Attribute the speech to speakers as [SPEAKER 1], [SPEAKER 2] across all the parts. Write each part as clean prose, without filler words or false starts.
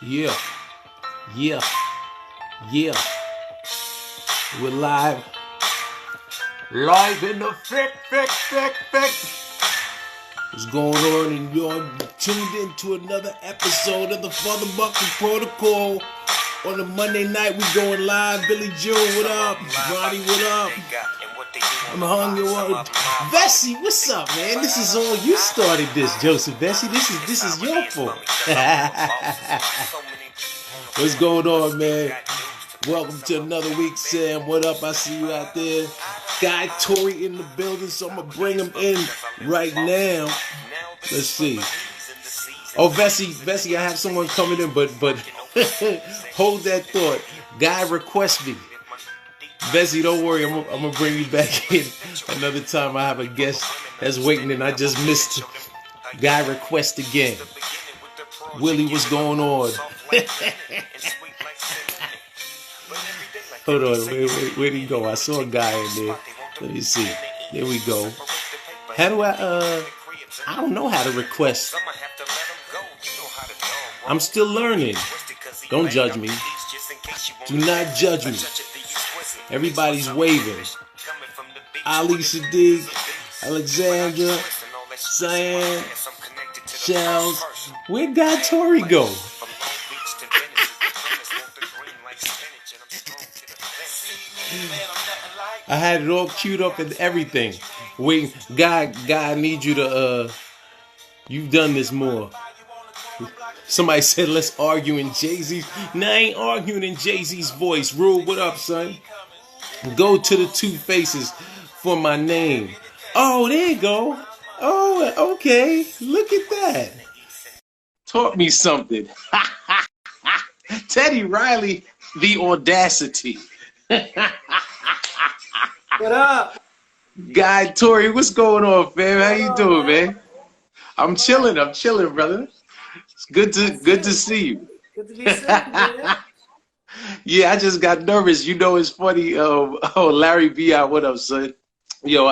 [SPEAKER 1] Yeah, yeah, yeah. We're live in the fic. What's going on? And you're tuned into another episode of the Futhamuckin Protocol. On the Monday night, we going live. Billy June, what up? Ronnie, what up? I'm hung you up. Vessi, what's up, man? This is all you started this, Joseph Vessi. This is your fault. What's going on, man? Welcome to another week, Sam. What up? I see you out there. Guy Torry in the building, so I'm gonna bring him in right now. Let's see. Oh, Vessi, I have someone coming in, but hold that thought. Guy requests me. Vessi, don't worry, I'm gonna bring you back in another time. I have a guest that's waiting, and I just missed Guy request again. Willie, what's going on? Hold on, where'd he go? I saw a guy in there. Let me see. There we go. How do I don't know how to request. I'm still learning. Don't judge me. Do not judge me. Everybody's waving. Ali Sadiq, Alexandra, Cyan, Shells. Where'd Guy Torry go? I had it all queued up and everything. Wait, Guy, I need you to, you've done this more. Somebody said, let's argue in Jay-Z's. Nah, I ain't arguing in Jay-Z's voice. Rule, what up, son? Go to the two faces for my name. Oh, there you go. Oh, okay. Look at that. Taught me something. Teddy Riley, the audacity.
[SPEAKER 2] What up?
[SPEAKER 1] Guy Torry, what's going on, fam? How you doing, man? I'm chilling, brother. It's good to see you.
[SPEAKER 2] Good to be seen, man.
[SPEAKER 1] Yeah, I just got nervous. You know, it's funny. Larry B.I., what up, son? Yo,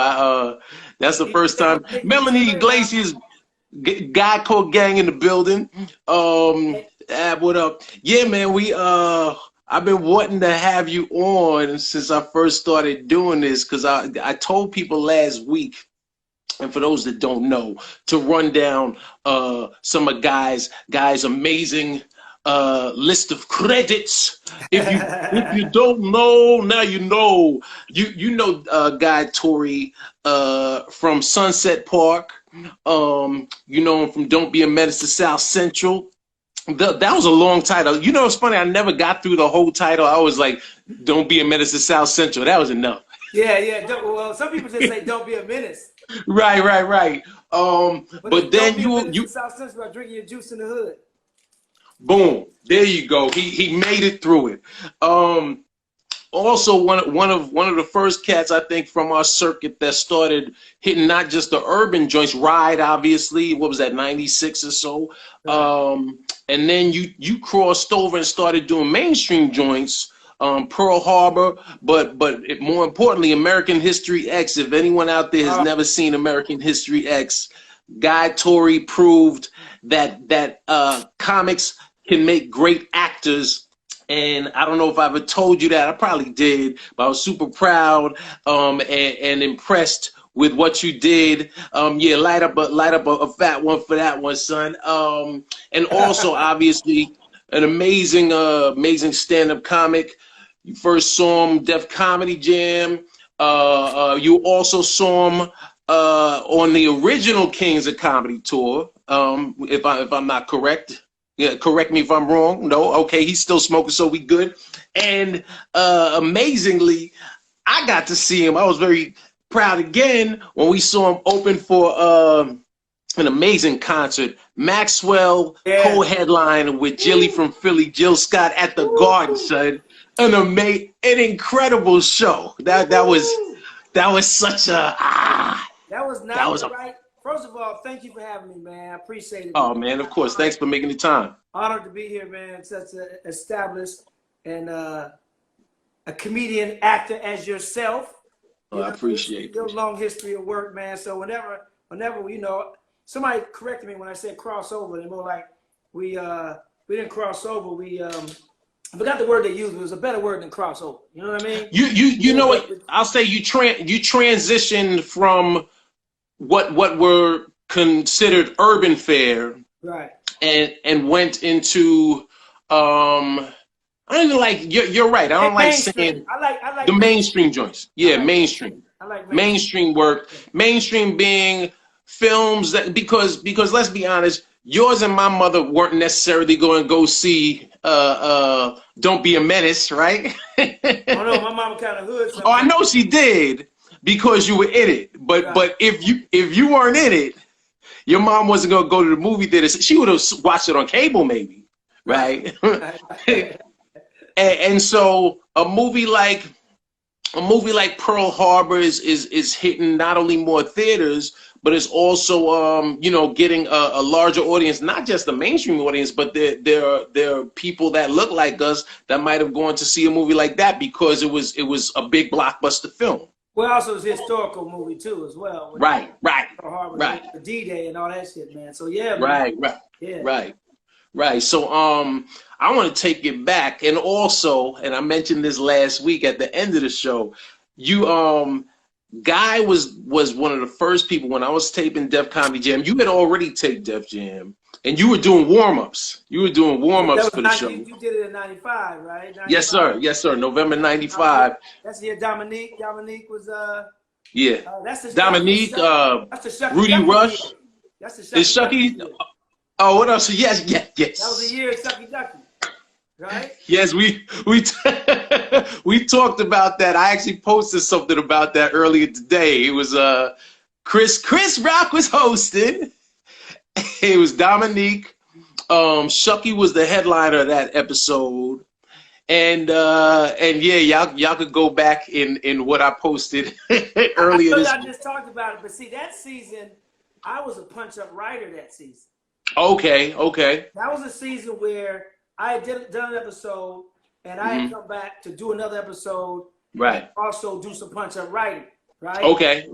[SPEAKER 1] that's the first time. Melanie Iglesias, Guy Code Gang in the building. What up? Yeah, man, I've been wanting to have you on since I first started doing this, because I told people last week, and for those that don't know, to run down some of Guy's amazing list of credits. If you don't know, now you know. You know Guy Torry from Sunset Park. You know him from Don't Be a Menace to South Central. That was a long title. You know, it's funny. I never got through the whole title. I was like, "Don't be a menace to South Central." That was enough.
[SPEAKER 2] Yeah. Well, some people just say, "Don't be a menace."
[SPEAKER 1] Right. But then you
[SPEAKER 2] South Central by drinking your juice in the hood.
[SPEAKER 1] Boom. There you go. He made it through it. Also, one of the first cats, I think, from our circuit that started hitting not just the urban joints. Ride, obviously. What was that, 96 or so? And then you crossed over and started doing mainstream joints, Pearl Harbor, but more importantly, American History X. If anyone out there has never seen American History X, Guy Torry proved that comics can make great actors. And I don't know if I ever told you that. I probably did, but I was super proud and impressed with what you did. Yeah, light up a fat one for that one, son. And also, obviously, an amazing stand-up comic. You first saw him Def Comedy Jam. You also saw him on the original Kings of Comedy tour. If I'm not correct. Yeah, correct me if I'm wrong. No, okay, he's still smoking, so we good. And amazingly, I got to see him. I was very proud again when we saw him open for an amazing concert. Maxwell co-headline with Jilly from Philly, Jill Scott at the Garden, son. An incredible show. That was such a
[SPEAKER 2] That was nice, right? First of all, thank you for having me, man. I appreciate it.
[SPEAKER 1] Oh, man, of course. Thanks for making the time.
[SPEAKER 2] Honored to be here, man. Such an established and a comedian actor as yourself.
[SPEAKER 1] Oh, I appreciate it.
[SPEAKER 2] Your long history of work, man. So whenever you know, somebody corrected me when I said crossover. They're more like we cross over. We I forgot the word they used. It was a better word than crossover. You know what I mean?
[SPEAKER 1] You know what? I'll say you transitioned from what were considered urban fare,
[SPEAKER 2] right,
[SPEAKER 1] and went into I don't even like you're right. I don't like saying
[SPEAKER 2] I like
[SPEAKER 1] the mainstream joints. Yeah, mainstream.
[SPEAKER 2] I like
[SPEAKER 1] mainstream work. Mainstream being films that because let's be honest, yours and my mother weren't necessarily going to go see Don't Be a Menace, right?
[SPEAKER 2] Oh no, my mama kind of hood.
[SPEAKER 1] Oh, I know she did because you were in it. But
[SPEAKER 2] right.
[SPEAKER 1] but if you weren't in it, your mom wasn't going to go to the movie theater. She would have watched it on cable, maybe, right? and so a movie like Pearl Harbor is hitting not only more theaters, but it's also getting a larger audience, not just the mainstream audience, but there are people that look like us that might have gone to see a movie like that because it was a big blockbuster film.
[SPEAKER 2] Well, also it's a historical movie too, as well.
[SPEAKER 1] Right.
[SPEAKER 2] Pearl Harbor, the D-Day and all that shit, man. So yeah,
[SPEAKER 1] man. Right. So I want to take it back, and also, and I mentioned this last week at the end of the show, you Guy was one of the first people when I was taping Def Comedy Jam. You had already taped Def Jam, and you were doing warm-ups. You were doing warm-ups for the show.
[SPEAKER 2] You did it in '95, right? 95?
[SPEAKER 1] Yes, sir. November '95.
[SPEAKER 2] That's the year Dominique was
[SPEAKER 1] yeah.
[SPEAKER 2] That's the
[SPEAKER 1] Dominique.
[SPEAKER 2] That's the
[SPEAKER 1] Rudy
[SPEAKER 2] Ducky
[SPEAKER 1] Rush.
[SPEAKER 2] Year. That's the
[SPEAKER 1] Shucky. Oh, what else? Yes.
[SPEAKER 2] That was the year of Shucky Ducky, right?
[SPEAKER 1] Yes, we we talked about that. I actually posted something about that earlier today. It was Chris Rock was hosting. It was Dominique. Shucky was the headliner of that episode. And yeah, y'all could go back in what I posted earlier.
[SPEAKER 2] I just talked about it, but see that season, I was a punch-up writer that season.
[SPEAKER 1] Okay.
[SPEAKER 2] That was a season where I had done an episode, and I had come back to do another episode,
[SPEAKER 1] right?
[SPEAKER 2] And also do some punch-up writing, right?
[SPEAKER 1] Okay.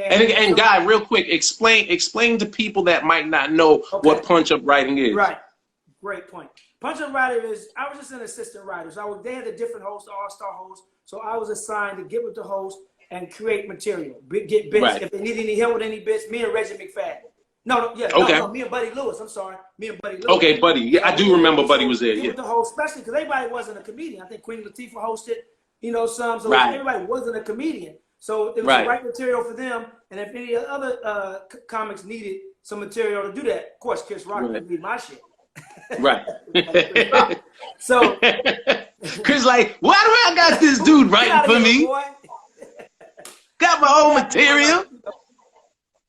[SPEAKER 1] And Guy, real quick, explain to people that might not know what punch-up writing is.
[SPEAKER 2] Right. Great point. Punch-up writer is, I was just an assistant writer. So they had a different host, all-star host. So I was assigned to get with the host and create material, get bits. Right. If they need any help with any bits, me and Reggie McFadden. No, me and Buddy Lewis. I'm sorry. Me and Buddy Lewis.
[SPEAKER 1] Okay, Buddy. Yeah, I do remember Buddy was there. Yeah.
[SPEAKER 2] The host, especially because everybody wasn't a comedian. I think Queen Latifah hosted, some. So everybody wasn't a comedian. So it was the right material for them. And if any other comics needed some material to do that, of course, Chris Rock would be my shit.
[SPEAKER 1] Right.
[SPEAKER 2] So
[SPEAKER 1] Chris like, why do I got this dude writing for me?
[SPEAKER 2] Boy.
[SPEAKER 1] Got my own material.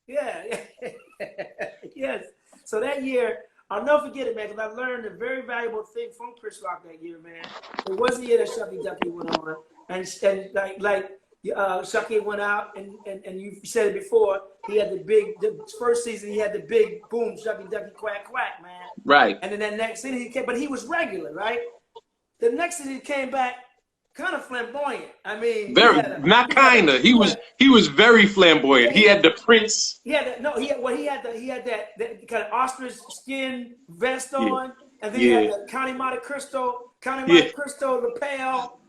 [SPEAKER 2] Yeah. Yes. So that year, I'll never forget it, man, because I learned a very valuable thing from Chris Rock that year, man. It was the year that Shucky Ducky went on, and Shucky went out, and you said it before. He had the first season. He had the big boom, Shucky Ducky quack quack, man.
[SPEAKER 1] Right.
[SPEAKER 2] And then that next season he came, but he was regular, right? The next season he came back. Kind of flamboyant. I mean,
[SPEAKER 1] He was very flamboyant. He had the Prince.
[SPEAKER 2] He had that kind of ostrich skin vest on, and then he had the County Monte Cristo lapel.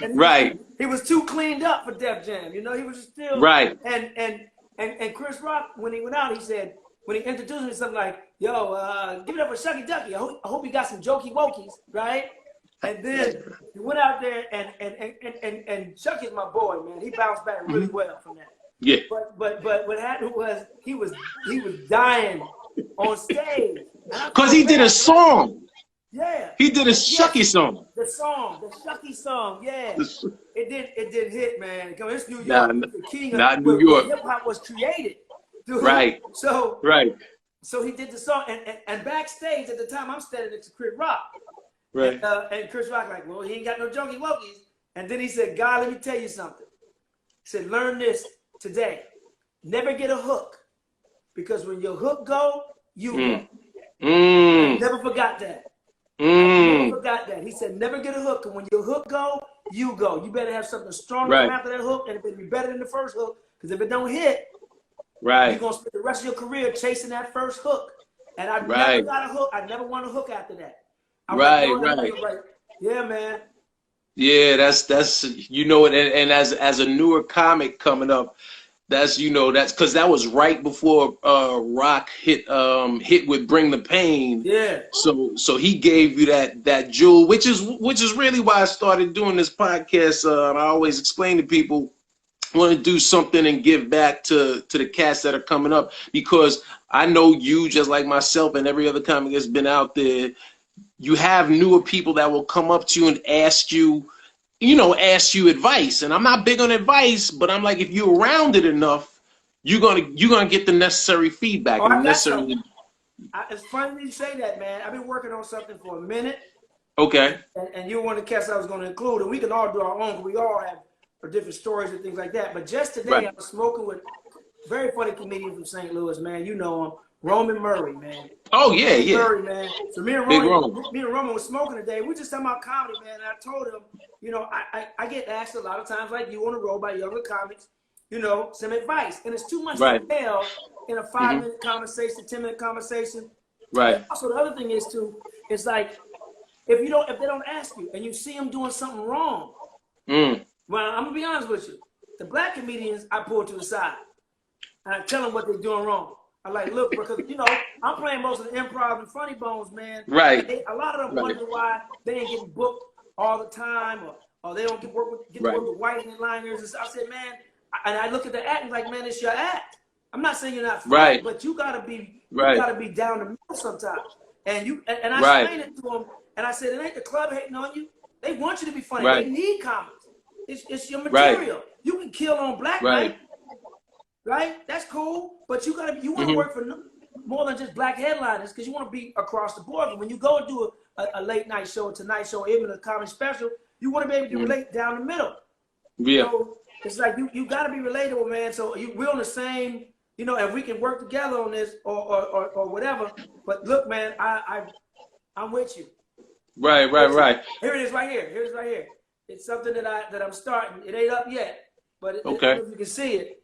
[SPEAKER 2] And he was too cleaned up for Def Jam. He was still
[SPEAKER 1] right.
[SPEAKER 2] And Chris Rock, when he went out, he said, when he introduced me, something like, "Yo, give it up for Shucky Ducky. I hope he got some jokey wokies, right?" And then he went out there and Shucky's my boy, man. He bounced back really well from that.
[SPEAKER 1] Yeah.
[SPEAKER 2] But what happened was he was dying on stage.
[SPEAKER 1] Because he did a song.
[SPEAKER 2] Yeah.
[SPEAKER 1] He did a Shucky song.
[SPEAKER 2] The Shucky song, yeah. It did hit, man. It's New York. The king of
[SPEAKER 1] New York.
[SPEAKER 2] Hip hop was created. Dude.
[SPEAKER 1] Right.
[SPEAKER 2] So he did the song, and backstage at the time I'm standing next to Chris Rock.
[SPEAKER 1] Right.
[SPEAKER 2] And Chris Rock like, well, he ain't got no jokey wokies. And then he said, God, let me tell you something. He said, learn this today. Never get a hook. Because when your hook go, you go. Never forgot that. Never forgot that. He said, never get a hook. And when your hook go, you go. You better have something stronger after that hook. And it better be better than the first hook. Because if it don't hit, you're going to spend the rest of your career chasing that first hook. And I never got a hook. I never won a hook after that. I
[SPEAKER 1] Right.
[SPEAKER 2] Like, yeah, man.
[SPEAKER 1] Yeah, that's you know it, and as a newer comic coming up, that's that's because that was right before Rock hit with Bring the Pain.
[SPEAKER 2] Yeah.
[SPEAKER 1] So he gave you that jewel, which is really why I started doing this podcast. I always explain to people, I want to do something and give back to the cats that are coming up, because I know you, just like myself and every other comic that's been out there, you have newer people that will come up to you and ask you advice. And I'm not big on advice, but I'm like, if you're around it enough, you're gonna get the necessary feedback.
[SPEAKER 2] It's funny you say that, man. I've been working on something for a minute.
[SPEAKER 1] Okay.
[SPEAKER 2] And you're one of the cats I was going to include, and we can all do our own, because we all have our different stories and things like that. But just today, I was smoking with a very funny comedian from St. Louis, man. You know him, Roman Murray, man.
[SPEAKER 1] Oh yeah, yeah.
[SPEAKER 2] Murray, man. So me and Roman was smoking today. We just talking about comedy, man. And I told him, I get asked a lot of times, like you on the road, by younger comics, some advice, and it's too much to tell in a 5-minute conversation, 10-minute conversation.
[SPEAKER 1] Right.
[SPEAKER 2] And also, the other thing is too, it's like if they don't ask you and you see them doing something wrong, well, I'm gonna be honest with you. The black comedians I pull to the side and I tell them what they're doing wrong. I like, look, because I'm playing most of the improv and funny bones, man.
[SPEAKER 1] Right.
[SPEAKER 2] A lot of them wonder why they ain't getting booked all the time, or they don't get to work with white headliners. And so I said, man, and I look at the act and like, man, it's your act. I'm not saying you're not funny, but you gotta be down the middle sometimes. And I explained it to them, and I said, it ain't the club hating on you. They want you to be funny. They need comics. It's your material. You can kill on Black Night, right? That's cool, but you want to work for more than just black headliners, because you want to be across the board. But when you go and do a late night show, a Tonight Show, even a comedy special, you want to be able to relate down the middle.
[SPEAKER 1] Yeah.
[SPEAKER 2] So it's like you got to be relatable, man. So we're on the same, and we can work together on this or whatever. But look, man, I'm with you.
[SPEAKER 1] Right.
[SPEAKER 2] Here it is, right here. Here's right here. It's something that I'm starting. It ain't up yet, but if you can see it.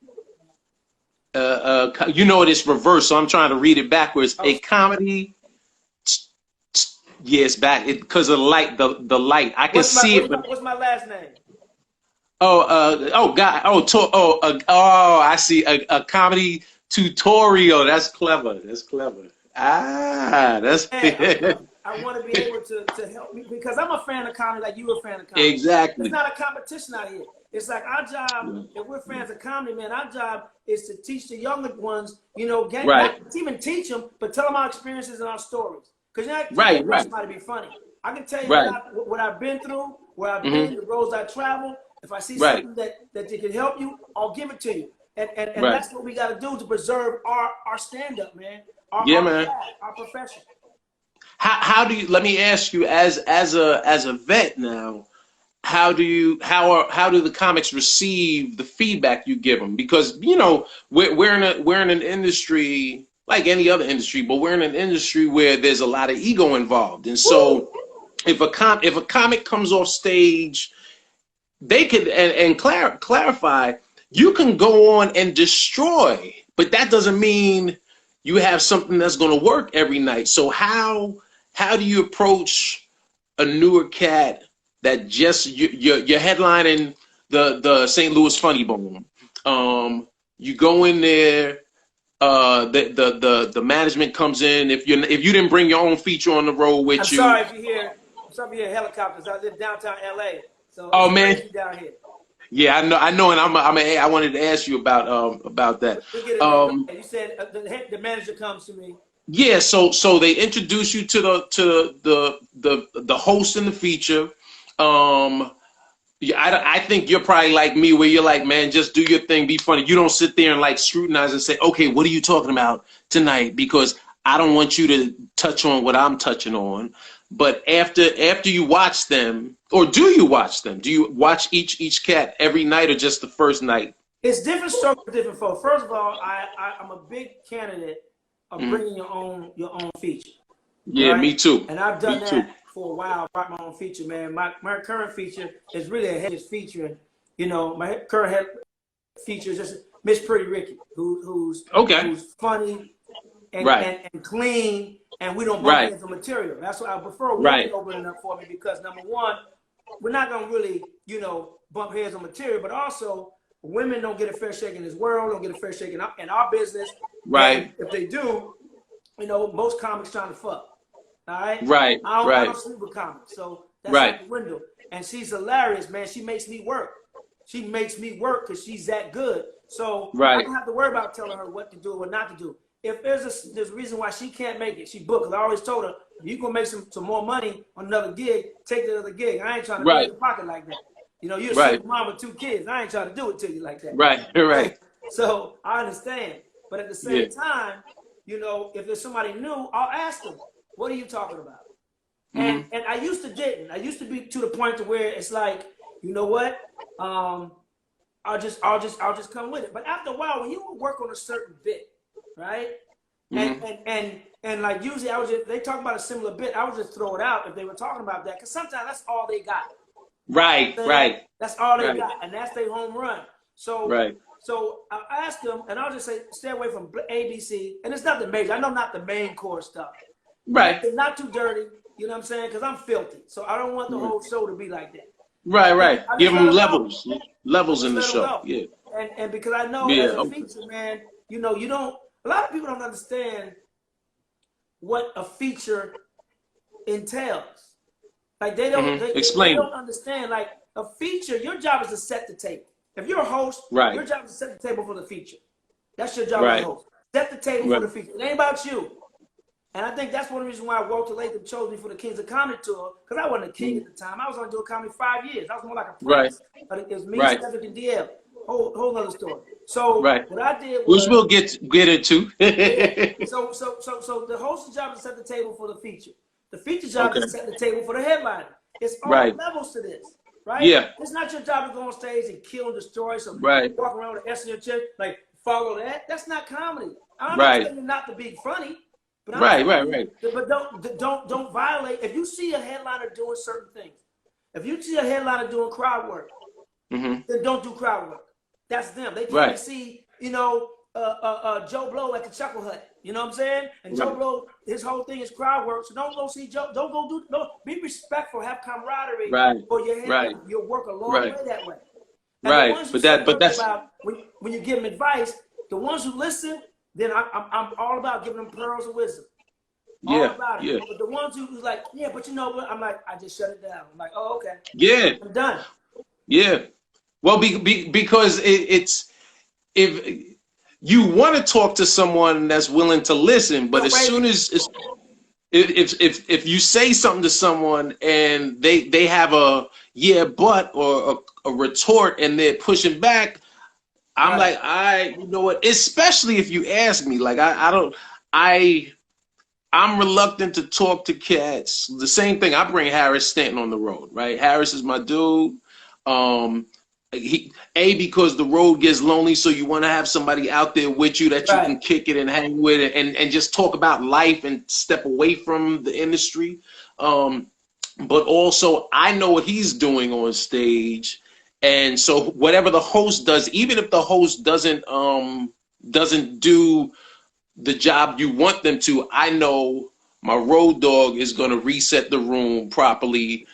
[SPEAKER 1] It's reversed, so I'm trying to read it backwards. A comedy. Yeah, it's back. Because of the light. I can see it.
[SPEAKER 2] What's my last name?
[SPEAKER 1] I see a comedy tutorial. That's clever. That's.
[SPEAKER 2] I want to be able to help me, because I'm a fan of comedy, like you a fan of comedy.
[SPEAKER 1] Exactly.
[SPEAKER 2] It's not a competition out here. It's like our job, if we're fans of comedy, man, our job is to teach the younger ones, not even teach them, but tell them our experiences and our stories. Because you're not somebody to be funny. I can tell you what I've been through, where I've been, the roads I traveled. If I see something that can help you, I'll give it to you. And that's what we got to do to preserve our stand-up, man. Our profession.
[SPEAKER 1] How do you? Let me ask you, as a vet now, how do the comics receive the feedback you give them? Because we're in an industry like any other industry, but we're in an industry where there's a lot of ego involved, and so if a comic comes off stage, they could and clarify, you can go on and destroy, but that doesn't mean you have something that's going to work every night. So how do you approach a newer cat that just you're headlining the St. Louis Funny Bone? You go in there, the management comes in. If you didn't bring your own feature on the road with you.
[SPEAKER 2] I'm sorry if you hear helicopters. I live downtown LA, so
[SPEAKER 1] man,
[SPEAKER 2] down here.
[SPEAKER 1] Yeah, I know, and I wanted to ask you about that.
[SPEAKER 2] You said the manager comes to me.
[SPEAKER 1] Yeah, so they introduce you to the host in the feature. I think you're probably like me, where you're like, man, just do your thing, be funny. You don't sit there and like scrutinize and say, okay, what are you talking about tonight? Because I don't want you to touch on what I'm touching on. But after you watch them, or do you watch them? Do you watch each cat every night, or just the first night?
[SPEAKER 2] It's different strokes for different folks. First of all, I'm a big candidate of bringing your own feature.
[SPEAKER 1] Yeah, right? Me too.
[SPEAKER 2] And I've done that for a while. I brought my own feature, man. My current feature is really a head feature. My current head feature is just Miss Pretty Ricky, who's funny, and clean, and we don't bump heads on material. That's why I prefer women opening up for me, because number one, we're not gonna really, you know, bump heads on material, but also women don't get a fair shake in this world, don't get a fair shake in our business. And if they do, you know, most comics trying to fuck. All right. I don't sleep with comics, so that's out the window. And she's hilarious, man. She makes me work. She makes me work because she's that good. So I don't have to worry about telling her what to do or what not to do. If there's a reason why she can't make it, she booked. I always told her, if you gonna make some more money on another gig, take the other gig. I ain't trying to be in your pocket like that. You know, you're a single mom with 2 kids. I ain't trying to do it to you like that. So I understand. But at the same time, you know, if there's somebody new, I'll ask them, what are you talking about? And I used to didn't. I used to be to the point to where it's like, you know what? I'll just come with it. But after a while, when you work on a certain bit, right? And like usually they talk about a similar bit, I would just throw it out if they were talking about that, because sometimes that's all they got. That's all they got, and that's their home run. So so I'll ask them, and I'll just say, stay away from ABC, and it's not the major. I know not the main core stuff. It's not too dirty, you know what I'm saying? Because I'm filthy, so I don't want the whole show to be like that.
[SPEAKER 1] Give them levels in the show.
[SPEAKER 2] And because I know as a feature, man, you know, a lot of people don't understand what a feature entails. Like they don't understand. Like a feature, your job is to set the table. If you're a host, your job is to set the table for the feature. That's your job as a host. Set the table for the feature. It ain't about you. And I think that's one of the reasons why Walter Latham chose me for the Kings of Comedy tour, because I wasn't a king at the time. I was only doing comedy 5 years. I was more like a prince. But it was me, Cedric, and DL. Whole other story. So what I did was,
[SPEAKER 1] which we'll get into.
[SPEAKER 2] So the host's job is to set the table for the feature. The feature job is to set the table for the headliner. It's all levels to this, right? It's not your job to go on stage and kill and destroy something. Walk around with an S in your chest, like follow that. That's not comedy. I'm not telling you not to be funny, but but don't violate. If you see a headliner doing certain things, if you see a headliner doing crowd work, then don't do crowd work. That's them. They can't see, you know, Joe Blow at the Chuckle Hut. You know what I'm saying? And Joe Blow, his whole thing is crowd work. So don't go see Joe. Don't go do. No, be respectful. Have camaraderie for your head. You'll work a long way that way. And but that's about, when you give them advice, the ones who listen, then I'm all about giving them pearls of wisdom. All about it. But the ones who's like, but you know what? I'm like, I just shut it down. I'm like, oh, okay. I'm done.
[SPEAKER 1] Well, because it's, if you want to talk to someone that's willing to listen, but as soon as if you say something to someone and they have a but or a retort and they're pushing back, I'm like, you know what? Especially if you ask me, like I'm reluctant to talk to cats. The same thing. I bring Harris Stanton on the road, right? Harris is my dude. Because the road gets lonely, so you want to have somebody out there with you that you can kick it and hang with and just talk about life and step away from the industry. But also, I know what he's doing on stage, and so whatever the host does, even if the host doesn't do the job you want them to, I know my road dog is going to reset the room properly.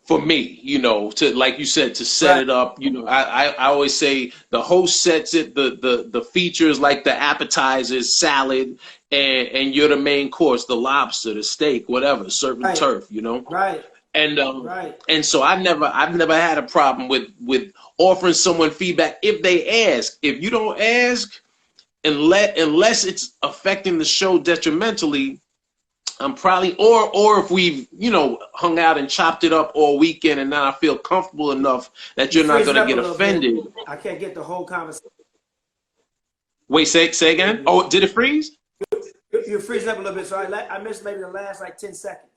[SPEAKER 1] For me, you know, to, like you said, to set it up, you know, I always say the host sets it, the features like the appetizers, salad, and you're the main course, the lobster, the steak, whatever, surf and turf, you know. And so I've never had a problem with offering someone feedback if they ask. If you don't ask, unless it's affecting the show detrimentally, I'm probably, or if we've, you know, hung out and chopped it up all weekend and now I feel comfortable enough that you're not going to get offended.
[SPEAKER 2] I can't get the whole conversation.
[SPEAKER 1] Wait, say again? Oh, did it freeze?
[SPEAKER 2] You're freezing up a little bit, so I missed maybe the last like 10 seconds.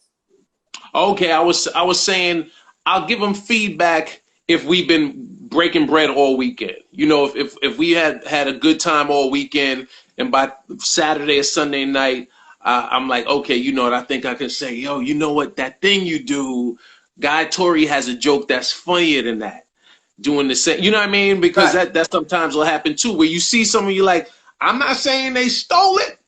[SPEAKER 1] Okay, I was saying I'll give them feedback if we've been breaking bread all weekend. You know, if we had a good time all weekend and by Saturday or Sunday night, I'm like, okay, you know what? I think I can say, yo, you know what? That thing you do, Guy Torry has a joke that's funnier than that. Doing the same, you know what I mean? Because that sometimes will happen too, where you see someone, you're like, I'm not saying they stole it,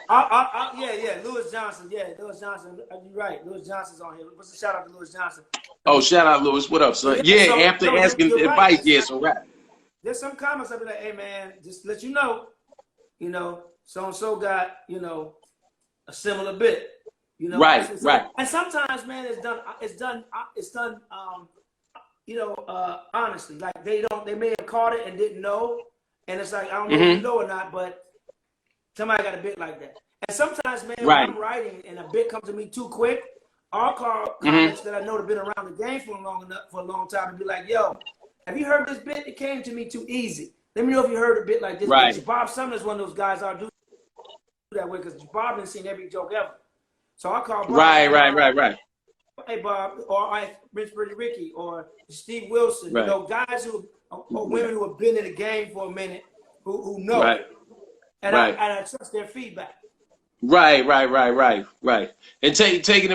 [SPEAKER 2] Yeah, Lewis Johnson. Yeah, Lewis Johnson. You're right. Lewis Johnson's on here. What's a shout out to Lewis Johnson?
[SPEAKER 1] Oh, shout out, Lewis. What up, son?
[SPEAKER 2] Yeah,
[SPEAKER 1] Yeah,
[SPEAKER 2] so,
[SPEAKER 1] after
[SPEAKER 2] no,
[SPEAKER 1] asking
[SPEAKER 2] you're
[SPEAKER 1] advice,
[SPEAKER 2] right.
[SPEAKER 1] yeah, so rap.
[SPEAKER 2] There's some comments I'll be like, hey man, just let you know, so and so got, a similar bit.
[SPEAKER 1] Right.
[SPEAKER 2] And sometimes, man, it's done honestly. Like they may have caught it and didn't know. And it's like, I don't know if you know or not, but somebody got a bit like that. And sometimes, man, when I'm writing and a bit comes to me too quick, I'll call comments that I know have been around the game for a long time and be like, yo, have you heard this bit? It came to me too easy. Let me know if you heard a bit like this.
[SPEAKER 1] Right.
[SPEAKER 2] Bob Sumner's one of those guys I'll do that way because Bob didn't seen every joke ever. So I'll call Bob.
[SPEAKER 1] Right.
[SPEAKER 2] Hey, Bob, or Rich Pretty Ricky, or Steve Wilson, guys or women who have been in the game for a minute, who know.
[SPEAKER 1] Right.
[SPEAKER 2] And I trust their feedback.
[SPEAKER 1] Right. And taking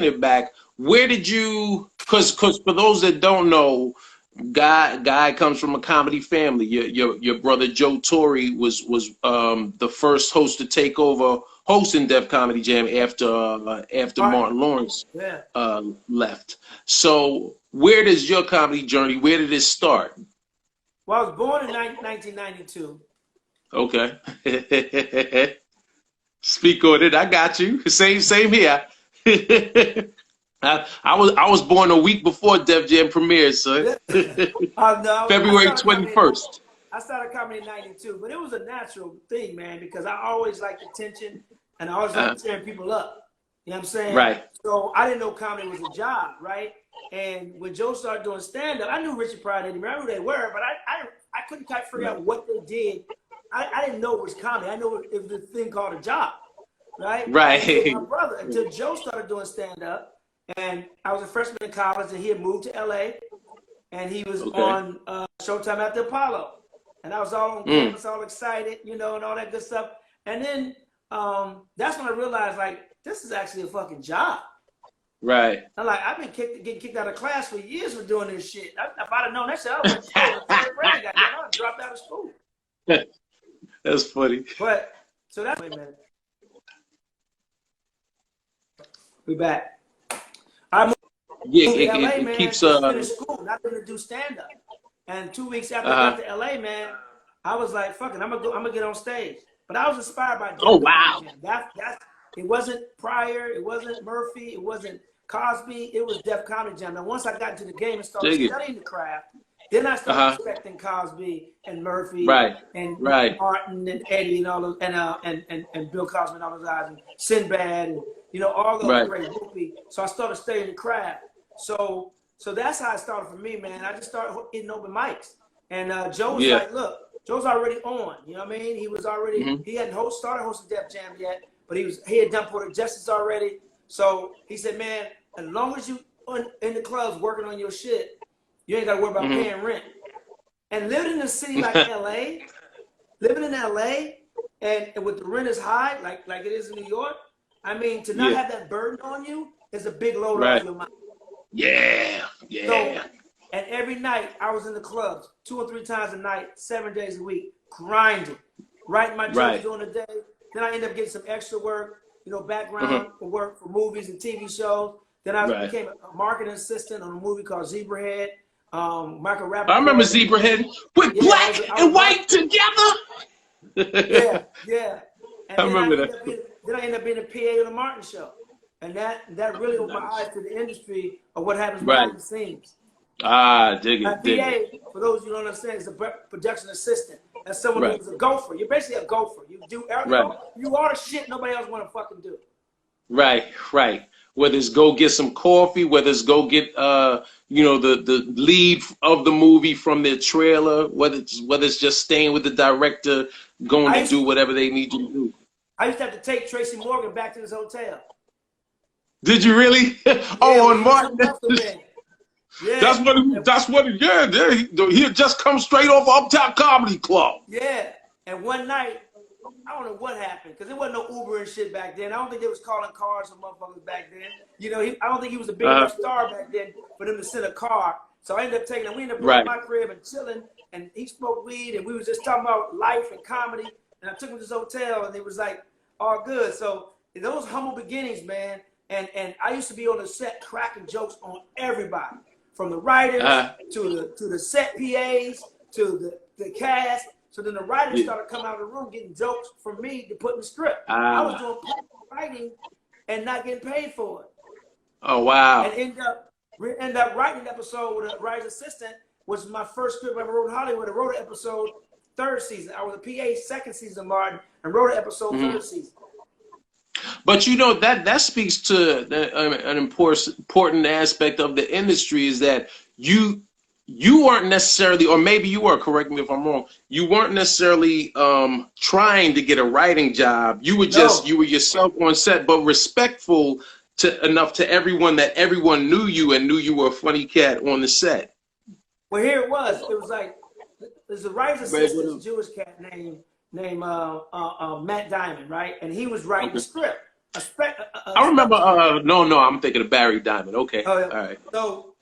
[SPEAKER 1] it back, where did you, because for those that don't know, Guy comes from a comedy family. Your brother Joe Torry was the first host to take over hosting Def Comedy Jam after Martin Lawrence left. So where does your comedy journey, where did it start?
[SPEAKER 2] Well, I was born in 1992.
[SPEAKER 1] Okay. Speak on it. I got you. Same here. I was born a week before Def Jam premiered, son. February 21st.
[SPEAKER 2] I started comedy in 92, but it was a natural thing, man, because I always liked attention and I always liked tearing people up. You know what I'm saying?
[SPEAKER 1] Right.
[SPEAKER 2] So I didn't know comedy was a job, right? And when Joe started doing stand-up, I knew Richard Pryor didn't remember who they were, but I couldn't quite figure out what they did. I didn't know it was comedy. I know it was a thing called a job, right?
[SPEAKER 1] Right.
[SPEAKER 2] My brother, until Joe started doing stand-up, and I was a freshman in college, and he had moved to LA, and he was on Showtime at the Apollo. And I was all on campus, all excited, and all that good stuff. And then that's when I realized, like, this is actually a fucking job.
[SPEAKER 1] Right.
[SPEAKER 2] I'm like, I've been getting kicked out of class for years for doing this shit. If I'd have known that shit, I would have I dropped out of school.
[SPEAKER 1] That's funny.
[SPEAKER 2] But, so that's, wait a minute. We back. I moved to LA, man.
[SPEAKER 1] It keeps
[SPEAKER 2] finished school, not going to do stand-up. And 2 weeks after I got to LA, man, I was like, fuck it, I'm gonna get on stage. But I was inspired by it wasn't Pryor, it wasn't Murphy, it wasn't Cosby, it was Def Comedy Jam. Now once I got into the game and started studying the craft, then I started respecting Cosby and Murphy and Martin and Eddie and all those and Bill Cosby and all those guys and Sinbad and all those great movies. So I started studying the craft. So that's how it started for me, man. I just started hitting open mics. And Joe was like, look, Joe's already on. You know what I mean? He was already, he hadn't started hosting Def Jam yet, but he had done Poetic Justice already. So he said, man, as long as you in the clubs working on your shit, you ain't got to worry about paying rent. And living in a city like LA, and with the rent is high, like it is in New York, I mean, to not have that burden on you is a big load off your mind.
[SPEAKER 1] Yeah.
[SPEAKER 2] So, and every night I was in the clubs 2 or 3 times a night, 7 days a week, grinding, writing my jokes during the day. Then I ended up getting some extra work, background work for movies and TV shows. Then I became a marketing assistant on a movie called Zebrahead. Michael Rappaport.
[SPEAKER 1] I remember Zebrahead with black and white together.
[SPEAKER 2] Yeah. And
[SPEAKER 1] I remember that.
[SPEAKER 2] Then I ended up being a PA on the Martin Show. And that really opened my eyes to the industry of what happens behind the scenes.
[SPEAKER 1] Dig it.
[SPEAKER 2] PA, for those who don't understand, is a production assistant. That's someone who's a gopher. You're basically a gopher. You do everything. You are the shit nobody else want to fucking do. Right.
[SPEAKER 1] Whether it's go get some coffee, whether it's go get the lead of the movie from their trailer, whether it's just staying with the director, going to do whatever they need you to do.
[SPEAKER 2] I used to have to take Tracy Morgan back to this hotel.
[SPEAKER 1] Did you really? On Martin.
[SPEAKER 2] Yeah.
[SPEAKER 1] That's what he had just come straight off Uptown Comedy Club.
[SPEAKER 2] Yeah. And one night, I don't know what happened, because there wasn't no Uber and shit back then. I don't think they was calling cars for motherfuckers back then. I don't think he was a big enough star back then for them to send a car. So I ended up taking him. We ended up going to my crib and chilling, and he smoked weed, and we was just talking about life and comedy. And I took him to this hotel, and it was like, all good. So those humble beginnings, man. And I used to be on the set cracking jokes on everybody, from the writers to the set PAs to the cast. So then the writers started coming out of the room getting jokes from me to put in the script. I was doing writing and not getting paid for it.
[SPEAKER 1] Oh wow!
[SPEAKER 2] And end up writing an episode with a writer's assistant, which was my first script I ever wrote in Hollywood. I wrote an episode third season. I was a PA second season, Martin, and wrote an episode third season.
[SPEAKER 1] But you know that speaks to an important aspect of the industry, is that you weren't necessarily, or maybe you were, correct me if I'm wrong, you weren't necessarily trying to get a writing job. You were just you were yourself on set, but respectful enough to everyone that everyone knew you and knew you were a funny cat on the set.
[SPEAKER 2] Well, here it was. It was like there's a writer's assistant, Jewish cat named Matt Diamond, right? And he was writing the script.
[SPEAKER 1] I remember. No, I'm thinking of Barry Diamond. Okay, all right.
[SPEAKER 2] So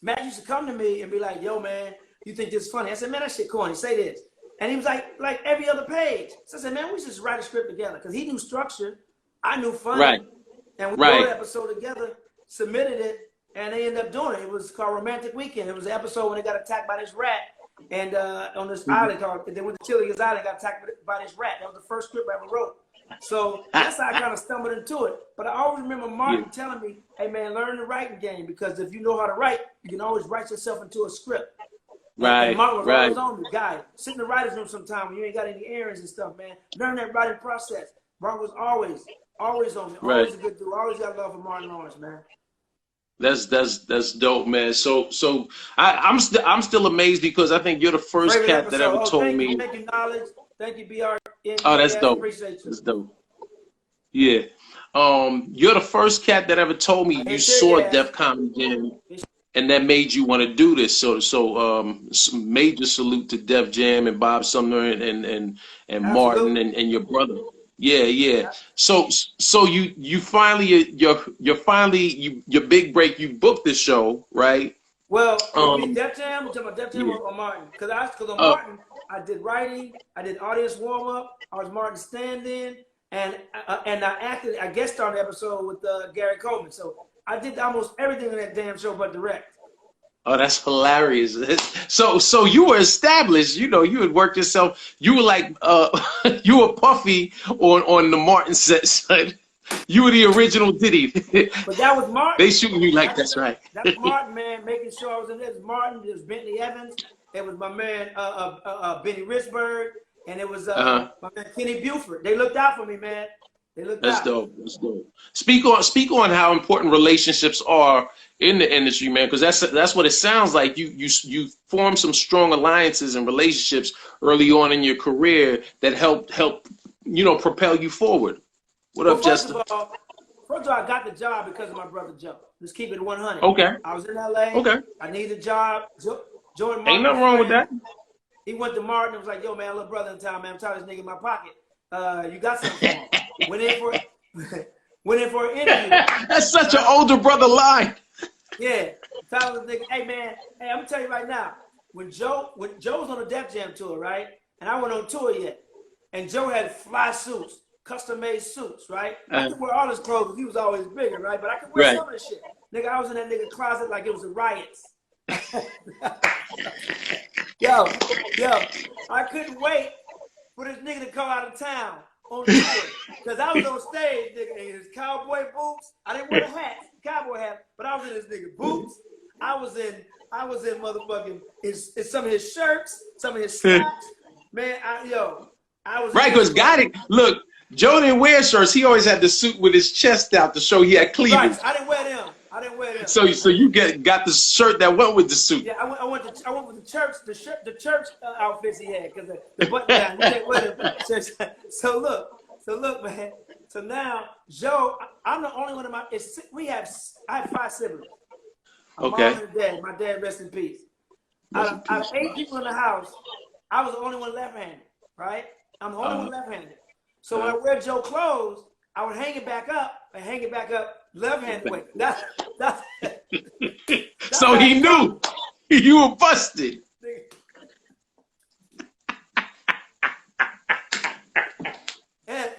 [SPEAKER 2] Matt used to come to me and be like, "Yo, man, you think this is funny?" I said, "Man, that shit corny. Say this." And he was like every other page. So I said, "Man, we should just write a script together," because he knew structure, I knew funny,
[SPEAKER 1] right? And
[SPEAKER 2] we wrote an episode together, submitted it, and they ended up doing it. It was called Romantic Weekend. It was the episode when they got attacked by this rat. And on this island called, they went to Chili's Island, got attacked by this rat. That was the first script I ever wrote. So that's how I kind of stumbled into it. But I always remember Martin telling me, "Hey man, learn the writing game, because if you know how to write, you can always write yourself into a script."
[SPEAKER 1] Right.
[SPEAKER 2] And Martin was always on me, guy. Sit in the writer's room sometime when you ain't got any errands and stuff, man. Learn that writing process. Martin was always on me. Always a good dude. Always got love for Martin Lawrence, man.
[SPEAKER 1] That's dope, man. So I'm still amazed, because I think you're the first cat that ever told me.
[SPEAKER 2] Thank you, Knowledge. Thank you, BR.
[SPEAKER 1] Oh, that's dope.
[SPEAKER 2] Appreciate you.
[SPEAKER 1] That's dope. Yeah. You're the first cat that ever told me you saw Def Comedy Jam, and that made you want to do this. So major salute to Def Jam and Bob Sumner and Martin and your brother. Yeah. So you finally your big break. You booked the show, right?
[SPEAKER 2] Well, Def Jam. I'm talking about Def Jam or Martin, because on Martin I did writing, I did audience warm up, I was Martin stand-in, and I guest starred episode with Gary Coleman. So I did almost everything in that damn show but direct.
[SPEAKER 1] Oh, that's hilarious. So you were established, you had worked yourself. You were like, you were Puffy on the Martin set, son. You were the original Diddy.
[SPEAKER 2] But that was Martin.
[SPEAKER 1] They shooting you like that's right.
[SPEAKER 2] That's Martin, man, making sure I was in there. It was Martin, it was Bentley Evans, it was my man Benny Richburg, and it was my man Kenny Buford. They looked out for me, man. That's dope. That's dope.
[SPEAKER 1] Speak on how important relationships are in the industry, man, because that's what it sounds like. You formed some strong alliances and relationships early on in your career that helped propel you forward. What up, Justin?
[SPEAKER 2] First of all, I got the job because of my brother Joe. Let's keep it 100.
[SPEAKER 1] Okay.
[SPEAKER 2] I was in LA.
[SPEAKER 1] Okay.
[SPEAKER 2] I needed a job. Joe and Martin.
[SPEAKER 1] Ain't nothing wrong with that.
[SPEAKER 2] He went to Martin and was like, "Yo, man, little brother in town, man. I'm tired of this nigga in my pocket. You got something for him." Went in for an interview.
[SPEAKER 1] That's such an older brother line.
[SPEAKER 2] Yeah. Telling this nigga, "Hey man, I'm gonna tell you right now. When Joe was on the Def Jam tour, right? And I wasn't on tour yet. And Joe had fly suits, custom made suits, right? I could wear all his clothes because he was always bigger, right? But I could wear some of the shit. Nigga, I was in that nigga closet like it was a riots. Yo, I couldn't wait for this nigga to come out of town on the tour, because I was on stage, nigga, in his cowboy boots. I didn't wear a hat, cowboy hat, but I was in his nigga boots. I was in motherfucking some of his shirts, some of his socks. Man, I was
[SPEAKER 1] right, because look, Joe didn't wear shirts. He always had the suit with his chest out to show he had cleavage.
[SPEAKER 2] Right, I didn't wear them.
[SPEAKER 1] So you got the shirt that went with the suit.
[SPEAKER 2] Yeah, I went with the church outfits he had, because the button down. You can't wear them. So look, man. So now Joe, I'm the only one of I have 5 siblings.
[SPEAKER 1] Okay.
[SPEAKER 2] Mom and dad. My dad, rest in peace. Out of 8 people in the house, I was the only one left-handed. Right? I'm the only one left-handed. So when I wear Joe clothes, I would hang it back up left-handed way. That's
[SPEAKER 1] so he knew you were busted.
[SPEAKER 2] And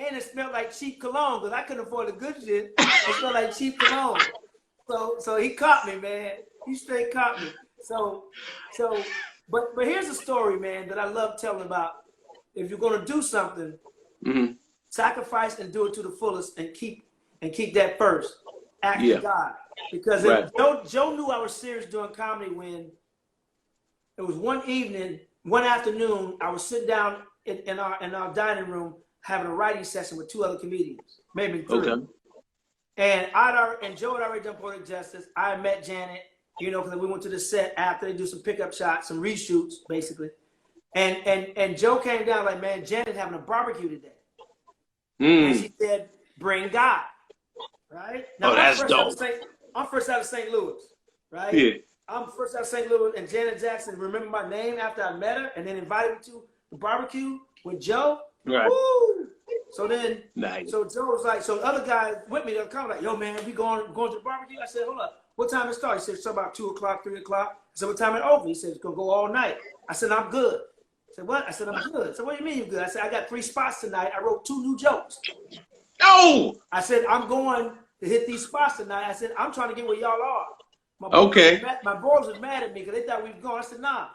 [SPEAKER 2] and it smelled like cheap cologne because I couldn't afford the good shit. It smelled like cheap cologne. So he caught me, man. He straight caught me. But here's a story, man, that I love telling about. If you're gonna do something, sacrifice and do it to the fullest, and keep that first. Act to God, because Joe knew I was serious doing comedy when it was one afternoon. I was sitting down in our dining room having a writing session with 2 other comedians, maybe 3. Okay. And Joe had already done Poetic Justice. I had met Janet, because we went to the set after they do some pickup shots, some reshoots, basically. And Joe came down like, man, Janet having a barbecue today. And she said, bring God. Right? Now, that's dope. I'm first out of St. Louis, right? Yeah. I'm first out of St. Louis, and Janet Jackson remembered my name after I met her, and then invited me to the barbecue with Joe. Right. Woo! So then, so Joe was like, so the other guys with me, they're kind of like, yo, man, we going to the barbecue? I said, hold up. What time it start? He said, it's about 2 o'clock, 3 o'clock. I said, what time it over? He said, it's going to go all night. I said, I'm good. I said, what? I said, I'm good. So what do you mean you're good? I said, I got 3 spots tonight. I wrote 2 new jokes.
[SPEAKER 1] Oh!
[SPEAKER 2] I said, I'm going to hit these spots tonight. I said, I'm trying to get where y'all are. My boys was mad at me because they thought we was going. I said, nah.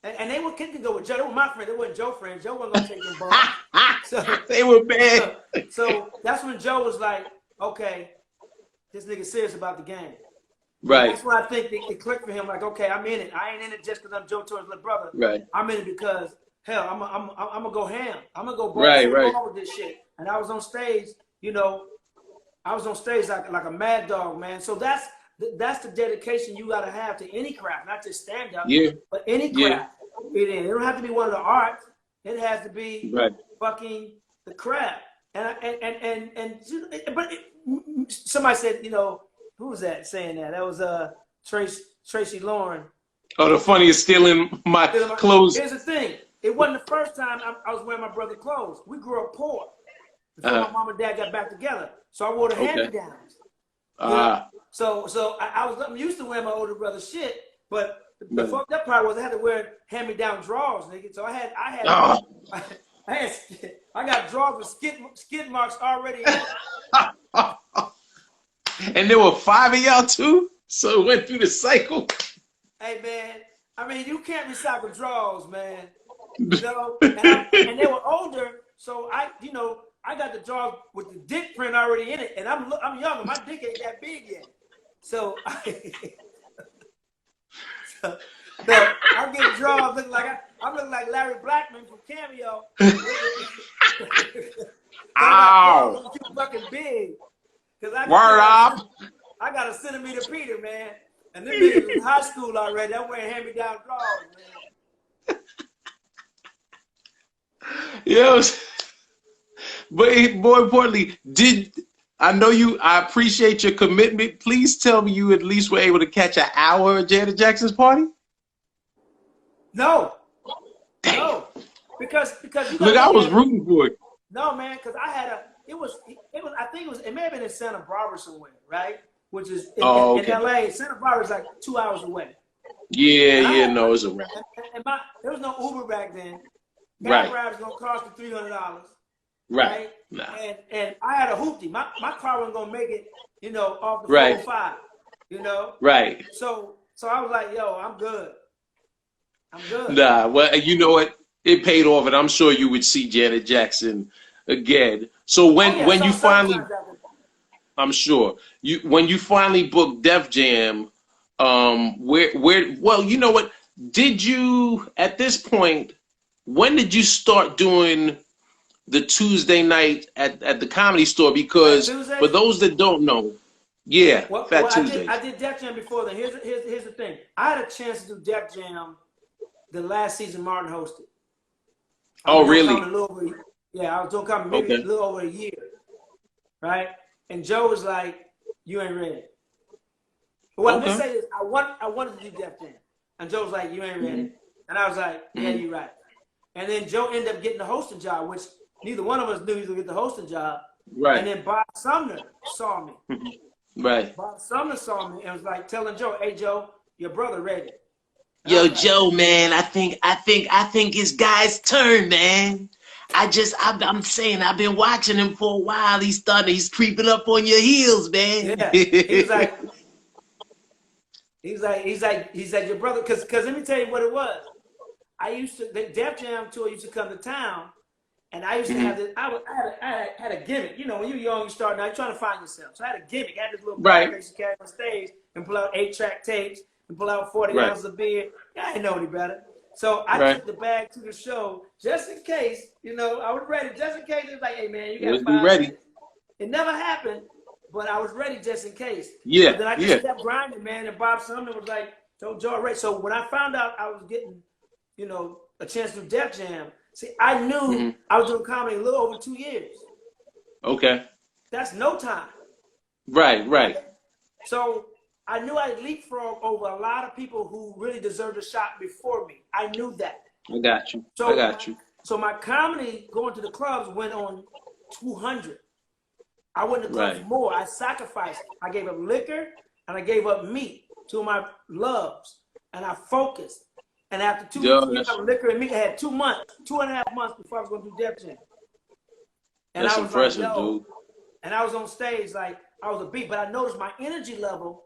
[SPEAKER 2] And they were kidding to go with Joe. They were my friends. They weren't Joe friends. Joe wasn't going to take them balls. So,
[SPEAKER 1] they were bad.
[SPEAKER 2] So that's when Joe was like, okay, this nigga serious about the game.
[SPEAKER 1] Right.
[SPEAKER 2] And that's when I think it clicked for him. Like, okay, I'm in it. I ain't in it just because I'm Joe Torry's little brother. Right. I'm in it because, hell, I'm going to go ham. I'm going to go ball with this shit. And I was on stage, I was on stage like a mad dog, man. So that's the dedication you got to have to any craft, not just stand up, but any craft. It don't have to be one of the arts. It has to be fucking the craft. But somebody said, who was that saying that? That was Tracy Lauren.
[SPEAKER 1] Oh, the funniest stealing my clothes.
[SPEAKER 2] Here's the thing. It wasn't the first time I was wearing my brother's clothes. We grew up poor before my mom and dad got back together. So I wore the hand-me-downs. So I'm used to wearing my older brother's shit, but the fucked up part was I had to wear hand-me-down drawers, nigga. So I got drawers with skid marks already.
[SPEAKER 1] And there were 5 of y'all too, so it went through the cycle.
[SPEAKER 2] Hey man, I mean you can't recycle drawers, man. And they were older, so I got the drawers with the dick print already in it, and I'm younger. My dick ain't that big yet, so I'm getting drawers looking like I'm looking like Larry Blackman from Cameo.
[SPEAKER 1] Ow!
[SPEAKER 2] Too fucking big. I got a centimeter Peter, man, and them niggas in high school already. I'm wearing hand-me-down drawers, man.
[SPEAKER 1] Yes. But more importantly, I appreciate your commitment. Please tell me you at least were able to catch an hour of Janet Jackson's party?
[SPEAKER 2] No.
[SPEAKER 1] Damn.
[SPEAKER 2] No. Because
[SPEAKER 1] look, I was rooting for it.
[SPEAKER 2] No, man, because I had I think it may have been in Santa Barbara somewhere, right? Which is in LA. Santa Barbara is like 2 hours away.
[SPEAKER 1] No, it's around.
[SPEAKER 2] And there was no Uber back then. Cab ride was gonna cost you $300. Right. Nah. And I had a hoopty. My car wasn't gonna make it, off the 405.
[SPEAKER 1] Right.
[SPEAKER 2] So I was like, yo, I'm good.
[SPEAKER 1] Nah, well, you know what? It paid off, and I'm sure you would see Janet Jackson again. So when you finally, I'm sure when you finally booked Def Jam, well, you know what? Did you at this point? When did you start doing the Tuesday night at the Comedy Store? Because for those that don't know, Fat Tuesday.
[SPEAKER 2] I did Def Jam before then. Here's the thing. I had a chance to do Def Jam the last season Martin hosted.
[SPEAKER 1] Oh, really?
[SPEAKER 2] I was doing comedy maybe a little over a year, right? And Joe was like, "You ain't ready." Well, let me say this: I wanted to do Def Jam, and Joe was like, "You ain't ready," and I was like, "Yeah, you're right." And then Joe ended up getting the hosting job, which neither one of us knew he was gonna get the hosting job. Right. And then Bob Sumner saw me.
[SPEAKER 1] Right.
[SPEAKER 2] Bob Sumner saw me and was like telling Joe, "Hey Joe, your brother ready."
[SPEAKER 1] Yo, Joe, man, I think it's Guy's turn, man. I'm saying I've been watching him for a while. He's creeping up on your heels, man.
[SPEAKER 2] Yeah. He's like your brother. Cause let me tell you what it was. The Def Jam tour used to come to town, and I used to have this. I had a gimmick. You know, when you're young, you start now, you're trying to find yourself. So I had a gimmick. I had this little bag I used to carry on stage and pull out 8-track tapes and pull out 40 ounces of beer. I didn't know any better. So I took the bag to the show just in case. You know, I was ready just in case. It was like, hey man, you got to be ready. It never happened, but I was ready just in case.
[SPEAKER 1] Yeah.
[SPEAKER 2] But then I just kept grinding, man. And Bob Sumner was like, told Joe Ray. So when I found out I was getting, you know, a chance to do Def Jam, see, I knew I was doing comedy a little over 2 years.
[SPEAKER 1] Okay.
[SPEAKER 2] That's no time.
[SPEAKER 1] Right.
[SPEAKER 2] So I knew I'd leapfrog over a lot of people who really deserved a shot before me. I knew that.
[SPEAKER 1] I got you. So
[SPEAKER 2] my comedy going to the clubs went on 200. I went to clubs more. I sacrificed. I gave up liquor and I gave up meat, two of my loves, and I focused. And after 2 years of liquor and meat, I had 2 months, 2.5 months before I was going to do Def Jam. And
[SPEAKER 1] that's
[SPEAKER 2] I was
[SPEAKER 1] impressive,
[SPEAKER 2] like,
[SPEAKER 1] dude.
[SPEAKER 2] And I was on stage like I was a beat, but I noticed my energy level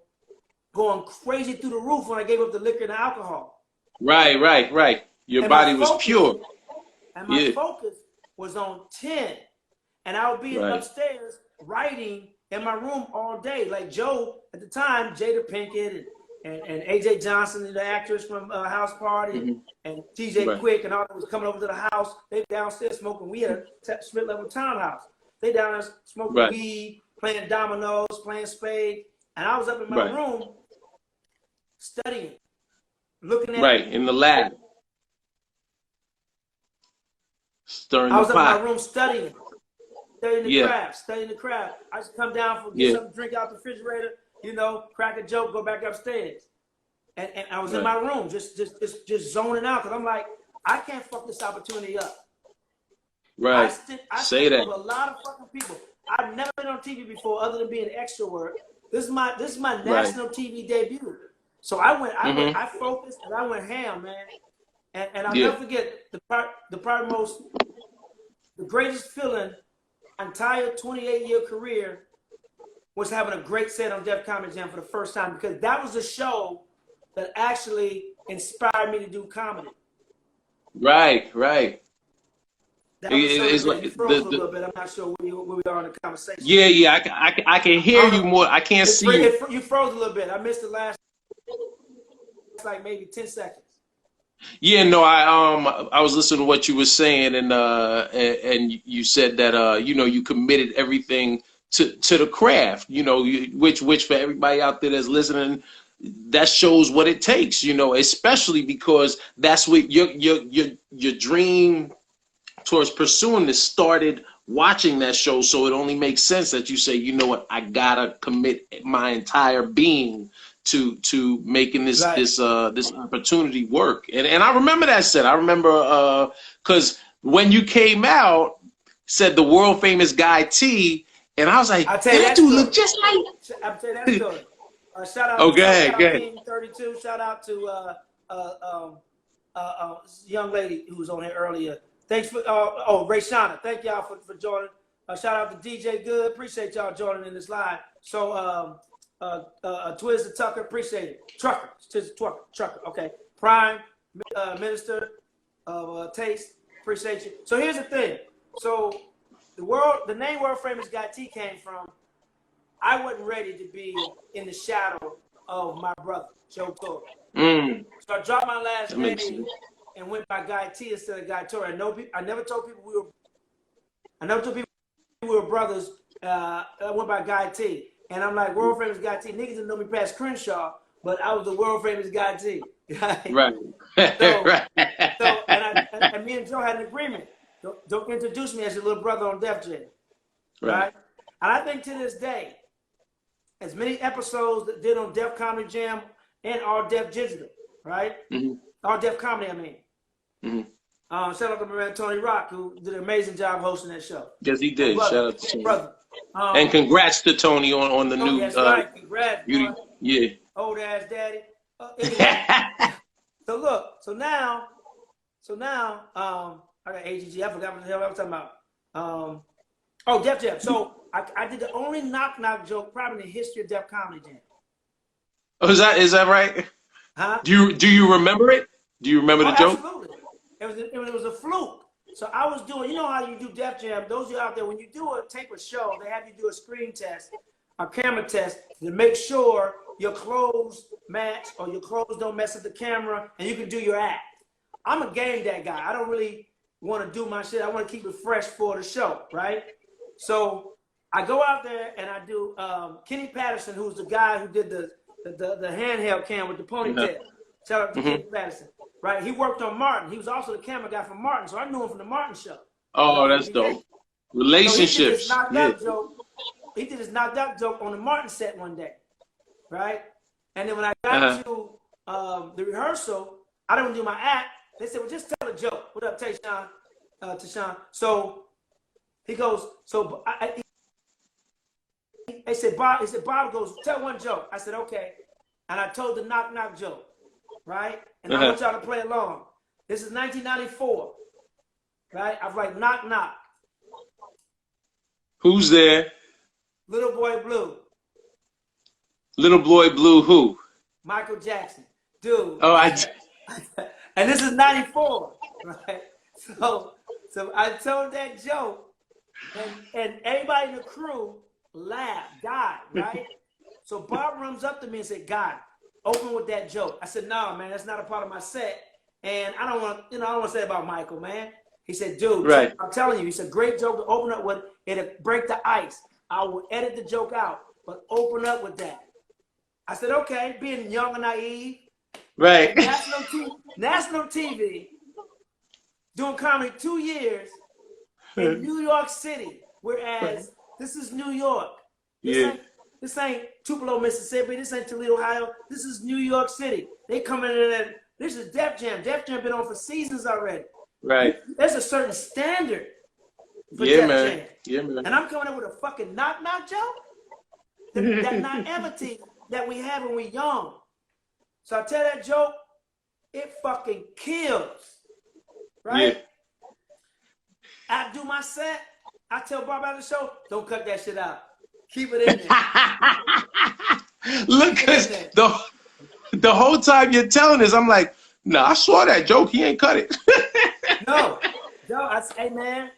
[SPEAKER 2] going crazy through the roof when I gave up the liquor and the alcohol.
[SPEAKER 1] Right. Your body was pure.
[SPEAKER 2] And my focus was on 10. And I would be upstairs writing in my room all day. Like Joe, at the time, Jada Pinkett and AJ Johnson, the actress from House Party, and TJ Quick and all that was coming over to the house. They downstairs smoking weed at a split level townhouse. They down there smoking weed, playing dominoes, playing spades. And I was up in my room studying, looking at
[SPEAKER 1] in the lab. Stirring
[SPEAKER 2] I was
[SPEAKER 1] the
[SPEAKER 2] up
[SPEAKER 1] pot.
[SPEAKER 2] in my room studying the craft. I just come down for get something to drink out the refrigerator, you know, crack a joke, go back upstairs. And I was in my room just zoning out because I'm like, I can't fuck this opportunity up. I say that with a lot of fucking people. I've never been on TV before other than being extra work. This is my national TV debut. So I focused and I went ham, man. And I'll never forget the greatest feeling entire 28-year career was having a great set on Def Comedy Jam for the first time because that was the show that actually inspired me to do comedy. Right.
[SPEAKER 1] It's like
[SPEAKER 2] you froze a little bit. I'm not sure where we are in the conversation.
[SPEAKER 1] Yeah. I can hear you more. I can't see you.
[SPEAKER 2] You froze a little bit. I missed the last like maybe 10 seconds.
[SPEAKER 1] Yeah, no, I was listening to what you were saying, and you said that you know, you committed everything to the craft, you know, which for everybody out there that's listening, that shows what it takes, you know, especially because that's what your dream towards pursuing this started watching that show. So it only makes sense that you say, you know what, I gotta commit my entire being to making this opportunity work. And I remember that set. I remember because when you came out, said the world famous Guy T, and I was like, that dude look just like.
[SPEAKER 2] I'll tell you that story. Shout out
[SPEAKER 1] to
[SPEAKER 2] King 32. Shout out to young lady who was on here earlier. Thanks for Ray Shauna. Thank y'all for joining. Shout out to DJ Good. Appreciate y'all joining in this live. So Twiz Tucker, appreciate it. Trucker, okay. Prime, Minister of Taste, appreciate you. So here's the thing. So the name World Famous Guy T came from, I wasn't ready to be in the shadow of my brother, Joe Torry. So I dropped my last name and went by Guy T instead of Guy Torry. I never told people we were brothers. I went by Guy T. And I'm like, world famous Guy T. Niggas didn't know me past Crenshaw, but I was the world famous Guy T.
[SPEAKER 1] Right.
[SPEAKER 2] And me and Joe had an agreement. Don't introduce me as your little brother on Def Jam. Right? And I think to this day, as many episodes that did on Def Comedy Jam and All Def Digital, right? All Def Comedy, I mean. Shout out to my man Tony Rock, who did an amazing job hosting that show.
[SPEAKER 1] Yes, he did. Shout out to
[SPEAKER 2] brother.
[SPEAKER 1] And congrats to Tony on the new.
[SPEAKER 2] That's right. Congrats,
[SPEAKER 1] beauty. Yeah.
[SPEAKER 2] Old ass daddy. So now, I got AGG. I forgot what the hell I was talking about. Oh, Def Jam. So I did the only knock joke probably in the history of Def Comedy Jam.
[SPEAKER 1] Oh, is that right?
[SPEAKER 2] Huh?
[SPEAKER 1] Do you remember it? Do you remember the joke?
[SPEAKER 2] Absolutely. It was a fluke. So I was doing, you know how you do Def Jam. Those of you out there, when you do a tape a show, they have you do a screen test, a camera test to make sure your clothes match or your clothes don't mess up the camera and you can do your act. I'm a game day guy. I don't really want to do my shit. I want to keep it fresh for the show, right? So I go out there and I do Kenny Patterson, who's the guy who did the handheld cam with the ponytail. Shout out to Kenny Patterson. Right, he worked on Martin. He was also the camera guy from Martin, so I knew him from the Martin show.
[SPEAKER 1] Oh, that's dope. Relationships.
[SPEAKER 2] So he did his knocked out joke on the Martin set one day, right? And then when I got to the rehearsal, I didn't do my act. They said, "Well, just tell a joke." What up, Tayshawn? Tashawn. So he goes. So they said, Bob. He said, Bob goes, "Tell one joke." I said, "Okay," and I told the knock joke. Right? And I want y'all to play along. This is 1994. Right? I was like, knock, knock.
[SPEAKER 1] Who's there?
[SPEAKER 2] Little Boy Blue.
[SPEAKER 1] Little Boy Blue who?
[SPEAKER 2] Michael Jackson. Dude.
[SPEAKER 1] Oh,
[SPEAKER 2] And this is 94. Right? So I told that joke, and everybody in the crew laughed, died, right? So Bob runs up to me and said, God, open with that joke. I said, no, man, that's not a part of my set. And I don't want to say about Michael, man. He said, dude, right. I'm telling you, it's a great joke to open up with. It'll break the ice. I will edit the joke out, but open up with that. I said, okay, being young and naive.
[SPEAKER 1] Right.
[SPEAKER 2] National TV, doing comedy 2 years in New York City, whereas this is New York. This ain't Tupelo, Mississippi. This ain't Toledo, Ohio. This is New York City. They coming in there. This is Def Jam. Def Jam been on for seasons already.
[SPEAKER 1] Right.
[SPEAKER 2] There's a certain standard for
[SPEAKER 1] Def
[SPEAKER 2] Jam.
[SPEAKER 1] Yeah, man.
[SPEAKER 2] And I'm coming up with a fucking knock joke. That naivety that we have when we're young. So I tell that joke, it fucking kills. Right? Yeah. I do my set. I tell Bob out of the show, don't cut that shit out. Keep it in there.
[SPEAKER 1] Look, cause the whole time you're telling this, I'm like, nah, I saw that joke. He ain't cut it.
[SPEAKER 2] No, hey man,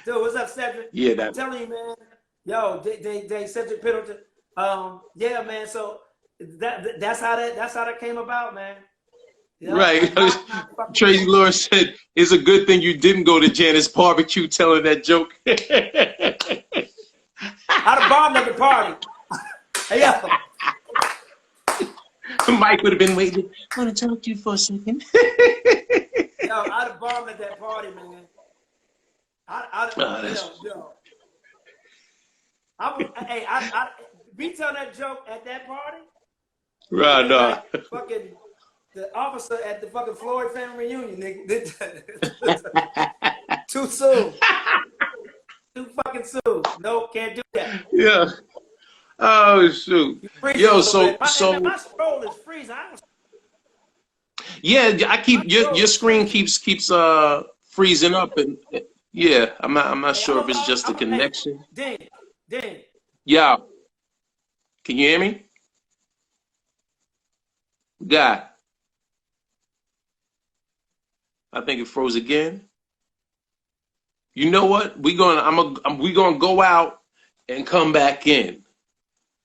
[SPEAKER 2] dude, what's up, Cedric?
[SPEAKER 1] Yeah,
[SPEAKER 2] I'm telling you, man. Yo, they Cedric Piddleton. Yeah, man. So that's how that came about, man. You know,
[SPEAKER 1] right. Tracy Lawrence said it's a good thing you didn't go to Janice barbecue telling that joke.
[SPEAKER 2] I'd have bombed at the party. Hey, yo.
[SPEAKER 1] Mike would have been waiting. I want to talk to you for a second.
[SPEAKER 2] Yo, I'd have bombed at that party, man. I'd be telling that joke at that party.
[SPEAKER 1] Right, no.
[SPEAKER 2] Like fucking the officer at the fucking Floyd family reunion, nigga. Too soon. Too fucking soon. No, can't do that.
[SPEAKER 1] Yeah. Oh shoot. Yo, so
[SPEAKER 2] my scroll is freezing.
[SPEAKER 1] Yeah, I keep your screen keeps freezing up, and yeah, I'm not sure if it's just a connection.
[SPEAKER 2] Ding.
[SPEAKER 1] Yeah. Can you hear me? God. I think it froze again. You know what? We gonna go out and come back in.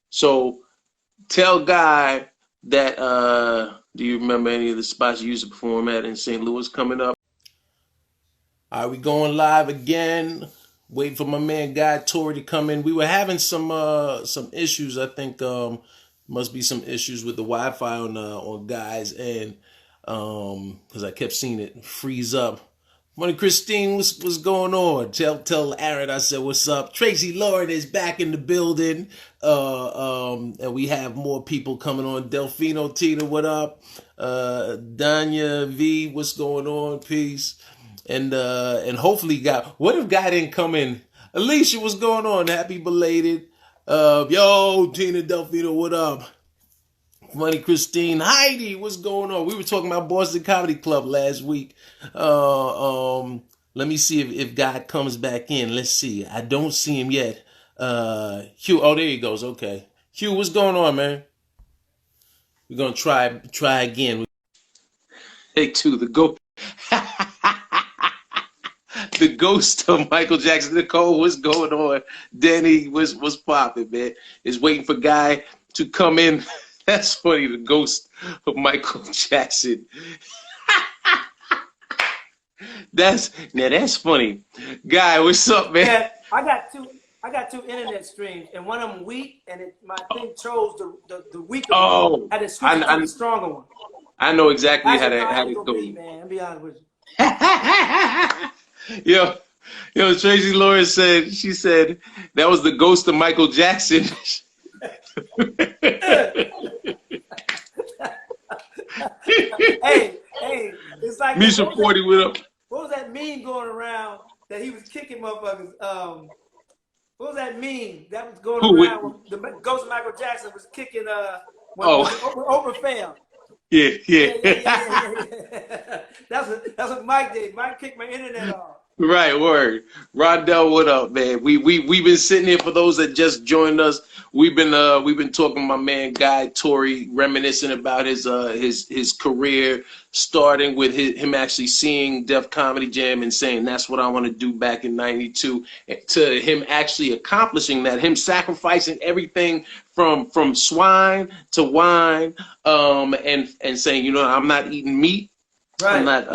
[SPEAKER 1] So tell Guy that do you remember any of the spots you used to perform at in St. Louis coming up? All right, we going live again. Waiting for my man Guy Torry to come in. We were having some issues. I think must be some issues with the Wi-Fi on Guy's end, because I kept seeing it freeze up. Morning, Christine, what's going on? Tell Aaron I said what's up. Tracy Lauren is back in the building, and we have more people coming on. Delfino Tina, what up? Danya V, what's going on? Peace. And hopefully what if Guy didn't come in? Alicia, what's going on? Happy belated. Yo, Tina Delfino, what up? funny, Christine. Heidi, what's going on? We were talking about Boston Comedy Club last week. Let me see if God comes back in. Let's see. I don't see him yet. Hugh, oh, there he goes. Okay. Hugh, what's going on, man? We're going to try again. Take two, the ghost. The ghost of Michael Jackson. Nicole, what's going on? Danny, what's popping, man? Is waiting for Guy to come in. That's funny, the ghost of Michael Jackson. That's funny. Guy, what's up, man?
[SPEAKER 2] Yeah, I got two internet streams, and one of them weak, and my thing chose the weaker one. I had to switch to the stronger one.
[SPEAKER 1] I know exactly how to go.
[SPEAKER 2] Man, I'll be honest with you.
[SPEAKER 1] Yo, Tracy Lawrence said, she said, that was the ghost of Michael Jackson.
[SPEAKER 2] hey, it's like
[SPEAKER 1] Misha 40 with him.
[SPEAKER 2] What was that meme going around that he was kicking motherfuckers? What was that meme that was going around? The ghost of Michael Jackson was kicking when Oprah failed.
[SPEAKER 1] Yeah.
[SPEAKER 2] That's what Mike did. Mike kicked my internet off.
[SPEAKER 1] Right, word. Rondell, what up, man? We've been sitting here for those that just joined us. We've been talking to my man Guy Torry, reminiscing about his career, starting with him actually seeing Def Comedy Jam and saying that's what I want to do back in '92, to him actually accomplishing that, him sacrificing everything from swine to wine, and saying, I'm not eating meat. Right.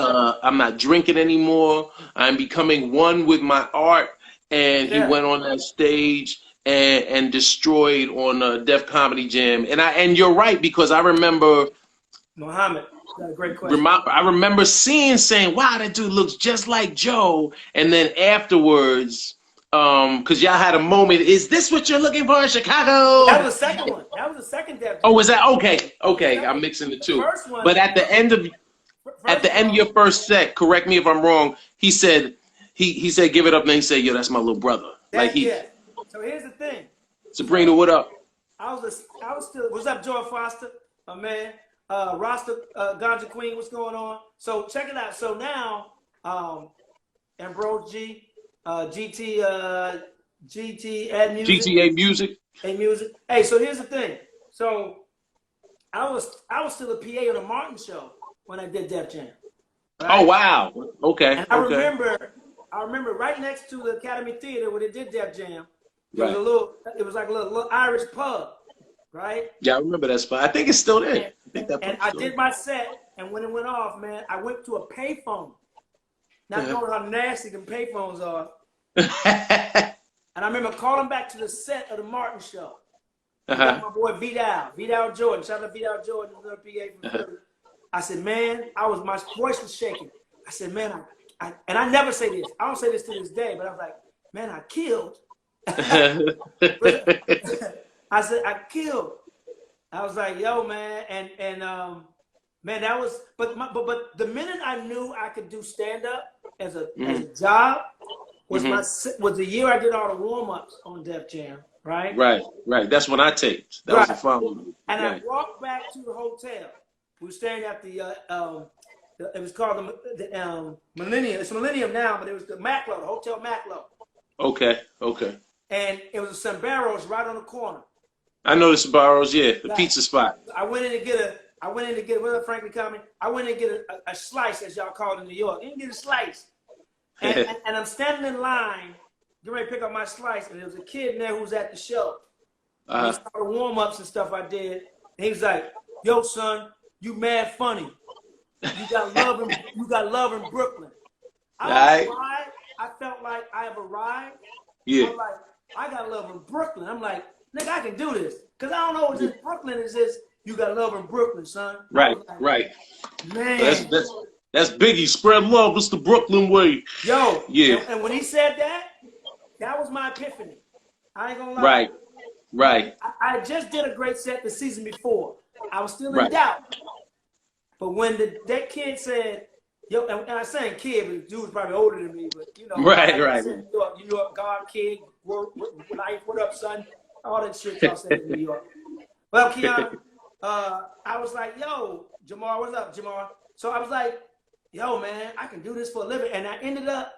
[SPEAKER 1] I'm not drinking anymore. I'm becoming one with my art. And he went on that stage and destroyed on Def Comedy Jam. And you're right, because I remember
[SPEAKER 2] Muhammad. That's a great question.
[SPEAKER 1] I remember saying, wow, that dude looks just like Joe. And then afterwards, because y'all had a moment, is this what you're looking for in Chicago?
[SPEAKER 2] That was the second one. That was the second Def Jam.
[SPEAKER 1] Oh, was that? Okay. I'm mixing the two.
[SPEAKER 2] First one,
[SPEAKER 1] but at the end of your first set, correct me if I'm wrong, he said, give it up, and then he said, yo, that's my little brother.
[SPEAKER 2] So here's the thing.
[SPEAKER 1] Sabrina, what up?
[SPEAKER 2] I was still, what's up, Joy Foster, my man? Rasta, Ganja Queen, what's going on? So check it out. So now, Ambrose G, GT, Ad Music.
[SPEAKER 1] GTA Music.
[SPEAKER 2] A Music. Hey, so here's the thing. So I was still a PA on the Martin show when I did Def Jam. Right? Oh
[SPEAKER 1] wow! Okay.
[SPEAKER 2] And I remember right next to the Academy Theater where they did Def Jam. It was like a little Irish pub, right?
[SPEAKER 1] Yeah, I remember that spot. I think it's still there.
[SPEAKER 2] I did my set, and when it went off, man, I went to a payphone. Not knowing how nasty them payphones are. And I remember calling back to the set of the Martin show. My boy Vidal Jordan. Shout out to Vidal Jordan, another PA from Philly. I said, man, my voice was shaking. I said, man, and I never say this. I don't say this to this day, but I was like, man, I killed. I said, I killed. I was like, yo, man, and man, that was, but the minute I knew I could do stand up as a job was was the year I did all the warm ups on Def Jam, right?
[SPEAKER 1] Right. That's when I taped. That was the following.
[SPEAKER 2] And I walked back to the hotel. We were staying at the it was called the Millennium. It's Millennium now, but it was the Maclo, the Hotel Maclo.
[SPEAKER 1] Okay.
[SPEAKER 2] And it was a Sambara's right on the corner.
[SPEAKER 1] I know the Sambara's, the pizza spot.
[SPEAKER 2] I went in to get what up, Franklin County? I went in to get a slice, as y'all call it in New York. I didn't get a slice. And I'm standing in line, getting ready to pick up my slice, and there was a kid in there who was at the show. He saw the warm-ups and stuff I did. And he was like, yo, son, you mad funny. You got love in Brooklyn. I felt like I have arrived.
[SPEAKER 1] Yeah.
[SPEAKER 2] I'm like, I got love in Brooklyn. I'm like, nigga, I can do this. Because I don't know what this Brooklyn is. You got love in Brooklyn, son.
[SPEAKER 1] Right.
[SPEAKER 2] Man.
[SPEAKER 1] That's Biggie. Spread love. It's the Brooklyn way.
[SPEAKER 2] Yo.
[SPEAKER 1] Yeah.
[SPEAKER 2] And when he said that was my epiphany. I ain't gonna lie.
[SPEAKER 1] Right.
[SPEAKER 2] I just did a great set the season before. I was still in doubt. But when that kid said, yo, and I saying kid, but the dude was probably older than me, but you know.
[SPEAKER 1] Right.
[SPEAKER 2] New York, God, kid, what up, son? All that shit y'all said in New York. Well, Keanu, I was like, yo, Jamar, what's up, Jamar? So I was like, yo, man, I can do this for a living. And I ended up,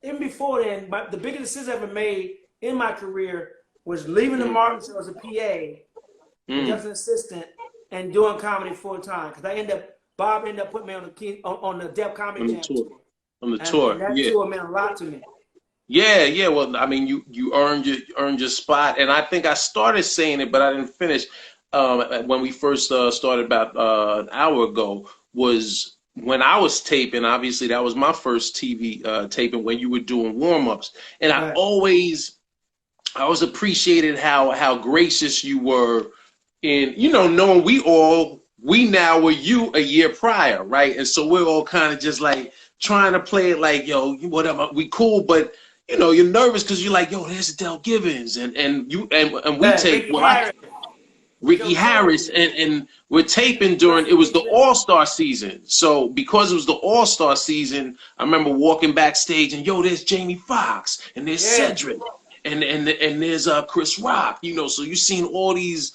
[SPEAKER 2] even before then, the biggest decision I ever made in my career was leaving the Martin Show as a PA, just an assistant, and doing comedy full time. Because Bob ended up putting me on the Def Comedy Jam.
[SPEAKER 1] On the tour.
[SPEAKER 2] And that tour meant a lot to me.
[SPEAKER 1] Yeah. Well, I mean, you earned your spot, and I think I started saying it, but I didn't finish. When we first started about an hour ago, was when I was taping. Obviously, that was my first TV taping when you were doing warm-ups, and I always appreciated how gracious you were in, knowing we now were you a year prior, right? And so we're all kind of just like trying to play it like, yo, whatever, we cool, but you're nervous because you're like, yo, there's Del Givens and we take Ricky Harris, and we're taping during, it was the All-Star season. So because it was the All-Star season, I remember walking backstage and, yo, there's Jamie Foxx and there's Cedric and there's Chris Rock, so you've seen all these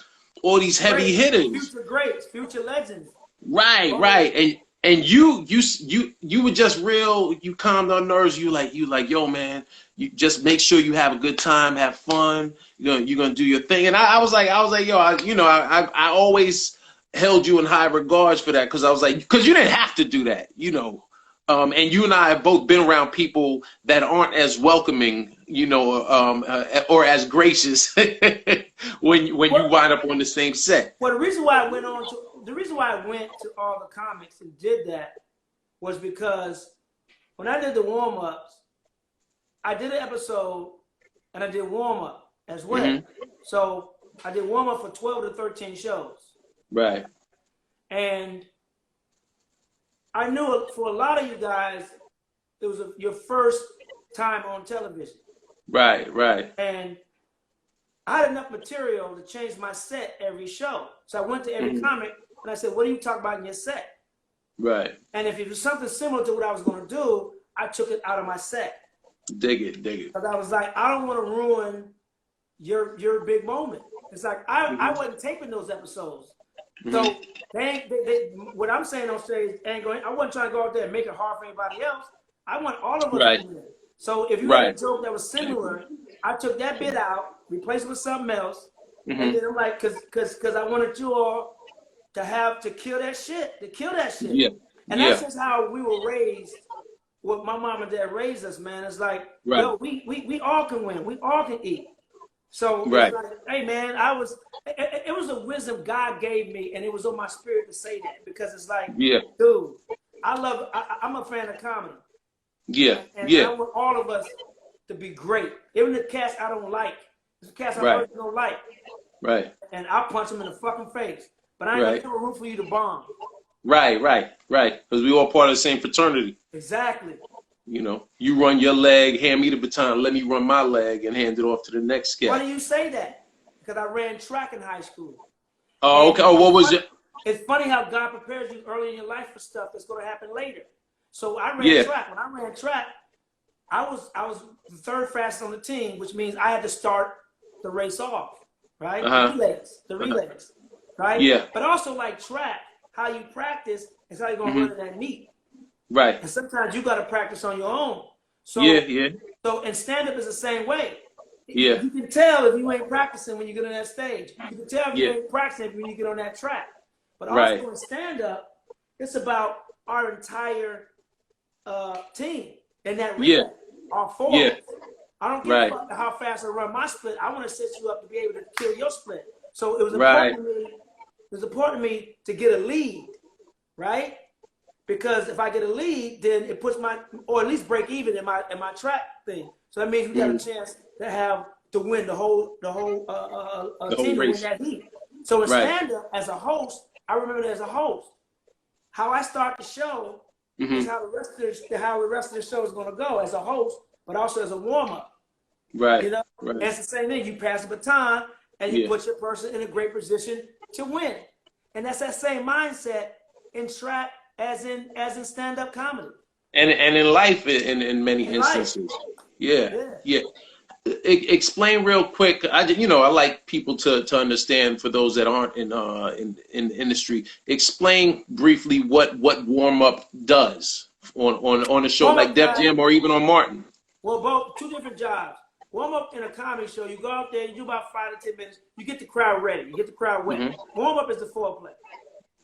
[SPEAKER 1] heavy hitters.
[SPEAKER 2] Future greats, future legends.
[SPEAKER 1] Right. And you were just real, you calmed our nerves. You like, yo, man, you just make sure you have a good time, have fun. You're gonna do your thing. And I was like, yo, I always held you in high regards for that, because I was like, because you didn't have to do that, and you and I have both been around people that aren't as welcoming, or as gracious when you wind up on the same set.
[SPEAKER 2] Well, the reason why I went to all the comics and did that was because when I did the warm-ups, I did an episode and I did warm-up as well. So I did warm-up for 12 to 13 shows.
[SPEAKER 1] Right.
[SPEAKER 2] And I knew for a lot of you guys, it was your first time on television. Right. And I had enough material to change my set every show. So I went to every comic and I said, what do you talk about in your set?
[SPEAKER 1] Right.
[SPEAKER 2] And if it was something similar to what I was going to do, I took it out of my set.
[SPEAKER 1] Dig it.
[SPEAKER 2] Because I was like, I don't want to ruin your big moment. It's like, I wasn't taping those episodes. So what I'm saying on stage ain't going, I wasn't trying to go out there and make it hard for anybody else. I want all of us to win. So if you had a joke that was similar, I took that bit out, replaced it with something else, and then I'm like, because I wanted you all to kill that shit,
[SPEAKER 1] Yeah.
[SPEAKER 2] And that's just how we were raised. What my mom and dad raised us, man. It's like, yo, we all can win, we all can eat. So it's like, hey, man, it was a wisdom God gave me, and it was on my spirit to say that, because it's like, dude, I'm a fan of comedy.
[SPEAKER 1] Yeah.
[SPEAKER 2] And I want all of us to be great. Even the cats I don't like. The cats I don't like.
[SPEAKER 1] Right.
[SPEAKER 2] And I'll punch them in the fucking face. But I ain't gonna room for you to bomb.
[SPEAKER 1] Right. Because we all part of the same fraternity.
[SPEAKER 2] Exactly.
[SPEAKER 1] You run your leg, hand me the baton, let me run my leg, and hand it off to the next guy.
[SPEAKER 2] Why do you say that? Because I ran track in high school.
[SPEAKER 1] Oh, okay. Oh, what was it?
[SPEAKER 2] It's funny how God prepares you early in your life for stuff that's going to happen later. So I ran track. When I ran track, I was the third fastest on the team, which means I had to start the race off, right? The relays, right?
[SPEAKER 1] Yeah.
[SPEAKER 2] But also, like track, how you practice is how you're going to run in that meet.
[SPEAKER 1] Right.
[SPEAKER 2] And sometimes you got to practice on your own. So, So, and stand-up is the same way.
[SPEAKER 1] Yeah.
[SPEAKER 2] You can tell if you ain't practicing when you get on that stage. You can tell if you ain't practicing when you get on that track. But also in stand-up, it's about our entire team and that relay, our forwards. I don't care about how fast I run my split. I want to set you up to be able to kill your split. So it was important to me. It was important to me to get a lead, right? Because if I get a lead, then it puts or at least break even in my track thing. So that means we got a chance to win the whole team to win that heat. So in stand-up, as a host, I remember that as a host, how I start the show is how the rest of the show is going to go as a host, but also as a warm-up.
[SPEAKER 1] Right.
[SPEAKER 2] It's the same thing. You pass the baton and you put your person in a great position to win. And that's that same mindset in track as in stand-up comedy.
[SPEAKER 1] And in life in many instances. Yeah. Explain real quick. I like people to understand, for those that aren't in the industry. Explain briefly what warm up does on a show like Def Jam or even on Martin.
[SPEAKER 2] Well, both two different jobs. Warm up in a comedy show, you go out there, you do about 5 to 10 minutes, you get the crowd ready, you get the crowd wet. Mm-hmm. Warm up is the foreplay.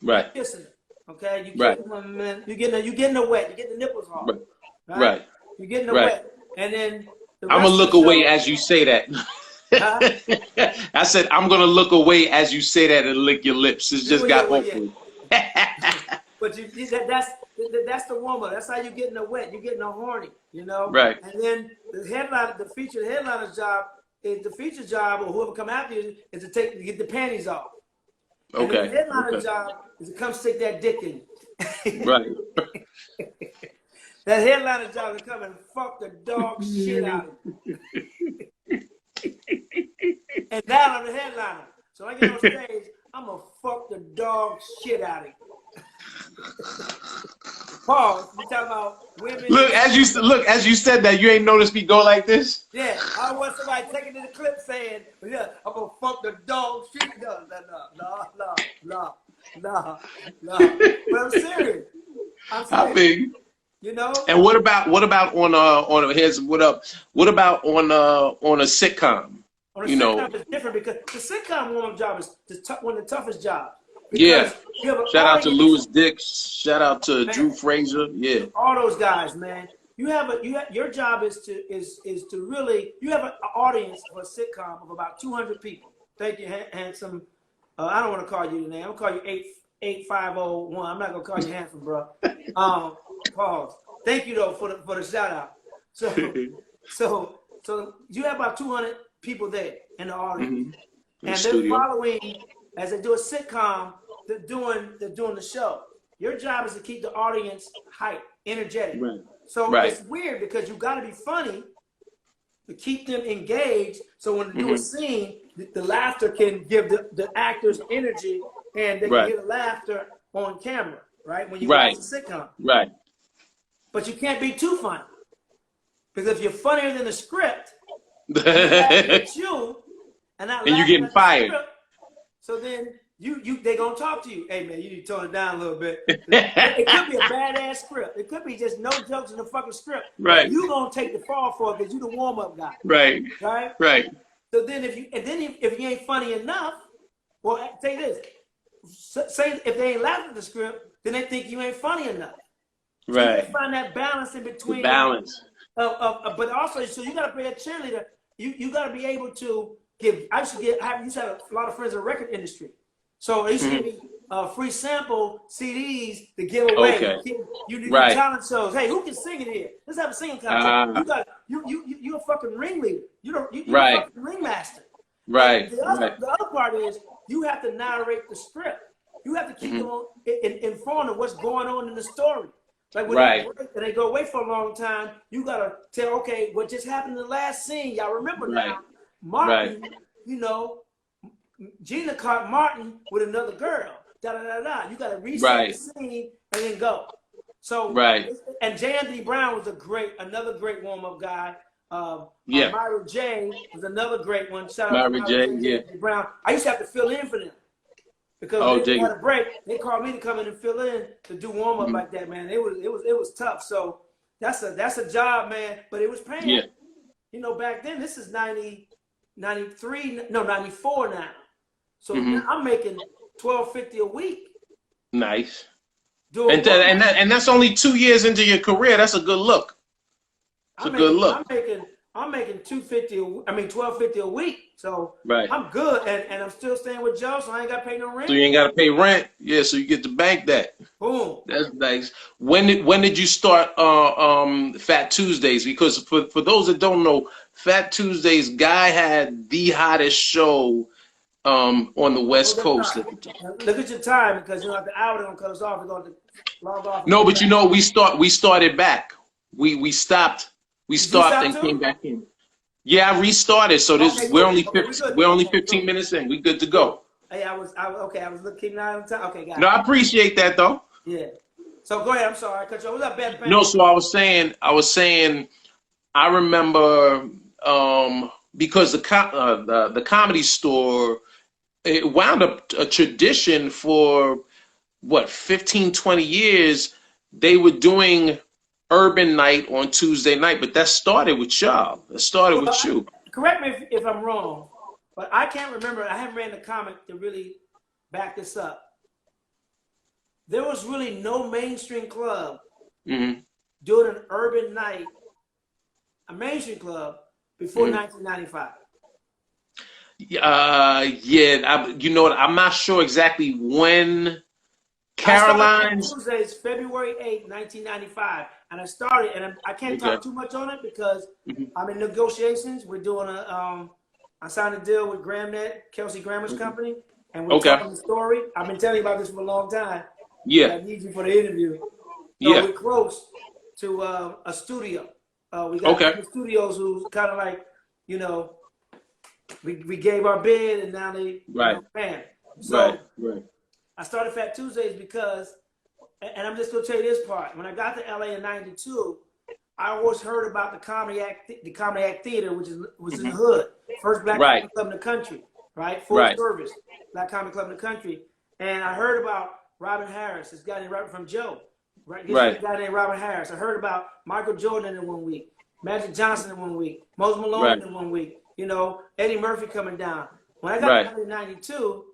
[SPEAKER 1] Right.
[SPEAKER 2] You're kissing it, okay? You're getting the wet, you're getting the nipples hard.
[SPEAKER 1] Right.
[SPEAKER 2] You're getting the wet. And then
[SPEAKER 1] I'm gonna look away as you say that. I said I'm gonna look away as you say that and lick your lips. It's just got awkward.
[SPEAKER 2] But that's the warm up. That's how you get in the wet. You get in the horny, you know.
[SPEAKER 1] Right.
[SPEAKER 2] And then the headliner's job is the feature job, or whoever come after you, is to get the panties off.
[SPEAKER 1] Okay.
[SPEAKER 2] And the headliner's job is to come stick that dick in you.
[SPEAKER 1] Right.
[SPEAKER 2] That headliner's job is to come and fuck the dog shit out of you. And down on the headliner. So I get on stage, I'm gonna fuck the dog shit out of you. Pause. We talking about women.
[SPEAKER 1] Look, as you said that, you ain't noticed me go like this?
[SPEAKER 2] Yeah, I want somebody taking to the clip saying, yeah, I'm gonna fuck the dog shit. No. But I'm serious.
[SPEAKER 1] I think.
[SPEAKER 2] You know.
[SPEAKER 1] And what about on here's what up? What about on a sitcom?
[SPEAKER 2] On a sitcom is different because the sitcom warm-up job is one of the toughest jobs.
[SPEAKER 1] Yeah. Shout out to Louis Dix. Shout out to Drew Fraser. Yeah.
[SPEAKER 2] All those guys, man. Your job is to really, you have an audience for a sitcom of about 200 people. Thank you, handsome. I don't want to call you your name. I'm gonna call you 8501. I'm not gonna call you handsome, bro. Pause. Thank you though for the shout out. So you have about 200 people there in the audience, and they're following as they do a sitcom. They're doing the show. Your job is to keep the audience hyped, energetic. Right. So it's weird because you got to be funny to keep them engaged. So when they do a scene, the laughter can give the actors energy, and they can hear the laughter on camera. Right when you watch a sitcom. Right. But you can't be too funny, because if you're funnier than the script, it's you, and you're getting fired. Script, so then they gonna talk to you. Hey man, you need to tone it down a little bit. It could be a badass script. It could be just no jokes in the fucking script. Right. You gonna take the fall for it because you the warm up guy. Right. Right. So then if you ain't funny enough, well, say this. Say if they ain't laughing at the script, then they think you ain't funny enough. So you gotta find that balance in between. Balance. But also, so you gotta be a cheerleader. You gotta be able to give. I used to have a lot of friends in the record industry, so they used to give me free sample CDs to give away. Okay. You do talent shows. Hey, who can sing in here? Let's have a singing contest. You're a fucking ringleader. You're a fucking ringmaster. Right. The other part is you have to narrate the script. You have to keep them informed of what's going on in the story. Like when they go away for a long time, you gotta tell, okay, what just happened in the last scene? Y'all remember now? Martin, you know, Gina caught Martin with another girl. You gotta reset the scene and then go. So and J. Anthony Brown was another great warm-up guy. Myra J was another great one. Shout out to Myra J. Brown. I used to have to fill in for them. Because they had a break, they called me to come in and fill in to do warm up like that, man. It was tough. So that's a job, man. But it was paying. Yeah. You know, back then, this is 94 now. So now I'm making $12.50 a week. Nice. And
[SPEAKER 1] that's only 2 years into your career. That's a good look. It's a good look.
[SPEAKER 2] I'm making $12.50 a week. So I'm good, and I'm still staying with Joe, so I ain't got to pay no rent.
[SPEAKER 1] So you ain't got to pay rent, so you get to bank that. Boom. That's nice. When did you start Fat Tuesdays? Because for those that don't know, Fat Tuesdays, Guy had the hottest show on the West Coast.
[SPEAKER 2] Look at your time, because the hour don't cut us off. We're going to log off.
[SPEAKER 1] No, but we started back. We stopped. We stopped and came back in. Yeah, I restarted. So we're only 15 minutes in. We good to go.
[SPEAKER 2] Hey, I was looking at time. Okay, got it.
[SPEAKER 1] No, I appreciate that though.
[SPEAKER 2] Yeah. So go ahead. I'm sorry, I cut you off. What's up, Ben?
[SPEAKER 1] No, so I was saying, I remember because the Comedy Store, it wound up a tradition for what, 15, 20 years. They were doing Urban Night on Tuesday night, but that started with y'all. That started with you.
[SPEAKER 2] Correct me if I'm wrong, but I can't remember. I haven't read the comic to really back this up. There was really no mainstream club doing an urban night, a mainstream club, before 1995.
[SPEAKER 1] Yeah, you know what? I'm not sure exactly when. Caroline's
[SPEAKER 2] Tuesdays, February 8, 1995, and I started, and I can't talk too much on it because I'm in negotiations. We're doing I signed a deal with GramNet, Kelsey Grammer's company, and we're talking the story. I've been telling you about this for a long time.
[SPEAKER 1] Yeah,
[SPEAKER 2] I need you for the interview. So we're close to a studio. We got studios who's kind of like, you know, we gave our bid, and now they bam. So I started Fat Tuesdays because, and I'm just gonna tell you this part. When I got to LA in '92, I always heard about the Comedy Act Theater, which was in the hood, first black comedy club in the country, full service black comedy club in the country. And I heard about Robin Harris, this guy named Robin from Joe, this guy named Robin Harris. I heard about Michael Jordan in 1 week, Magic Johnson in 1 week, Moses Malone in 1 week. You know, Eddie Murphy coming down. When I got to '92,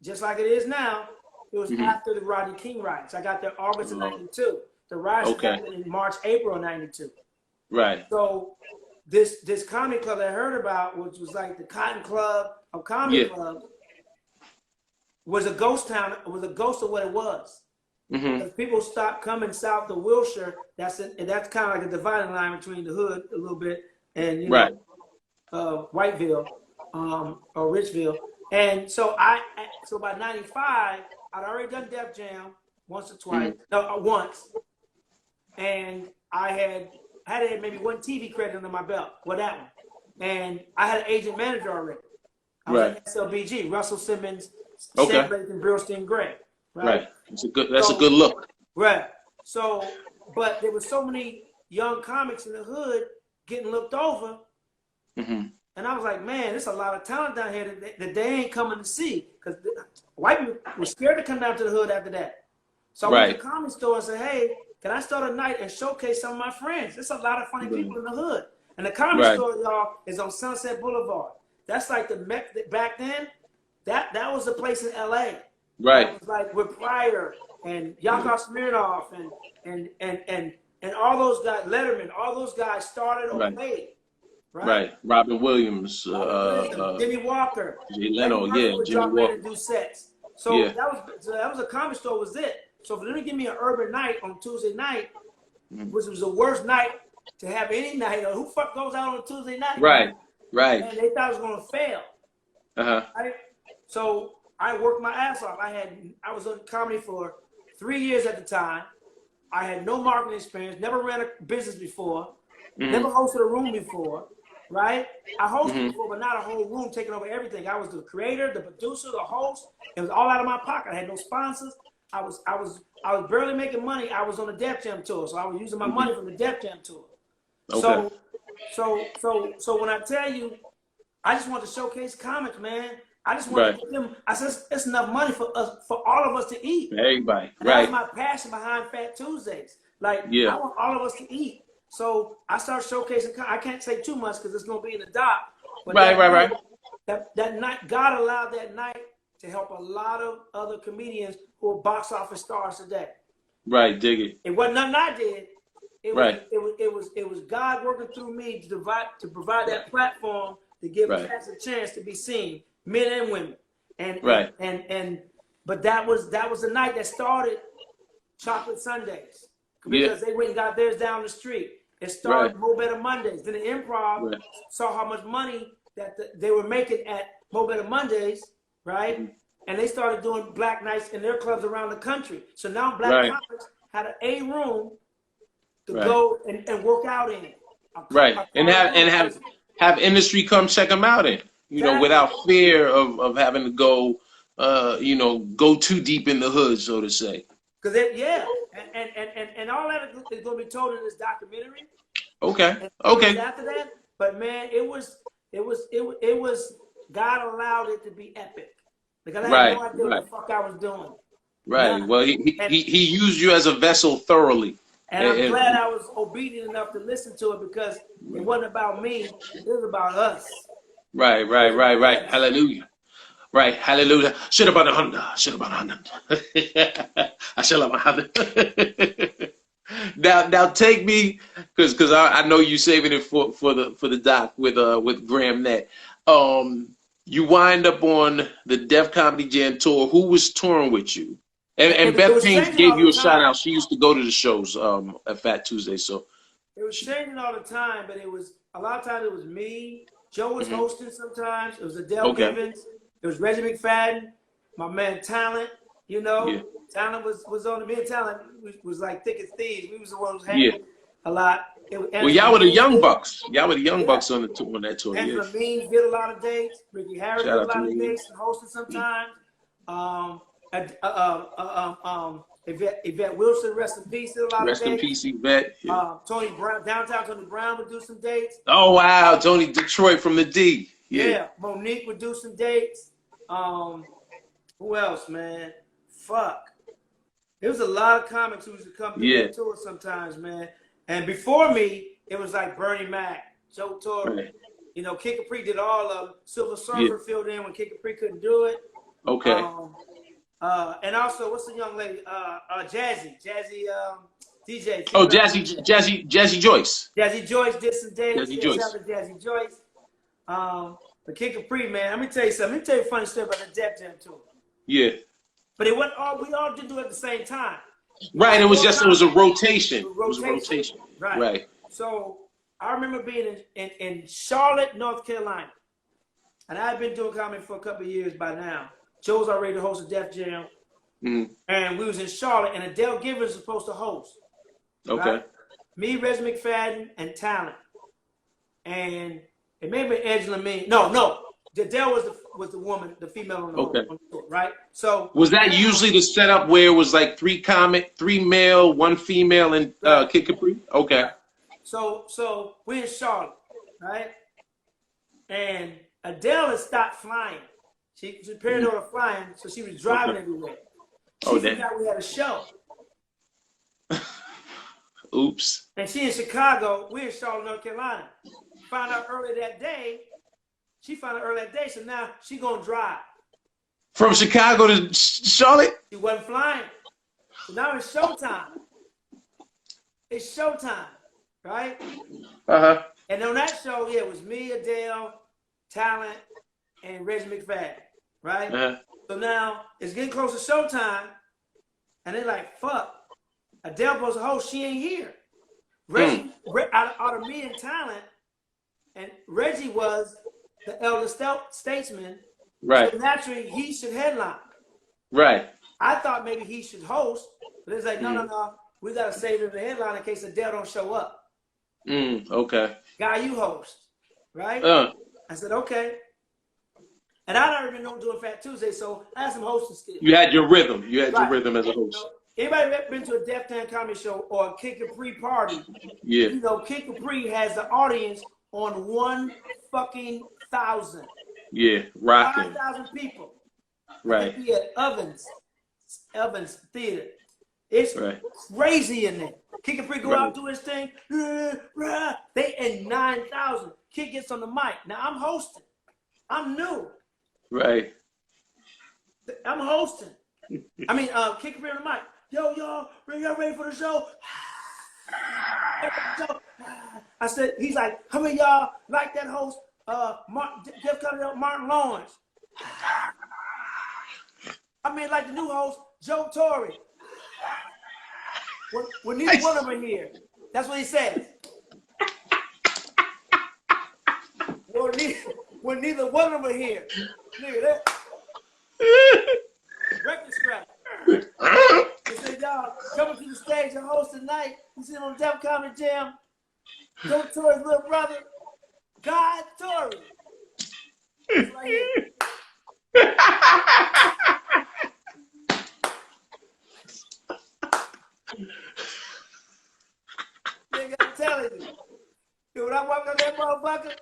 [SPEAKER 2] just like it is now, it was after the Rodney King riots. I got there August of '92. The riots happened in March, April of '92. Right. So this comedy club that I heard about, which was like the Cotton Club of comedy clubs, was a ghost town. It was a ghost of what it was. Because people stopped coming south to Wilshire. That's kind of like a dividing line between the hood a little bit and Whiteville or Richville. And so by '95, I'd already done Def Jam once or twice, once, and I had maybe one TV credit under my belt with that one, and I had an agent manager already. I was at SLBG, Russell Simmons, Sam Bacon, Burlstein Gray. Right.
[SPEAKER 1] That's a good look.
[SPEAKER 2] Right. So, but there were so many young comics in the hood getting looked over. And I was like, man, there's a lot of talent down here that they ain't coming to see. Because white people were scared to come down to the hood after that. So I went to the comedy store and said, hey, can I start a night and showcase some of my friends? There's a lot of funny people in the hood. And the comedy store, y'all, is on Sunset Boulevard. That's like back then, that was the place in LA. Right. It was like with Pryor and Yakov Smirnoff and all those guys, Letterman, all those guys started or played. Right.
[SPEAKER 1] Robin Williams,
[SPEAKER 2] Jimmy Walker,
[SPEAKER 1] Jay Leno,
[SPEAKER 2] Jimmy Walker. Do sets. So that was a comedy store. Was it? So for them to give me an urban night on Tuesday night, which was the worst night to have any night. Or who fuck goes out on a Tuesday night? Right. And they thought it was gonna fail. Right? So I worked my ass off. I was on comedy for 3 years at the time. I had no marketing experience, never ran a business before, never hosted a room before. Right? I hosted before, but not a whole room taking over everything. I was the creator, the producer, the host. It was all out of my pocket. I had no sponsors. I was barely making money. I was on the Def Jam tour, so I was using my money from the Def Jam tour. So when I tell you, I just want to showcase comics, man. I just want to give them. I said it's enough money for all of us to eat.
[SPEAKER 1] Everybody,
[SPEAKER 2] and that's my passion behind Fat Tuesdays. Like I want all of us to eat. So I started showcasing. I can't say too much because it's gonna be in the doc. But that night, God allowed that night to help a lot of other comedians who are box office stars today.
[SPEAKER 1] Right, dig it.
[SPEAKER 2] It wasn't nothing I did. It was God working through me to provide that platform to give cats a chance to be seen, men and women. But that was the night that started Chocolate Sundays. Because they went and got theirs down the street. It started Mo Better Mondays. Then the Improv saw how much money that they were making at Mo Better Mondays, right? And they started doing black nights in their clubs around the country. So now black comics had a room to go and work out in.
[SPEAKER 1] And have industry come check them out in, without fear of having to go, go too deep in the hood, so to say.
[SPEAKER 2] Because and all that is going to be told in this documentary.
[SPEAKER 1] Okay.
[SPEAKER 2] And after that, But man, it was God allowed it to be epic because I had no idea what the fuck I was doing.
[SPEAKER 1] Right. Well, he used you as a vessel thoroughly.
[SPEAKER 2] And I'm glad I was obedient enough to listen to it because it wasn't about me. It was about us.
[SPEAKER 1] Right. Hallelujah. Right. Hallelujah. Shit about a Honda. I should have a Honda. Now take me, because I know you saving it for the doc with Graham Net. You wind up on the Def Comedy Jam tour. Who was touring with you? And Beth Payne gave you a shout out. She used to go to the shows at Fat Tuesday. So
[SPEAKER 2] it was changing all the time, but it was a lot of times it was me. Joe was hosting sometimes. It was Adele Givens. It was Reggie McFadden. My man Talent. You know, Talent was on the me and Talent was like thick as thieves. We was the ones hanging a lot.
[SPEAKER 1] Well, y'all were the Young Bucks. Y'all were the Young Bucks on that tour.
[SPEAKER 2] Angela Means did a lot of dates. Ricky Harris did a lot of dates and hosted sometimes. Yvette Wilson, rest in peace, did a lot of dates.
[SPEAKER 1] Rest in peace, Yvette.
[SPEAKER 2] Tony Brown, downtown Tony Brown would do some dates.
[SPEAKER 1] Oh wow, Tony Detroit from the D.
[SPEAKER 2] Yeah, Monique would do some dates. Who else, man? Fuck. There was a lot of comics who used to come to that tour sometimes, man. And before me, it was like Bernie Mac, Joe Torry. Right. You know, Kid Capri did all of them. Silver Surfer filled in when Kid Capri couldn't do it.
[SPEAKER 1] Okay.
[SPEAKER 2] And also, what's the young lady? Jazzy DJ.
[SPEAKER 1] Oh, Jazzy Joyce.
[SPEAKER 2] Jazzy Joyce did some dates.
[SPEAKER 1] Jazzy
[SPEAKER 2] Joyce. But Kid Capri, man, let me tell you something. Let me tell you a funny story about the Def Jam tour.
[SPEAKER 1] Yeah.
[SPEAKER 2] But it wasn't all. We all did do it at the same time.
[SPEAKER 1] Right. It was a rotation. It was a rotation. Right.
[SPEAKER 2] So I remember being in Charlotte, North Carolina, and I had been doing comedy for a couple of years by now. Joe's already the host of Def Jam, and we was in Charlotte, and Adele Givens was supposed to host.
[SPEAKER 1] Okay.
[SPEAKER 2] Right? Me, Reggie McFadden, and Talent, and it may be Angela Mean. No. Adele was the woman, the female on the tour, right? So
[SPEAKER 1] was that usually the setup where it was like three male, one female, and Kid Capri? Okay.
[SPEAKER 2] Right. So we're in Charlotte, right? And Adele had stopped flying. She prepared her flying, so she was driving everywhere. She forgot we had a show.
[SPEAKER 1] Oops.
[SPEAKER 2] And she in Chicago, we're in Charlotte, North Carolina. Found out earlier that day. So now she gonna drive.
[SPEAKER 1] From Chicago to Charlotte?
[SPEAKER 2] She wasn't flying. So now it's showtime. It's showtime, right?
[SPEAKER 1] Uh-huh.
[SPEAKER 2] And on that show, it was me, Adele, Talent, and Reggie McFadden, right?
[SPEAKER 1] Uh-huh.
[SPEAKER 2] So now it's getting close to showtime, and they're like, fuck, Adele supposed to host, she ain't here. Reggie, out of me and Talent, and Reggie was the elder statesman.
[SPEAKER 1] Right.
[SPEAKER 2] So naturally, he should headline.
[SPEAKER 1] Right.
[SPEAKER 2] I thought maybe he should host, but it's like, no. We got to save him the headline in case Adele don't show up.
[SPEAKER 1] Okay.
[SPEAKER 2] Guy, you host, right? I said, okay. And I'd already been doing Fat Tuesday, so I had some hosting skills.
[SPEAKER 1] You had your rhythm. Your rhythm as a host.
[SPEAKER 2] So, anybody ever been to a Def Jam comedy show or a Kid Capri party?
[SPEAKER 1] Yeah.
[SPEAKER 2] You know, Kid Capri has the audience on 1,000.
[SPEAKER 1] Yeah, rocking.
[SPEAKER 2] 5,000 people.
[SPEAKER 1] Right.
[SPEAKER 2] He at Evans Theater. It's crazy in there. Kid Capri go out do his thing. They in 9,000. Kid gets on the mic. Now I'm hosting. I'm new.
[SPEAKER 1] Right.
[SPEAKER 2] I'm hosting. I mean, Kid Capri on the mic. Yo, y'all ready for the show? I said, he's like, how many of y'all like that host? Jeff Cutler, Martin Lawrence. I mean, like the new host, Joe Torry. When neither one of them are here. That's what he says. When neither one of them are here. Nigga, that. Record scratch. They said, y'all, coming to the stage and host tonight. You see him on Def Comedy Jam. Joe Torry's little brother, God Torry. It's right here. Nigga, I'm telling you. Dude, when I walked on that motherfucker, motherfucker.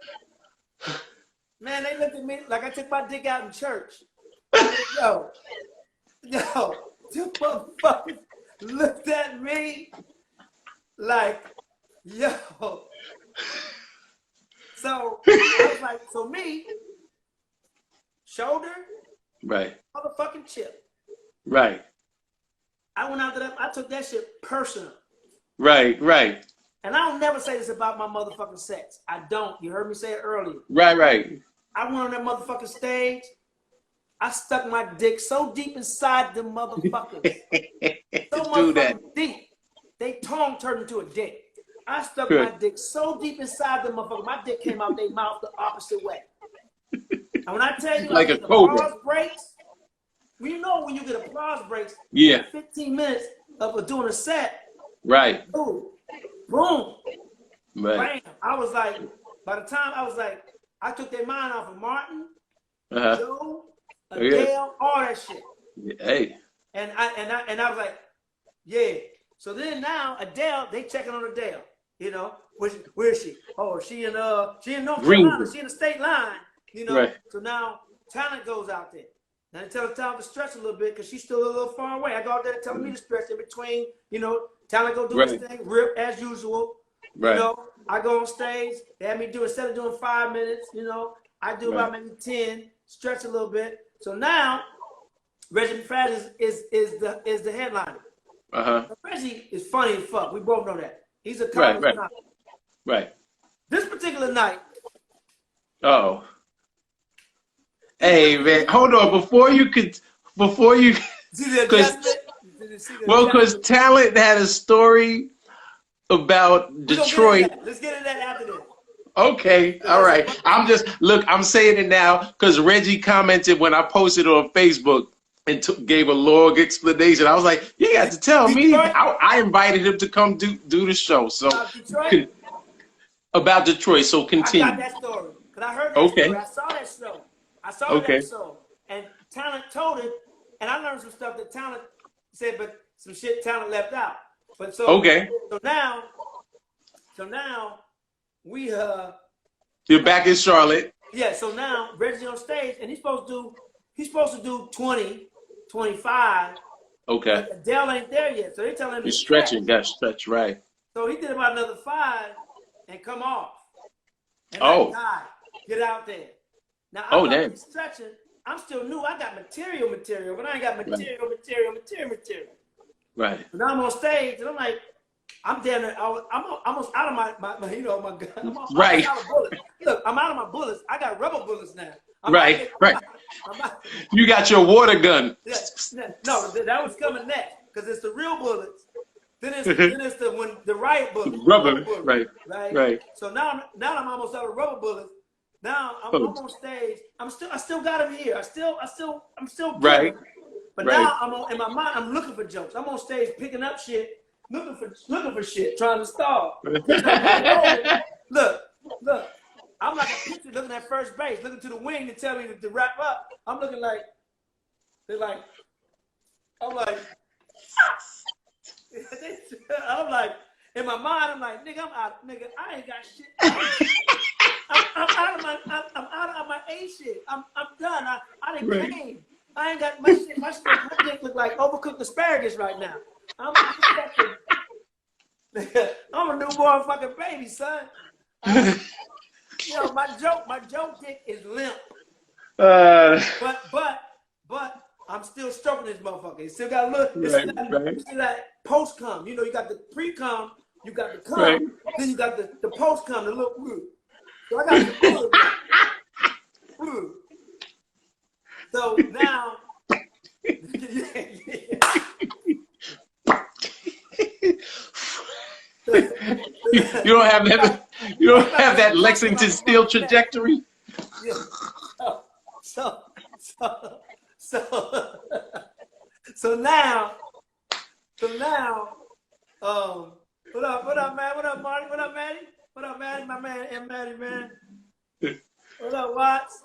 [SPEAKER 2] Man, they looked at me like I took my dick out in church. Yo, two motherfuckers looked at me like, yo. So I was like, so me, shoulder,
[SPEAKER 1] right,
[SPEAKER 2] motherfucking chip.
[SPEAKER 1] right.
[SPEAKER 2] I went after that. I took that shit personal.
[SPEAKER 1] Right, right.
[SPEAKER 2] And I don't never say this about my motherfucking sex. I don't. You heard me say it earlier.
[SPEAKER 1] Right, right.
[SPEAKER 2] I went on that motherfucking stage. I stuck my dick so deep inside them motherfuckers. So motherfucking deep. They tongue turned into a dick. I stuck my dick so deep inside them motherfuckers. My dick came out their mouth the opposite way. And when I tell you,
[SPEAKER 1] like
[SPEAKER 2] the applause breaks, you know when you get applause breaks, 15 minutes of doing a set,
[SPEAKER 1] right?
[SPEAKER 2] Boom, boom,
[SPEAKER 1] right.
[SPEAKER 2] Bam. I was like, by the time I was like, I took their mind off of Martin, Joe, Adele, all that shit.
[SPEAKER 1] Hey.
[SPEAKER 2] And I was like, yeah. So then now Adele, they checking on Adele. You know, where is she? Oh, she in North Carolina. She in the state line. You know. Right. So now talent goes out there. Now they tell the talent to stretch a little bit because she's still a little far away. I go out there telling me to stretch in between. You know, talent go do his thing, rip as usual. Right. You know, I go on stage. They have me do, instead of doing 5 minutes, you know, I do about maybe 10, stretch a little bit. So now Reggie McFadden is the headliner. Reggie is funny as fuck. We both know that. He's a comic.
[SPEAKER 1] Right.
[SPEAKER 2] This particular night.
[SPEAKER 1] Oh. Hey man, hold on. Before you because Talent had a story about Detroit.
[SPEAKER 2] Let's get into that after this.
[SPEAKER 1] Okay, all right. I'm saying it now because Reggie commented when I posted on Facebook and gave a long explanation. I was like, you got to tell me. I invited him to come do the show. So about Detroit. So continue.
[SPEAKER 2] I got that story because I heard that story. I saw that show. I saw that episode, and Talent told it, and I learned some stuff that Talent said, but some shit Talent left out. But so now we
[SPEAKER 1] you're back in Charlotte.
[SPEAKER 2] Yeah. So now Reggie's on stage, and he's supposed to do 20, 25.
[SPEAKER 1] Okay.
[SPEAKER 2] But Adele ain't there yet, so they telling him
[SPEAKER 1] he's stretching. Got to stretch, right?
[SPEAKER 2] So he did about another 5 and come off. And get out there. Now, I'm stretching. I'm still new. I got material, but I ain't got material.
[SPEAKER 1] Right.
[SPEAKER 2] But now I'm on stage, and I'm like, I'm down there. I'm almost out of my gun. I'm out of bullets. Look, I'm out of my bullets. I got rubber bullets now.
[SPEAKER 1] Right. You got your water gun.
[SPEAKER 2] No, that was coming next because it's the real bullets. Then it's the riot bullets.
[SPEAKER 1] Rubber.
[SPEAKER 2] Bullets, right. So now I'm almost out of rubber bullets. Now I'm on stage. I still got him here. I'm still
[SPEAKER 1] right.
[SPEAKER 2] But now in my mind, I'm looking for jokes. I'm on stage picking up shit, looking for shit, trying to stall. Look. I'm like a pitcher looking at first base, looking to the wing to tell me to wrap up. I'm looking like in my mind, I'm like, nigga, I'm out. Nigga, I ain't got shit. I'm out of my A shit. I'm done. I didn't came. I ain't got my shit. My dick look like overcooked asparagus right now. I'm a newborn fucking baby, son. My joke dick is limp. But I'm still stroking this motherfucker. It still got a little. It's still that post cum. You know, you got the pre cum, you got the cum, then you got the post cum, the little. So I got the So now,
[SPEAKER 1] you don't have that. You don't have that Lexington Steel trajectory.
[SPEAKER 2] So now, what up, man? What up, Marty? What up, Maddie? What up, Maddie? My man, M. Maddie, man. What up, Watts?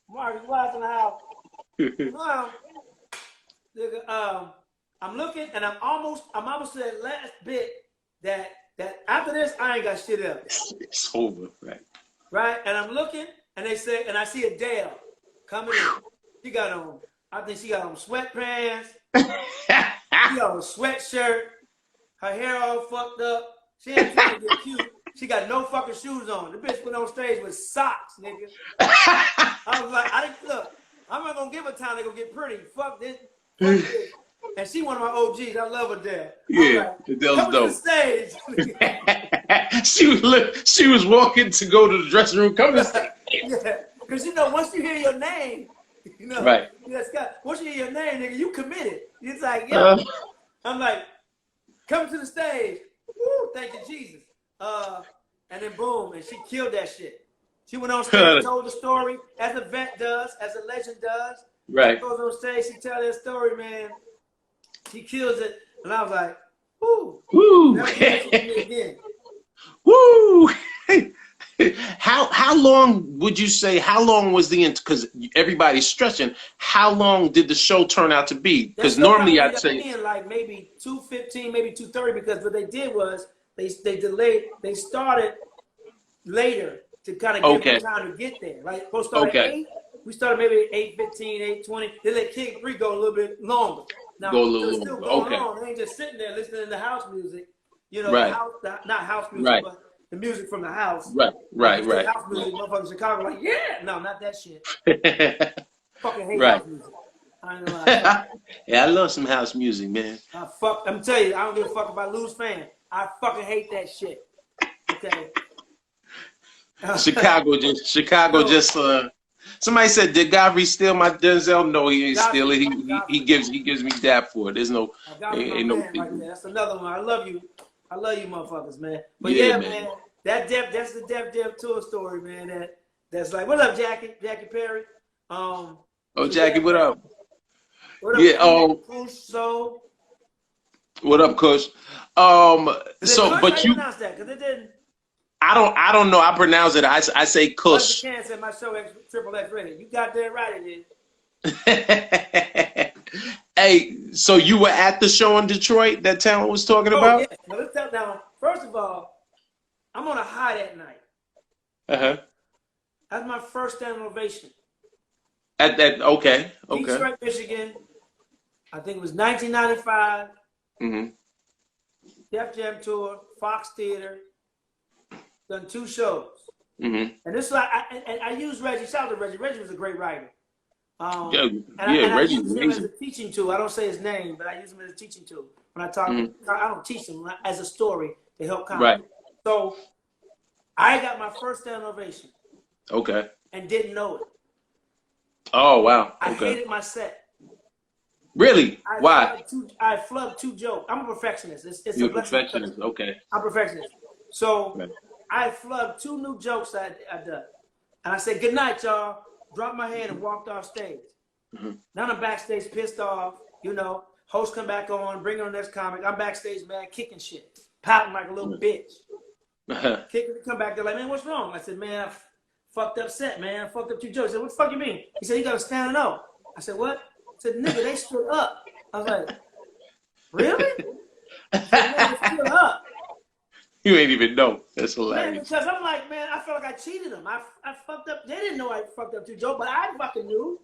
[SPEAKER 2] Marty Watts in the house. I'm looking, and I'm almost to that last bit that that after this, I ain't got shit else.
[SPEAKER 1] It's over, right?
[SPEAKER 2] Right? And I'm looking, and they say, and I see Adele coming in. She got on, I think she got on sweatpants. She got on a sweatshirt. Her hair all fucked up. She ain't trying to get cute. She got no fucking shoes on. The bitch went on stage with socks, nigga. I was like, look, I'm not gonna give her time to go get pretty. Fuck this. Fuck this. And she one of my OGs. I love Adele.
[SPEAKER 1] Yeah,
[SPEAKER 2] like,
[SPEAKER 1] Adele's
[SPEAKER 2] come
[SPEAKER 1] dope.
[SPEAKER 2] to the stage.
[SPEAKER 1] she was walking to go to the dressing room. Come to the stage.
[SPEAKER 2] Yeah, because you know, once you hear your name, you know,
[SPEAKER 1] right?
[SPEAKER 2] Yeah, Scott. Once you hear your name, nigga, you committed. It's like, yo, I'm like, come to the stage. Woo, thank you, Jesus. And then boom, and she killed that shit. She went on stage, told the story as a vet does, as a legend does.
[SPEAKER 1] Right.
[SPEAKER 2] She goes on stage, she tells that story, man. She kills it, and I was like, woo,
[SPEAKER 1] woo,
[SPEAKER 2] never do it again.
[SPEAKER 1] Woo. How long would you say? How long was the? Because everybody's stretching. How long did the show turn out to be? Because normally I'd say
[SPEAKER 2] like maybe 2:15, maybe 2:30. Because what they did was they delayed. They started later to kind of give them time to get there. Right, supposed to start at 8. We started maybe 8:15, 8:20. They let King 3 go a little bit longer. Now it's still going on. They ain't just sitting there listening to the house music. You know, not house music, but the music from the house.
[SPEAKER 1] Right.
[SPEAKER 2] House music, motherfuckers in Chicago, like, yeah. No, not that shit. Fucking hate house music. I ain't gonna lie.
[SPEAKER 1] Yeah, I love some house music, man.
[SPEAKER 2] I'm telling you, I don't give a fuck if I lose fans. I fucking hate that shit. Okay.
[SPEAKER 1] Chicago just somebody said, did Godfrey steal my Denzel? No, he ain't steal it. He gives me dap for it. There's no ain't no
[SPEAKER 2] right there. That's another one. I love you motherfuckers, man. But yeah, man. That's the Def Tour story, man. That's like, what up, Jackie Perry?
[SPEAKER 1] Jackie, what up?
[SPEAKER 2] What up,
[SPEAKER 1] so what up, Kush? So but you
[SPEAKER 2] pronounce that, because it didn't.
[SPEAKER 1] I don't know. I pronounce it. I say Kush.
[SPEAKER 2] You can't say my show Triple X rated. You got that right, it is.
[SPEAKER 1] Hey, so you were at the show in Detroit that Talent was talking about?
[SPEAKER 2] Yeah. Now let's tell now. First of all, I'm on a high that night. That's my first standing ovation.
[SPEAKER 1] At that, okay.
[SPEAKER 2] Detroit, Michigan. I think it was 1995. Def Jam tour, Fox Theater. Done 2 shows. And this is I use Reggie. Shout out to Reggie. Reggie was a great writer.
[SPEAKER 1] Reggie.
[SPEAKER 2] I use him as a teaching tool. I don't say his name, but I use him as a teaching tool. When I talk, I don't teach him as a story to help comedy.
[SPEAKER 1] Right.
[SPEAKER 2] So I got my first standing ovation.
[SPEAKER 1] Okay.
[SPEAKER 2] And didn't know it.
[SPEAKER 1] Oh wow.
[SPEAKER 2] I hated my set.
[SPEAKER 1] Really? Why?
[SPEAKER 2] I flubbed 2 jokes. I'm a perfectionist.
[SPEAKER 1] You're a perfectionist. Okay.
[SPEAKER 2] I'm a perfectionist. So I flubbed 2 new jokes I done. And I said, good night, y'all. Dropped my head and walked off stage. Now I'm backstage pissed off. You know, host come back on, bring on the next comic. I'm backstage, man, kicking shit. Pouting like a little bitch. Kicking to come back. They're like, man, what's wrong? I said, man, I fucked up set, man. I fucked up 2 jokes. He said, what the fuck you mean? He said, you got to stand up. I said, what? I said, nigga, they stood up. I was like, really? I said, man, they stood up.
[SPEAKER 1] You ain't even know. That's hilarious.
[SPEAKER 2] Man, because I'm like, man, I felt like I cheated them. I fucked up. They didn't know I fucked up 2 jokes, but I fucking knew.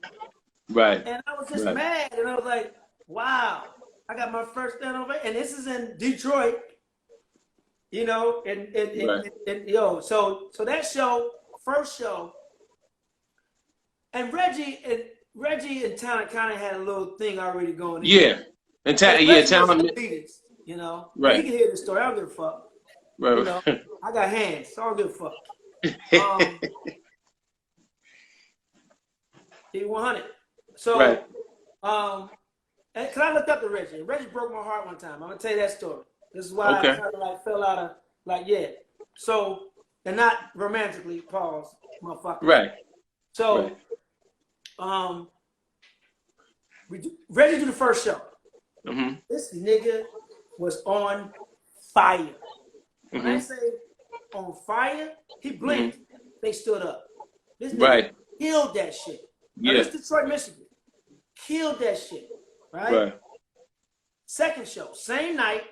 [SPEAKER 1] Right.
[SPEAKER 2] And I was just mad. And I was like, wow, I got my first stand over. And this is in Detroit, you know, and so that show, first show, and Reggie and Talent kind of had a little thing already going.
[SPEAKER 1] Yeah. And Talent.
[SPEAKER 2] You know,
[SPEAKER 1] right.
[SPEAKER 2] You can hear the story. I don't give a fuck.
[SPEAKER 1] Right.
[SPEAKER 2] You know, I got hands, so I don't give a fuck. E100. So, because I looked up to Reggie. Reggie broke my heart one time. I'm gonna tell you that story. This is why I kind of like fell out of So, and not romantically, pause, motherfucker.
[SPEAKER 1] Right.
[SPEAKER 2] So, Reggie do the first show. This nigga was on fire. When I say on fire, he blinked. They stood up. This nigga killed that shit. Now, this Detroit, Michigan. Killed that shit. Right? Second show, same night,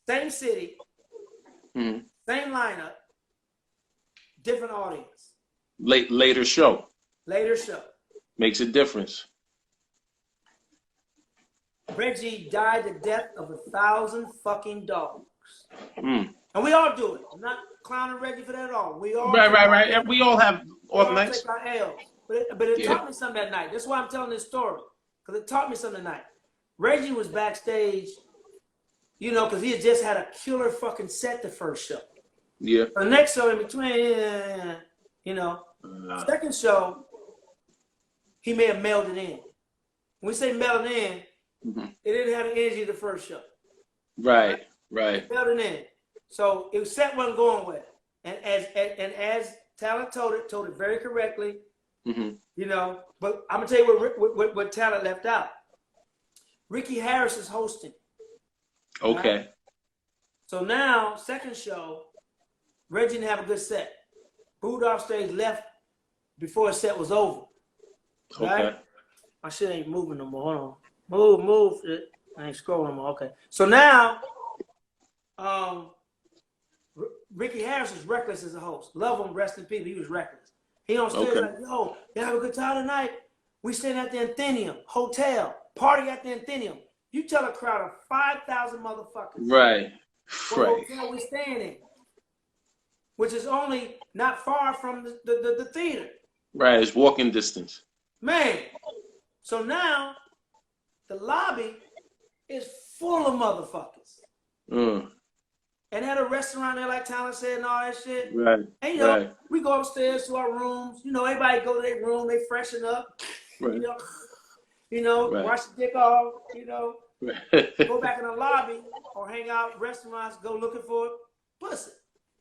[SPEAKER 2] Same city,
[SPEAKER 1] Mm-hmm.
[SPEAKER 2] same lineup, different audience.
[SPEAKER 1] Later show.
[SPEAKER 2] Later show.
[SPEAKER 1] Makes a difference.
[SPEAKER 2] Reggie died the death of 1,000 fucking dogs.
[SPEAKER 1] Mm.
[SPEAKER 2] And we all do it. I'm not clowning Reggie for that at all. We all
[SPEAKER 1] Right. And we all have off nights.
[SPEAKER 2] Take our L's. But it taught me something that night. That's why I'm telling this story. Because it taught me something that night. Reggie was backstage, you know, because he had just had a killer fucking set the first show.
[SPEAKER 1] Yeah.
[SPEAKER 2] The next show in between, you know, second show, he may have mailed it in. When we say mailed it in, it didn't have the energy of the first show.
[SPEAKER 1] Right.
[SPEAKER 2] Mailed it in. So it was set wasn't going with it. And as Talent told it very correctly, you know, but I'm gonna tell you what Talent left out. Ricky Harris is hosting.
[SPEAKER 1] Okay.
[SPEAKER 2] Right? So now, second show, Reggie didn't have a good set. Booed off stage, left before his set was over. Right?
[SPEAKER 1] Okay.
[SPEAKER 2] My shit ain't moving no more. Hold on. Move. I ain't scrolling no more. Okay. So now, Ricky Harris is reckless as a host. Love him, rest in peace. He was reckless. He on stage like, yo, you have a good time tonight? We staying at the Athenaeum Hotel. Party at the Athenaeum. You tell a crowd of 5,000 motherfuckers.
[SPEAKER 1] Right.
[SPEAKER 2] What hotel we staying in? Which is only not far from the theater.
[SPEAKER 1] Right. It's walking distance.
[SPEAKER 2] Man. So now, the lobby is full of motherfuckers. And at a restaurant there, like Talent said, and all that shit.
[SPEAKER 1] Right.
[SPEAKER 2] And you know, we go upstairs to our rooms. You know, everybody go to their room, they freshen up.
[SPEAKER 1] Right.
[SPEAKER 2] You know, wash the dick off, you know. Go back in the lobby or hang out at restaurants, go looking for pussy.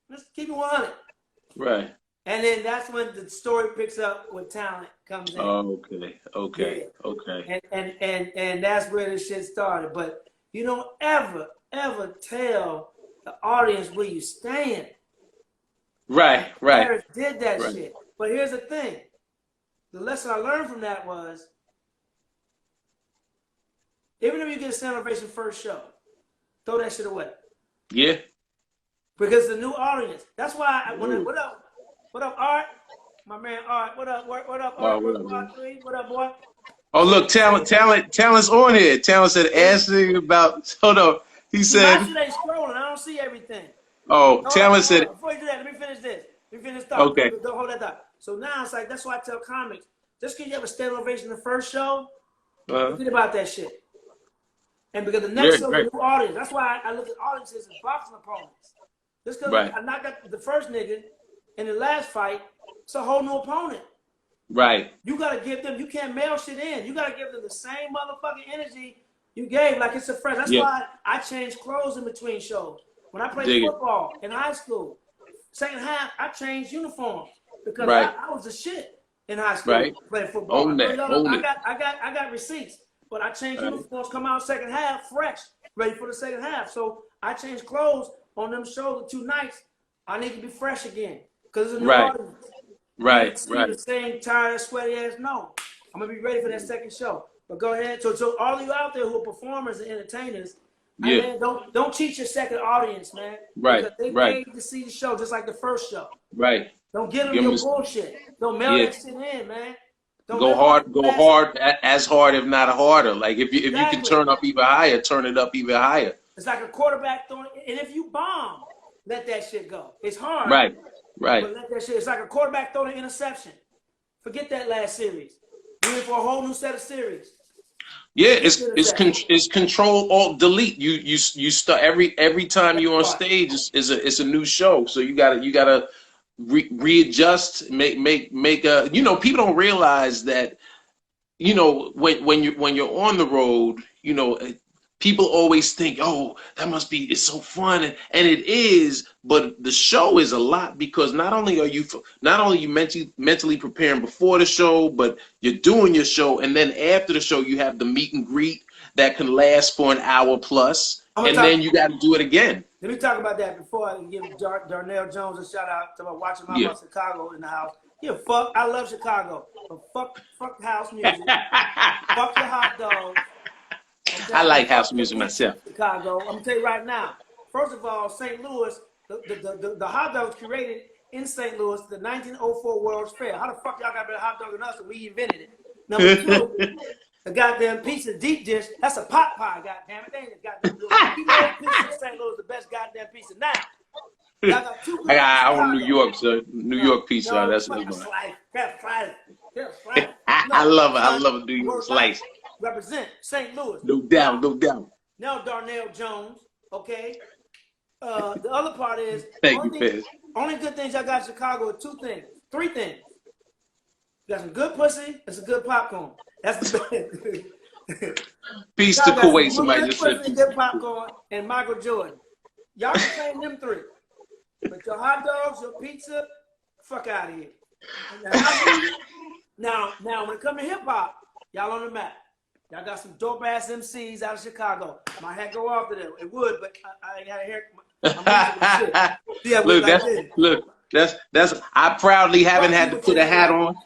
[SPEAKER 2] Let's keep it 100.
[SPEAKER 1] Right.
[SPEAKER 2] And then that's when the story picks up when Talent comes in.
[SPEAKER 1] Okay.
[SPEAKER 2] And that's where this shit started. But you don't ever tell the audience where you stand.
[SPEAKER 1] Right.
[SPEAKER 2] Harris did that shit. But here's the thing. The lesson I learned from that was, even if you get a standing ovation first show, throw that shit away.
[SPEAKER 1] Yeah.
[SPEAKER 2] Because the new audience. That's why what up, Art? My man Art. What up, Art? What up, boy?
[SPEAKER 1] Oh, look, Talent's on here. Talent said, asking about, hold on. He said,
[SPEAKER 2] my shit ain't scrolling. I don't see everything.
[SPEAKER 1] Oh, Talent said.
[SPEAKER 2] Before you do that, let me finish this. Let me finish thought.
[SPEAKER 1] Okay.
[SPEAKER 2] Don't hold that thought. So now it's like, that's why I tell comics, just because you have a standing ovation the first show, forget about that shit. And because the next show is a new audience. That's why I look at audiences as boxing opponents. Just because I knocked out the first nigga in the last fight, it's a whole new opponent.
[SPEAKER 1] Right.
[SPEAKER 2] You got to give them, you can't mail shit in. You got to give them the same motherfucking energy you gave like it's a friend. That's why I changed clothes in between shows. When I played football in high school, second half, I changed uniforms because I was the shit in high school playing football. I got receipts, but I changed uniforms, come out second half fresh, ready for the second half. So I changed clothes on them shows the 2 nights. I need to be fresh again because it's a new audience. Right. The same tired, sweaty ass. No, I'm gonna be ready for that second show. But go ahead. So all of you out there who are performers and entertainers, man, don't cheat your second audience, man. Because they paid to see the show just like the first show. Right. Don't give them your bullshit. Don't mail that shit in, man. Don't go hard,
[SPEAKER 1] as hard, if not harder. Like if you can turn up even higher, turn it up even higher.
[SPEAKER 2] It's like a quarterback throwing, and if you bomb, let that shit go. It's hard.
[SPEAKER 1] Right.
[SPEAKER 2] But let that shit. It's like a quarterback throwing an interception. Forget that last series. We're in for a whole new set of series.
[SPEAKER 1] Yeah, it's control alt delete. You start every time you're on stage it's a new show. So you gotta readjust, make a, you know, people don't realize that, you know, when you're on the road, you know, people always think, oh, that must be, it's so fun, and it is, but the show is a lot, because not only are you mentally preparing before the show, but you're doing your show, and then after the show you have the meet and greet that can last for an hour plus, and then you got to do it again.
[SPEAKER 2] Let me talk about that before I give Darnell Jones a shout out to watching my house Chicago in the house. Yeah, fuck, I love Chicago, but fuck house music. Fuck your hot dogs.
[SPEAKER 1] I like house music myself.
[SPEAKER 2] Chicago. I'm gonna tell you right now. first of all, St. Louis, the hot dog was created in St. Louis, the 1904 World's Fair. How the fuck y'all got better hot dog than us and we invented it? Number two, the goddamn pizza deep dish, that's a pot pie, goddamn it. They ain't goddamn pizza in St. Louis, the best goddamn pizza now. Y'all got two
[SPEAKER 1] I want New York, sir. New York pizza.
[SPEAKER 2] No,
[SPEAKER 1] that's
[SPEAKER 2] what
[SPEAKER 1] what
[SPEAKER 2] I
[SPEAKER 1] love it. I love a New York slice.
[SPEAKER 2] Represent St. Louis.
[SPEAKER 1] No doubt, no doubt.
[SPEAKER 2] Now Darnell Jones, okay? The other part is only good things I got in Chicago are three things. You got some good pussy and some good popcorn. That's the best.
[SPEAKER 1] Peace to Kuwait. Somebody just said
[SPEAKER 2] good popcorn and Michael Jordan. Y'all can claim them three. But your hot dogs, your pizza, fuck out of here. Now, when it comes to hip hop, y'all on the map. Y'all got some dope ass MCs out of Chicago. My hat go off to them. It would, but I ain't got a hair.
[SPEAKER 1] Look, that's I proudly haven't had to put a hat on.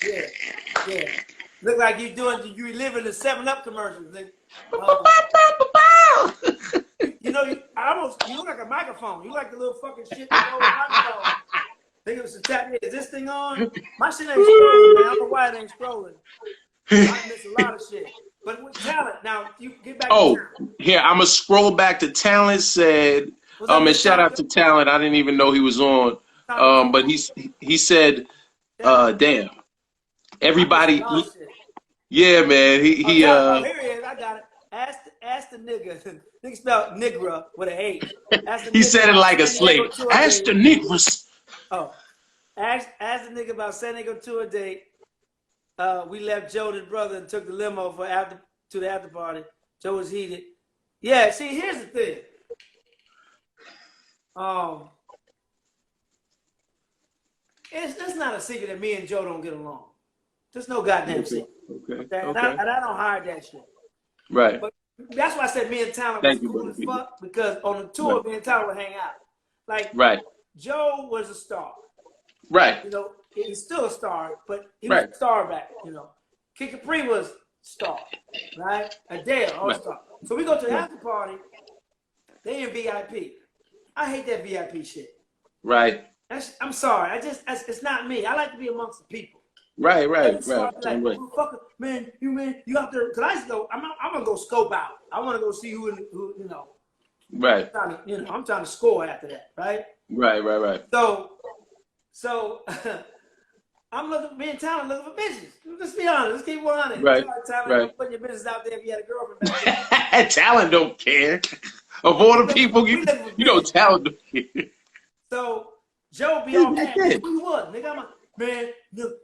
[SPEAKER 2] Yeah. Look like you living the 7-Up commercials. You know, you look like a microphone. You like the little fucking shit that goes microphone. Think it was a tap. Is this thing on? My shit ain't scrolling, man. I don't know why it ain't scrolling. I miss a lot of shit. But with talent, now you get back to talent.
[SPEAKER 1] Here, I'm gonna scroll back to talent said, and shout out to talent. I didn't even know he was on. But he said, damn. Everybody yeah, man. He
[SPEAKER 2] here he is, I got it. Ask the nigga. Nigga spelled Nigra with an H.
[SPEAKER 1] He said it like a slave. Ask the niggas.
[SPEAKER 2] Oh. Ask the nigga about San Diego tour date. We left Joe and his brother and took the limo to the after party. Joe was heated. Yeah, see, here's the thing. It's not a secret that me and Joe don't get along. There's no goddamn secret.
[SPEAKER 1] Okay.
[SPEAKER 2] And I don't hide that shit.
[SPEAKER 1] Right.
[SPEAKER 2] But that's why I said me and Talent was cool as fuck, because on the tour, me and Talent would hang out. Like, Joe was a star.
[SPEAKER 1] Right.
[SPEAKER 2] You know, he's still a star, but he was a star back, you know. Kid Capri was star, right? Adele, all star. So we go to the after party, they in VIP. I hate that VIP shit.
[SPEAKER 1] Right.
[SPEAKER 2] I'm sorry. It's not me. I like to be amongst the people.
[SPEAKER 1] Right.
[SPEAKER 2] Like, man, you out there? Cause I used to go. I'm gonna go scope out. I want to go see who you know.
[SPEAKER 1] Right.
[SPEAKER 2] I'm trying to score after that. Right.
[SPEAKER 1] Right.
[SPEAKER 2] So I'm looking. Me and Talent looking for bitches. Let's be honest. Let's keep 100.
[SPEAKER 1] Right.
[SPEAKER 2] Talent, putting your business out there if you had a girlfriend back there.
[SPEAKER 1] Talent don't care. Of all the people, you know, Talent don't care.
[SPEAKER 2] So Joe be all mad. Who you was, nigga? Man,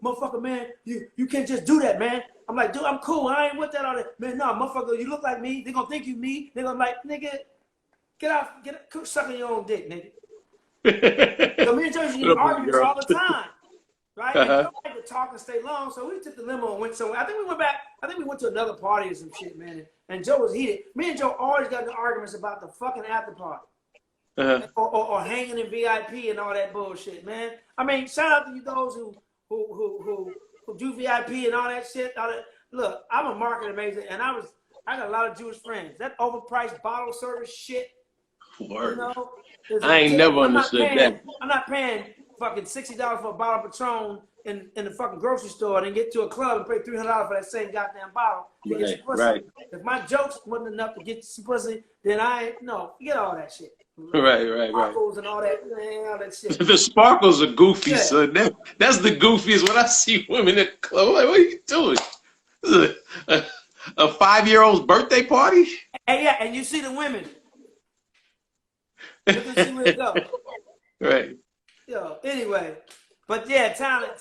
[SPEAKER 2] motherfucker, man, you can't just do that, man. I'm like, dude, I'm cool. I ain't with that all that. Man, no, motherfucker, you look like me. They gonna think you me. They gonna like, nigga, quit sucking your own dick, nigga. So me and Joe used to argue all the time, right? And don't like to talk and stay long, so we took the limo and went somewhere. I think we went to another party or some shit, man. And Joe was heated. Me and Joe always got into arguments about the fucking after party. Or hanging in VIP and all that bullshit, man. I mean, shout out to you those who do VIP and all that shit. Look, I'm a marketing major, and I got a lot of Jewish friends. That overpriced bottle service shit.
[SPEAKER 1] Word.
[SPEAKER 2] You know,
[SPEAKER 1] I ain't never understood that.
[SPEAKER 2] I'm not paying fucking $60 for a bottle of Patron in the fucking grocery store and then get to a club and pay $300 for that same goddamn bottle to get some pussy. Right. If my jokes wasn't enough to get some pussy, then forget all that shit.
[SPEAKER 1] Right.
[SPEAKER 2] Sparkles and all that shit.
[SPEAKER 1] The sparkles are goofy, son. That's the goofiest when I see women in the club. Like, what are you doing? This is a 5-year-old's birthday party?
[SPEAKER 2] And you see the women. You can see where it goes.
[SPEAKER 1] Right.
[SPEAKER 2] Anyway. But yeah, talent.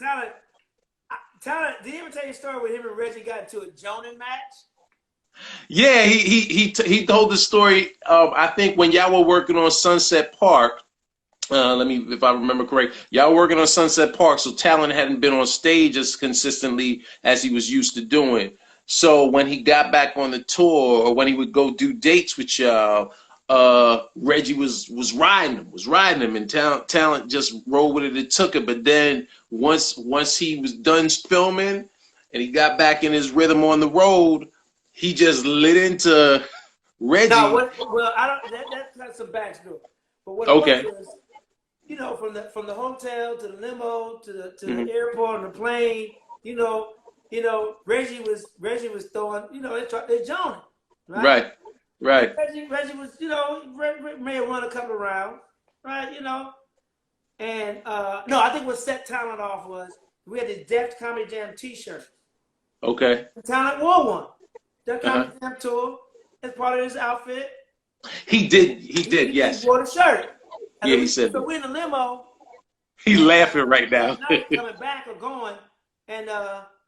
[SPEAKER 2] Did he ever tell you a story where him and Reggie got into a Jonan match?
[SPEAKER 1] Yeah, he told the story. I think when y'all were working on Sunset Park, if I remember correct, y'all were working on Sunset Park, so Talent hadn't been on stage as consistently as he was used to doing. So when he got back on the tour, or when he would go do dates with y'all, Reggie was riding him, and Talent just rolled with it and took it. But then once he was done filming and he got back in his rhythm on the road, he just lit into Reggie.
[SPEAKER 2] No, well, I don't. That's got some backstory. But what it was, you know, from the hotel to the limo to the airport and the plane, you know, Reggie was throwing, you know, they joning, right? Right. Reggie was, you know, may have run a couple of rounds, right? You know, and no, I think what set Talent off was we had the Def Comedy Jam T-shirt.
[SPEAKER 1] Okay.
[SPEAKER 2] Talent wore one. Def Comedy Jam tour as part of his outfit.
[SPEAKER 1] He did. Yes.
[SPEAKER 2] He wore the shirt. And
[SPEAKER 1] yeah, he said.
[SPEAKER 2] So we're in the limo.
[SPEAKER 1] He's laughing right now.
[SPEAKER 2] Coming back or going, and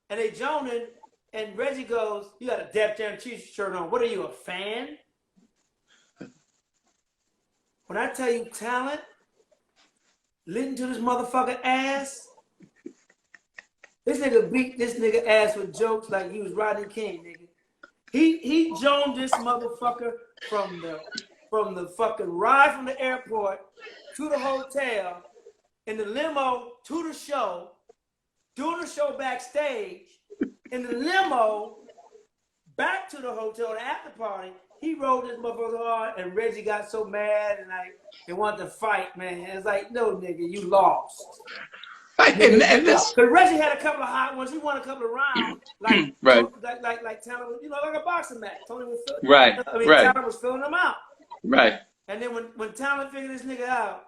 [SPEAKER 2] they joning, and Reggie goes, "You got a Def Jam T-shirt on. What are you, a fan?" When I tell you Talent, listen to this motherfucker ass. This nigga beat this nigga ass with jokes like he was Rodney King, nigga. He joned this motherfucker from the fucking ride from the airport to the hotel, in the limo to the show, doing the show backstage, in the limo back to the hotel, the after party. He rode this motherfucker hard, and Reggie got so mad and like they wanted to fight, man. It's like, no, nigga, you lost. Because Reggie had a couple of hot ones. He won a couple of rounds, like like Talent, you know, like a boxing match. Tony was Talent was filling them out. Right. And then when Talent figured this nigga out,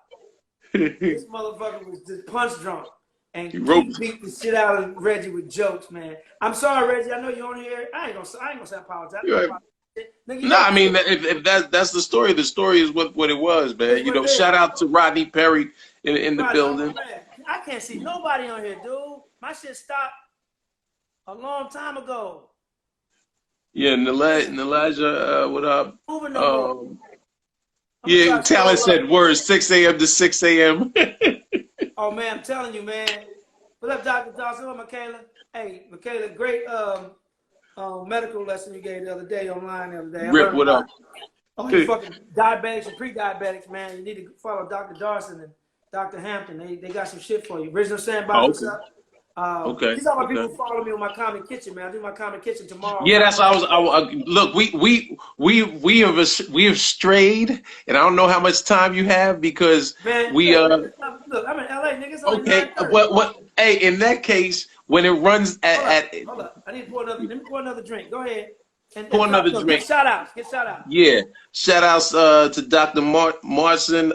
[SPEAKER 2] this motherfucker was just punch drunk. And he beat the shit out of Reggie with jokes, man. I'm sorry, Reggie. I know you're on here. I ain't gonna say I apologize.
[SPEAKER 1] No, I mean, if that's the story is what it was, man. You know, shout out to Rodney Perry in the building.
[SPEAKER 2] I can't see nobody on here, dude. My shit stopped a long time ago.
[SPEAKER 1] Yeah, Elijah, what up? Yeah, Talent said words 6 a.m. to 6 a.m.
[SPEAKER 2] Oh man, I'm telling you, man. What up, Dr. Dawson? What up, Michaela? Hey, Michaela, great medical lesson you gave the other day online the other day.
[SPEAKER 1] Rip, what up?
[SPEAKER 2] Oh, you fucking diabetics and pre-diabetics, man. You need to follow Dr. Dawson and Dr. Hampton. They got some shit for you. Original Sandbox.
[SPEAKER 1] Okay.
[SPEAKER 2] These are my people follow me on my Comedy Kitchen, man. I do my Comedy Kitchen tomorrow.
[SPEAKER 1] Yeah, that's I was. Look, we have strayed, and I don't know how much time you have because
[SPEAKER 2] man,
[SPEAKER 1] we
[SPEAKER 2] look, I'm in LA, niggas.
[SPEAKER 1] Okay, what? Hey, in that case, when it runs
[SPEAKER 2] hold up. I need to pour another. Let me pour another drink. Go ahead.
[SPEAKER 1] Pour another drink.
[SPEAKER 2] Get shout outs.
[SPEAKER 1] Yeah, shout outs to Dr. Marson,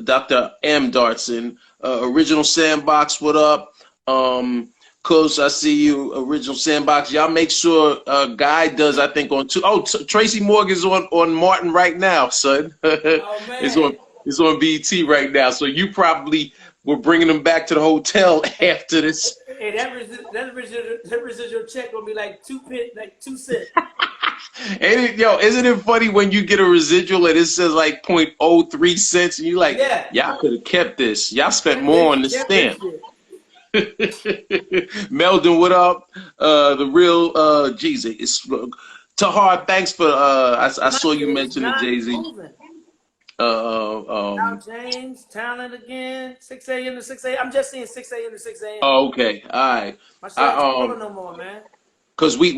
[SPEAKER 1] Dr. M. Dartson, Original Sandbox. What up? Coach, I see you. Original Sandbox. Y'all make sure Guy does. I think on 2. Oh, Tracy Morgan's on Martin right now, son.
[SPEAKER 2] Oh, man.
[SPEAKER 1] It's on BT right now. So you probably were bringing them back to the hotel after this.
[SPEAKER 2] Hey, that residual check will be like 2 cents.
[SPEAKER 1] Isn't it funny when you get a residual and it says like 0.03 cents and you're like, y'all could have kept this. Y'all spent more on the stamp. Meldon, what up? The real Jesus. It's Tahar, thanks for I saw you mention it, Jay-Z.
[SPEAKER 2] James, Talent again, 6 a.m. to 6 a.m. I'm just seeing 6 a.m. to 6 a.m.
[SPEAKER 1] Oh, okay. All right.
[SPEAKER 2] My shit's not no more, man.
[SPEAKER 1] Because we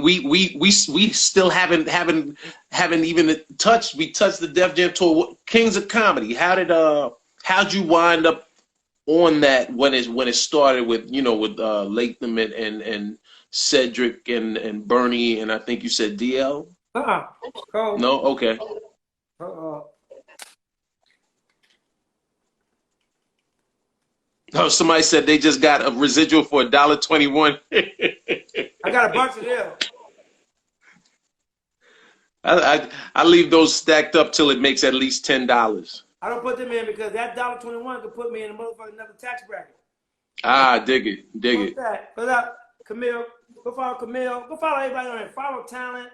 [SPEAKER 1] still haven't even touched. We touched the Def Jam tour. Kings of Comedy. How'd you wind up on that when it started with Latham and Cedric and Bernie and I think you said DL? No, okay. Oh, somebody said they just got a residual for $1.21.
[SPEAKER 2] I got a bunch of them.
[SPEAKER 1] I leave those stacked up till it makes at least $10.
[SPEAKER 2] I don't put them in because that $1.21 could put me in a motherfucking another tax bracket.
[SPEAKER 1] Dig it.
[SPEAKER 2] What's up, Camille? Go follow Camille. Go follow everybody on there. Follow Talent.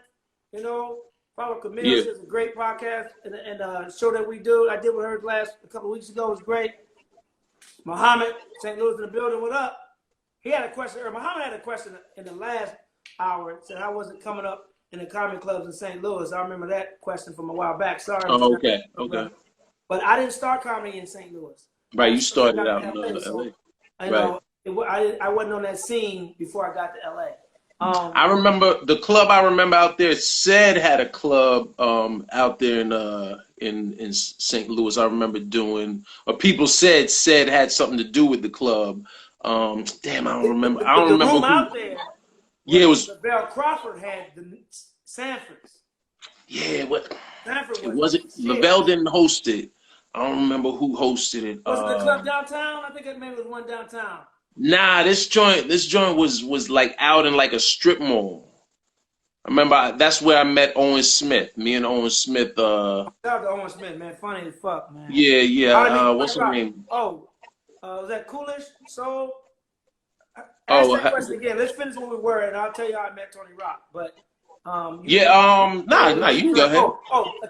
[SPEAKER 2] Follow Camille. Yeah. It's a great podcast and show that we do. I did with her a couple of weeks ago. It was great. Muhammad, St. Louis in the building. What up? He had a question. Muhammad had a question in the last hour. Said I wasn't coming up in the comedy clubs in St. Louis. I remember that question from a while back. Sorry.
[SPEAKER 1] Oh, okay.
[SPEAKER 2] But I didn't start comedy in St. Louis.
[SPEAKER 1] Right, you started out in LA.
[SPEAKER 2] I wasn't on that scene before I got to LA.
[SPEAKER 1] I remember the club. I remember out there. Said had a club out there in St. Louis. I remember doing, or people said had something to do with the club. Damn, I don't remember. I don't
[SPEAKER 2] the
[SPEAKER 1] remember
[SPEAKER 2] room
[SPEAKER 1] who.
[SPEAKER 2] out there.
[SPEAKER 1] Yeah, it was.
[SPEAKER 2] Bell Crawford had the Sanfords.
[SPEAKER 1] Yeah, what?
[SPEAKER 2] Sanford
[SPEAKER 1] It wasn't.
[SPEAKER 2] shit.
[SPEAKER 1] Lavelle didn't host it. I don't remember who hosted it.
[SPEAKER 2] Was it the club downtown? I think it maybe was one downtown.
[SPEAKER 1] Nah, this joint was like out in like a strip mall. I remember that's where I met Owen Smith. Me and Owen Smith.
[SPEAKER 2] Shout out to Owen Smith, man. Funny as fuck, man.
[SPEAKER 1] Yeah. What's her name?
[SPEAKER 2] Was that Coolish? So,
[SPEAKER 1] Oh,
[SPEAKER 2] ask that question again. Let's finish where we were, and I'll tell you how I met Tony Rock. But
[SPEAKER 1] nah, you can go ahead.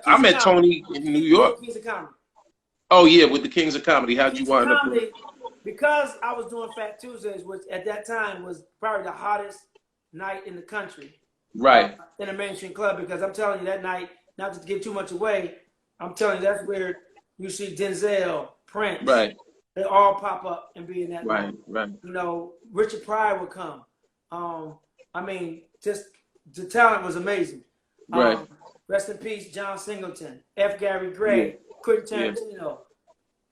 [SPEAKER 1] I met Tony in New York.
[SPEAKER 2] Kings of Comedy.
[SPEAKER 1] Oh yeah, with the Kings of Comedy. How'd you wind up?
[SPEAKER 2] Because I was doing Fat Tuesdays, which at that time was probably the hottest night in the country.
[SPEAKER 1] Right.
[SPEAKER 2] In a mainstream club, because I'm telling you that night, not to give too much away, I'm telling you that's where you see Denzel, Prince,
[SPEAKER 1] right?
[SPEAKER 2] They all pop up and be in that.
[SPEAKER 1] Right.
[SPEAKER 2] You know, Richard Pryor would come. I mean, just the talent was amazing.
[SPEAKER 1] Right.
[SPEAKER 2] Rest in peace, John Singleton, F. Gary Gray, Quentin Tarantino,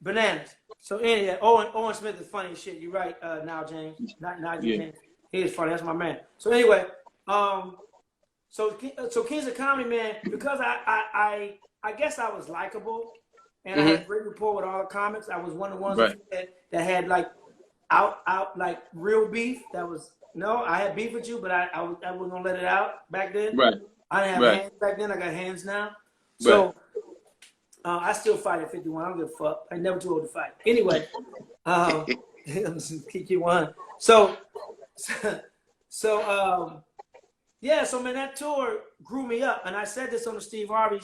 [SPEAKER 2] Bananas. So anyway, Owen Smith is funny as shit. You're right, now James. Not James. He is funny. That's my man. So anyway, so Kings of Comedy, man, because I guess I was likable and I had great rapport with all the comics. I was one of the ones that had like out like real beef. I had beef with you, but I wasn't gonna let it out back then.
[SPEAKER 1] Right.
[SPEAKER 2] I didn't have hands back then. I got hands now. So I still fight at 51. I don't give a fuck. I never too old to fight. Anyway, keep you one. So man, that tour grew me up. And I said this on the Steve Harvey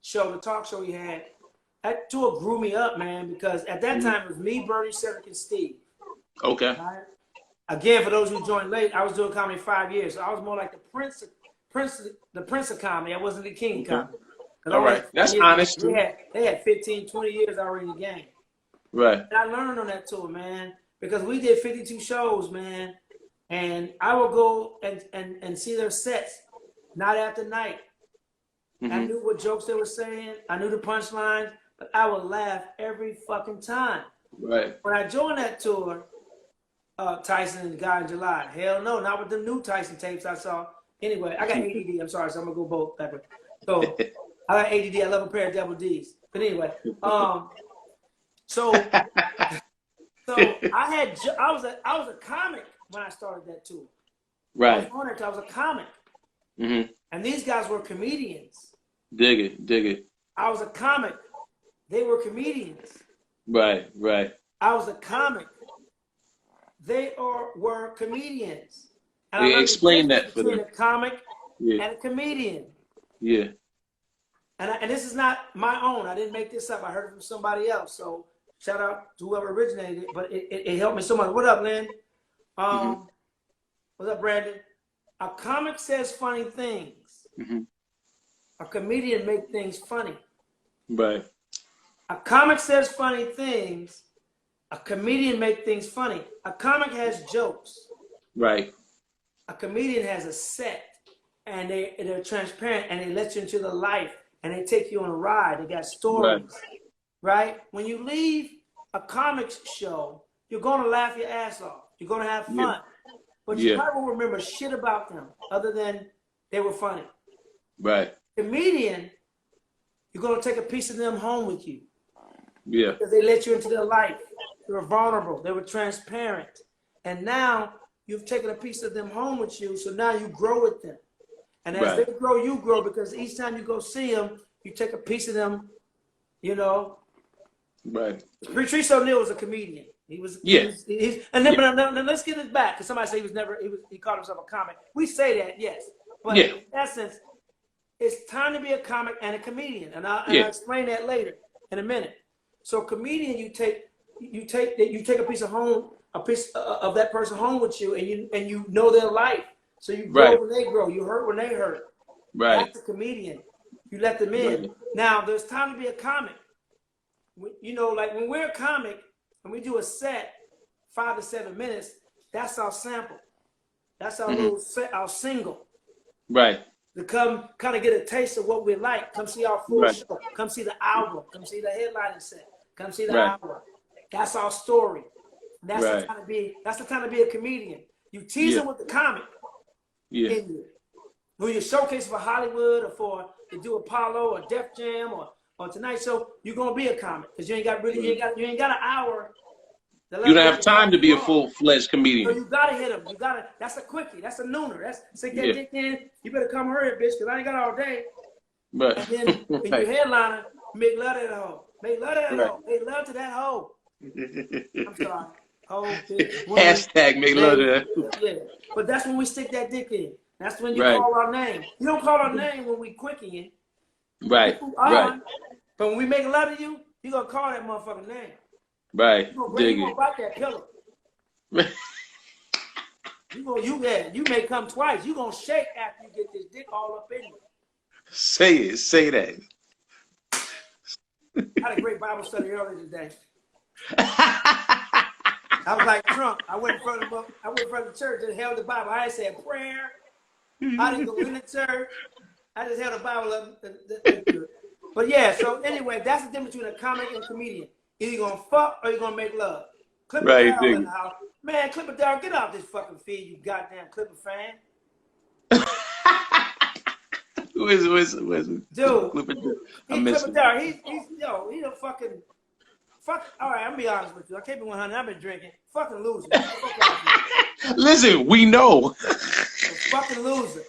[SPEAKER 2] show, the talk show he had. That tour grew me up, man, because at that time it was me, Bernie, Cedric, and Steve.
[SPEAKER 1] Okay.
[SPEAKER 2] Right? Again, for those who joined late, I was doing comedy 5 years. So I was more like the prince of comedy. I wasn't the king of comedy.
[SPEAKER 1] All right. That's honest.
[SPEAKER 2] They had 15, 20 years already in the game.
[SPEAKER 1] Right.
[SPEAKER 2] And I learned on that tour, man, because we did 52 shows, man. And I would go and see their sets night after night. I knew what jokes they were saying. I knew the punchlines, but I would laugh every fucking time.
[SPEAKER 1] Right.
[SPEAKER 2] When I joined that tour, Tyson and the guy in July, hell no, not with the new Tyson tapes I saw. Anyway, I got ADD. I'm sorry, so I'm going to go both backwards. So I got ADD. I love a pair of double Ds. But anyway, so I was a comic when I started that tour.
[SPEAKER 1] Right.
[SPEAKER 2] I was a comic. And these guys were comedians.
[SPEAKER 1] Dig it. I
[SPEAKER 2] was a comic. They were comedians.
[SPEAKER 1] Right.
[SPEAKER 2] I was a comic. They were comedians. And
[SPEAKER 1] I explain that for them.
[SPEAKER 2] A comic and a comedian.
[SPEAKER 1] Yeah.
[SPEAKER 2] And this is not my own. I didn't make this up. I heard it from somebody else. So shout out to whoever originated it. But it helped me so much. What up, Lynn? What's up, Brandon? A comic says funny things. A comedian makes things funny.
[SPEAKER 1] Right.
[SPEAKER 2] A comic says funny things. A comedian makes things funny. A comic has jokes.
[SPEAKER 1] Right.
[SPEAKER 2] A comedian has a set, and they're transparent, and they let you into the life, and they take you on a ride. They got stories, right? When you leave a comics show, you're going to laugh your ass off. You're going to have fun. But you probably won't remember shit about them other than they were funny.
[SPEAKER 1] Right.
[SPEAKER 2] Comedian, you're going to take a piece of them home with you.
[SPEAKER 1] Yeah.
[SPEAKER 2] Because they let you into their life. They were vulnerable. They were transparent. And now you've taken a piece of them home with you, so now you grow with them. And as they grow, you grow, because each time you go see them, you take a piece of them, you know.
[SPEAKER 1] Right.
[SPEAKER 2] Patrice O'Neal was a comedian. He was, and then let's get it back, because somebody said he called himself a comic. We say that, yes. But in essence, it's time to be a comic and a comedian. And I'll explain that later in a minute. So comedian, you take a piece of that person home with you, and you know their life. So you grow when they grow. You hurt when they hurt.
[SPEAKER 1] Right.
[SPEAKER 2] That's a comedian. You let them in. Right. Now there's time to be a comic. You know, like when we're a comic and we do a set 5 to 7 minutes, that's our sample. That's our little our single.
[SPEAKER 1] Right.
[SPEAKER 2] To come kind of get a taste of what we like. Come see our full show. Come see the album. Come see the headlining set. Come see the album. That's our story. That's the time to be. That's the time to be a comedian. You tease them with the comic. Yeah. In you. When you showcase for Hollywood or for to do Apollo or Def Jam or Tonight Show, you're gonna be a comic because you ain't got an hour.
[SPEAKER 1] You don't have time to be a full-fledged comedian.
[SPEAKER 2] So you gotta hit them. You gotta. That's a quickie. That's a nooner. That's stick that dick in. You better come hurry, bitch, because I ain't got all day. Right. And then when you headliner, make love to that hoe. Make love to that hoe. Make love to that hoe. I'm sorry. Hoe, bitch.
[SPEAKER 1] Hashtag make love to that.
[SPEAKER 2] Yeah. But that's when we stick that dick in. That's when you call our name. You don't call our name when we quickie in.
[SPEAKER 1] Right. Right.
[SPEAKER 2] But when we make love to you, you gonna call that motherfucking name.
[SPEAKER 1] Right.
[SPEAKER 2] You gonna bite that pillow. you may come twice. You gonna shake after you get this dick all up in you.
[SPEAKER 1] Say it. Say that.
[SPEAKER 2] I had a great Bible study earlier today. I was like Trump. I went in front of the church and held the Bible. I said prayer. I didn't go in the church. I just held the Bible up. But yeah, so anyway, that's the difference between a comic and a comedian. Either you're gonna fuck or you're gonna make love. Clipper Down in the house. Man, Clipper Down, get off this fucking feed, you goddamn Clipper fan.
[SPEAKER 1] Who is it?
[SPEAKER 2] Dude,
[SPEAKER 1] Clipper
[SPEAKER 2] Down. He's a fucking all right, I'm gonna be honest with you. I can't be 100. I've been drinking. Fucking loser.
[SPEAKER 1] Listen, we know.
[SPEAKER 2] Fucking loser.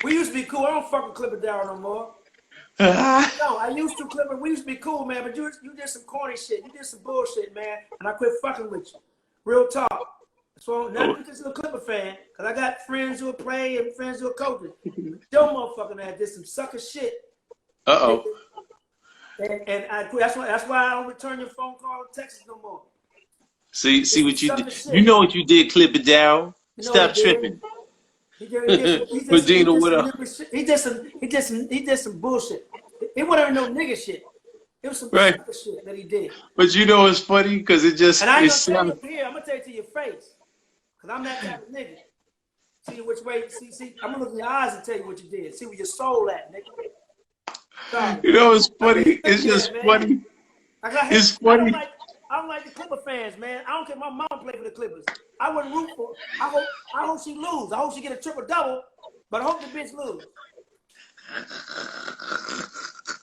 [SPEAKER 2] We used to be cool. I don't fucking Clipper Down no more. No, I used to, Clipper. We used to be cool, man, but you did some corny shit. You did some bullshit, man, and I quit fucking with you. Real talk. So not because you're a Clipper fan, because I got friends who play and friends who are coaches. Your motherfucking ass did some sucker shit.
[SPEAKER 1] Uh-oh.
[SPEAKER 2] And I quit. That's why I don't return your phone call or texts no more.
[SPEAKER 1] See what you did. Shit. You know what you did, Clipper Down. Stop tripping. He did some bullshit. It wasn't no nigga shit. It was some sucker shit that he did. But you know it's funny because it just.
[SPEAKER 2] And I ain't gonna tell you here. I'm gonna tell you to your face, because I'm that type of nigga. See which way. See. I'm gonna look in your eyes and tell you what you did. See where your soul at, nigga. Sorry.
[SPEAKER 1] You know it's funny. It's just funny. It's funny.
[SPEAKER 2] I don't like the Clipper fans, man. I don't care if my mom play for the Clippers. I wouldn't root for her. I hope she lose. I hope she get a triple-double, but I hope the bitch lose.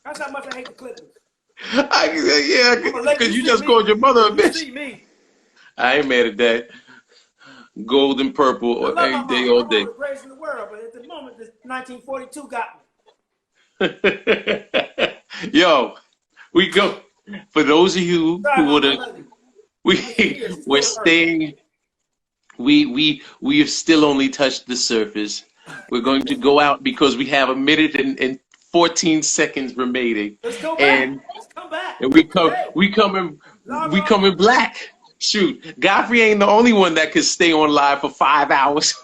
[SPEAKER 2] That's how much I hate the Clippers.
[SPEAKER 1] Yeah, because you just called your mother a bitch.
[SPEAKER 2] See me.
[SPEAKER 1] I ain't mad at that. Gold and purple every day, all day.
[SPEAKER 2] The greatest in the world, but at the moment, this 1942 got
[SPEAKER 1] me. Yo, we go. For those of you who would have, we're staying. We have still only touched the surface. We're going to go out because we have 1 minute and 14 seconds remaining.
[SPEAKER 2] Let's go back. Let's come back.
[SPEAKER 1] And we coming black. Shoot, Godfrey ain't the only one that could stay on live for 5 hours.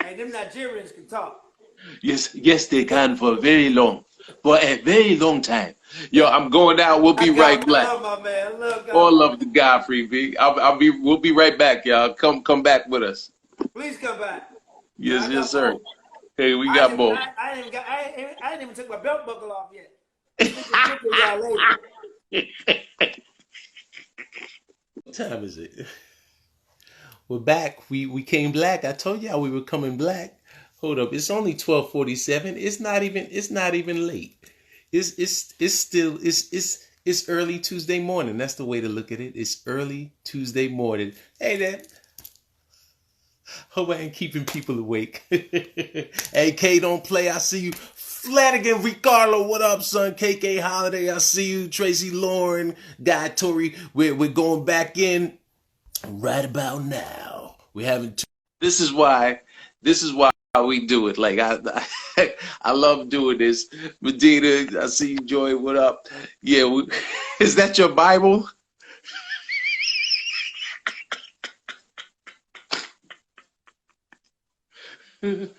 [SPEAKER 2] Hey, them Nigerians can talk.
[SPEAKER 1] Yes, they can for a very long time. Yo, I'm going out. We'll be right back.
[SPEAKER 2] I love my man. I love Godfrey.
[SPEAKER 1] All love to Godfrey, B. We'll be right back, y'all. Come back with us.
[SPEAKER 2] Please come back.
[SPEAKER 1] Yes, sir. Both. Hey, we got both.
[SPEAKER 2] I didn't even take my belt buckle off yet.
[SPEAKER 3] What time is it? We're back. We came black. I told y'all we were coming black. Hold up. It's only 12:47. It's not even late. It's early Tuesday morning. That's the way to look at it. It's early Tuesday morning. Hey there. Hope I ain't keeping people awake. Hey, K, don't play. I see you. Flanagan, Ricardo, what up, son? KK Holiday, I see you. Tracy Lauren, Guy Torry. We're going back in right about now. We're having.
[SPEAKER 1] This is why we do it. Like I love doing this. Medina, I see you, Joy. What up? Yeah, is that your Bible? Mm-hmm.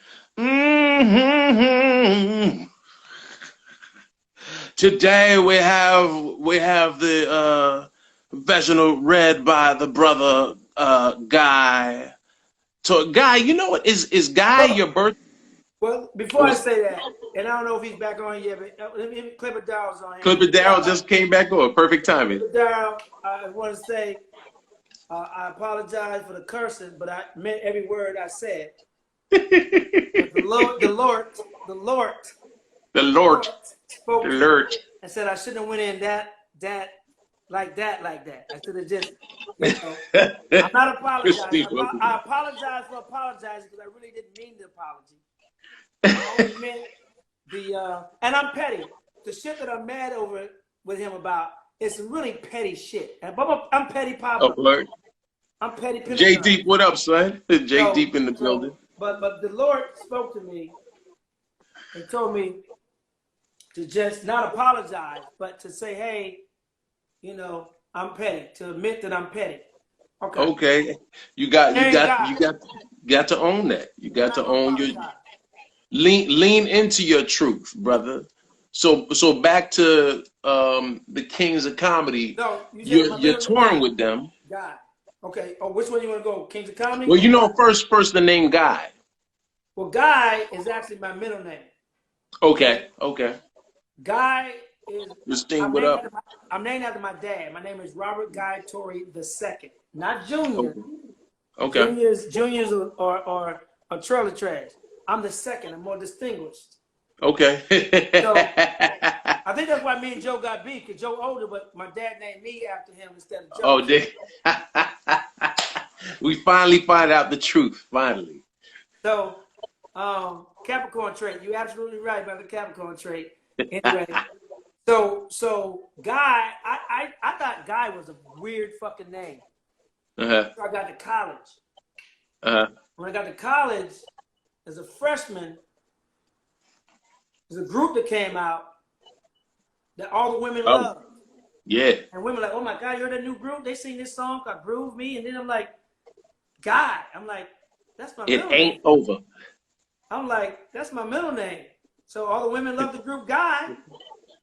[SPEAKER 1] Today we have the version read by the brother Guy. So, Guy, you know what? Is Guy your birth?
[SPEAKER 2] Well, before I say that, and I don't know if he's back on yet, but let me Clipper Darrell's on here.
[SPEAKER 1] Clipper Darrell just came back on. Perfect timing.
[SPEAKER 2] Clipper Darrell, I want to say I apologize for the cursing, but I meant every word I said. The Lord spoke and said I shouldn't have went in like that. I should have just, I'm not apologizing. I apologize for apologizing because I really didn't mean the apology. I only meant and I'm petty. The shit that I'm mad over with him about is some really petty shit. I'm petty Papa.
[SPEAKER 1] Lord.
[SPEAKER 2] I'm petty.
[SPEAKER 1] J Deep, what up, son? J Deep in the building.
[SPEAKER 2] But the Lord spoke to me and told me to just not apologize, but to say, hey, I'm petty. To admit that I'm petty.
[SPEAKER 1] Okay. You got to own that. You got to own your lean into your truth, brother. So back to the Kings of Comedy.
[SPEAKER 2] No,
[SPEAKER 1] you're touring with them.
[SPEAKER 2] God. Okay. Oh, which one you want to go? Kings of Comedy?
[SPEAKER 1] Well, first the name Guy.
[SPEAKER 2] Well, Guy is actually my middle name.
[SPEAKER 1] Okay.
[SPEAKER 2] Guy is. I'm named after my dad. My name is Robert Guy Torry II, not Junior.
[SPEAKER 1] Okay.
[SPEAKER 2] Juniors or trailer trash. I'm the second. I'm more distinguished.
[SPEAKER 1] Okay.
[SPEAKER 2] So, I think that's why me and Joe got beat, because Joe older, but my dad named me after him instead of Joe.
[SPEAKER 1] Oh, we finally find out the truth, finally.
[SPEAKER 2] So, Capricorn trait. You're absolutely right about the Capricorn trait. Anyway, so Guy, I thought Guy was a weird fucking name.
[SPEAKER 1] Uh-huh.
[SPEAKER 2] So I got to college.
[SPEAKER 1] Uh-huh.
[SPEAKER 2] When I got to college, as a freshman, there's a group that came out that all the women loved.
[SPEAKER 1] Yeah.
[SPEAKER 2] And women like, oh my God, you heard that new group? They sing this song called Groove Me. And then I'm like, Guy. I'm like, that's my middle name.
[SPEAKER 1] It ain't over.
[SPEAKER 2] I'm like, that's my middle name. So all the women love the group Guy.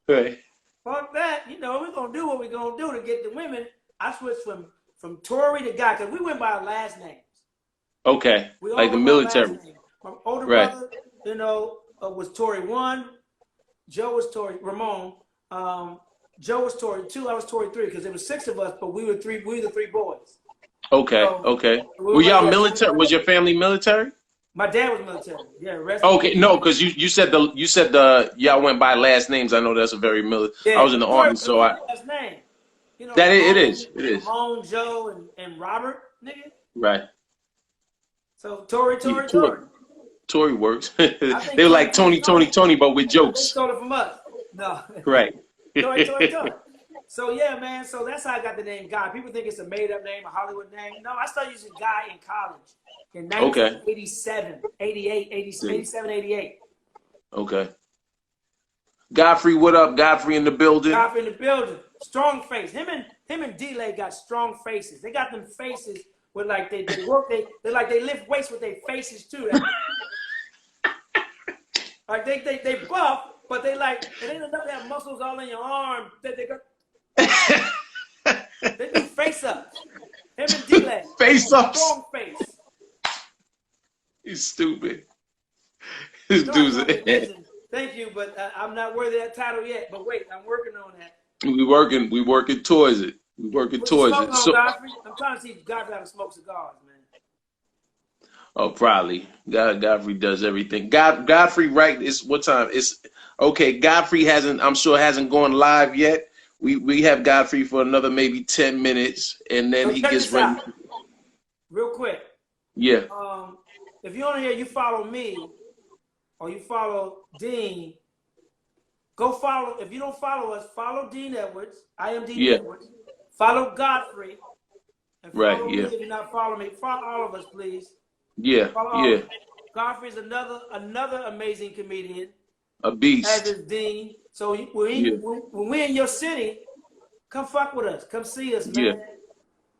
[SPEAKER 1] Right.
[SPEAKER 2] Fuck that. We're going to do what we're going to do to get the women. I switched from Torry to Guy because we went by our last names.
[SPEAKER 1] Okay. Like the military.
[SPEAKER 2] My older brother, was Torry 1. Joe was Torry, Ramon. Joe was Torry 2. I was Torry 3 because there was 6 of us, but we were the 3 boys. Okay.
[SPEAKER 1] So, were y'all military? Was your family military?
[SPEAKER 2] My dad was military. Yeah.
[SPEAKER 1] Okay. No, because you said y'all went by last names. I know that's a very military. Yeah, I was in the army, so
[SPEAKER 2] last name.
[SPEAKER 1] It is.
[SPEAKER 2] Ramon, Joe, and Robert, nigga.
[SPEAKER 1] Right.
[SPEAKER 2] So Torry.
[SPEAKER 1] Torry works. They were like Tony, but with jokes.
[SPEAKER 2] They stole it from us. No.
[SPEAKER 1] Right.
[SPEAKER 2] Torry. So yeah, man. So that's how I got the name Guy. People think it's a made-up name, a Hollywood name. No, I started using Guy in college in 1987, 88.
[SPEAKER 1] Okay. Godfrey, what up? Godfrey in the building.
[SPEAKER 2] Godfrey in the building. Strong face. Him and D-Lay got strong faces. They got them faces with like they lift weights with their faces too. Like they buff, but it ain't enough to have muscles all in your arm. They do face ups. Him and D-Lay.
[SPEAKER 1] Face ups.
[SPEAKER 2] Strong face.
[SPEAKER 1] He's stupid. This dude's
[SPEAKER 2] Thank you, but I'm not worthy of that title yet. But wait, I'm working on that.
[SPEAKER 1] We working towards it. So,
[SPEAKER 2] I'm trying to see Godfrey how to smoke cigars, man.
[SPEAKER 1] Oh, probably. Godfrey does everything. Godfrey, right? It's what time? It's okay. Godfrey I'm sure hasn't gone live yet. We have Godfrey for another maybe 10 minutes, and then he gets ready.
[SPEAKER 2] Real quick.
[SPEAKER 1] Yeah.
[SPEAKER 2] If you're on here, you follow me, or you follow Dean. Go follow. If you don't follow us, follow Dean Edwards. I am Dean Edwards. Follow Godfrey. And follow me if you're not following me. Follow all of us, please.
[SPEAKER 1] Yeah.
[SPEAKER 2] Godfrey is another amazing comedian.
[SPEAKER 1] A beast.
[SPEAKER 2] As is Dean. So when we're in your city, come fuck with us. Come see us, man.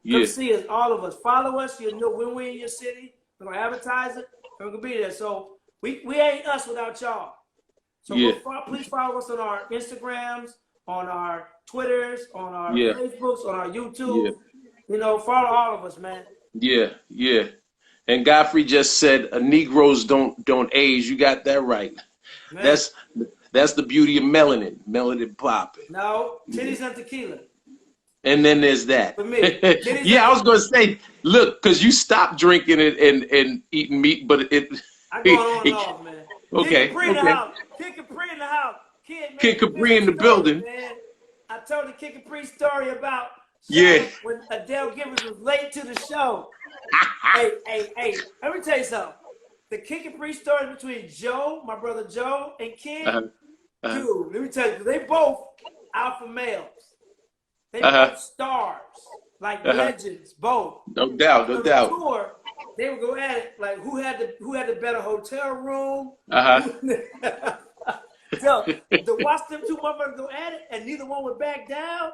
[SPEAKER 2] Come see us, all of us. Follow us. You'll know when we're in your city. We're going to advertise it. And we're going to be there. So we ain't us without y'all. So please follow us on our Instagrams, on our Twitters, on our Facebooks, on our YouTube. Follow all of us, man.
[SPEAKER 1] Yeah, yeah. And Godfrey just said, Negroes don't age. You got that right.
[SPEAKER 2] Man.
[SPEAKER 1] That's the beauty of melanin popping.
[SPEAKER 2] No, titties and tequila.
[SPEAKER 1] And then there's that.
[SPEAKER 2] For me,
[SPEAKER 1] yeah, I was gonna say, look, because you stopped drinking it and eating meat, but it.
[SPEAKER 2] I go on and off, man.
[SPEAKER 1] Okay.
[SPEAKER 2] Kid Capri in the house. Kid Capri in the house.
[SPEAKER 1] Kid Capri in the building.
[SPEAKER 2] Man. I told the Kid Capri story about when Adele Givens was late to the show. hey, let me tell you something. The Kid Capri story between Joe, my brother Joe, and Kid, dude, let me tell you, they both alpha males. They both stars, like legends, both.
[SPEAKER 1] No doubt.
[SPEAKER 2] Tour, they would go at it like who had the better hotel room. So to watch them two motherfuckers go at it and neither one would back down.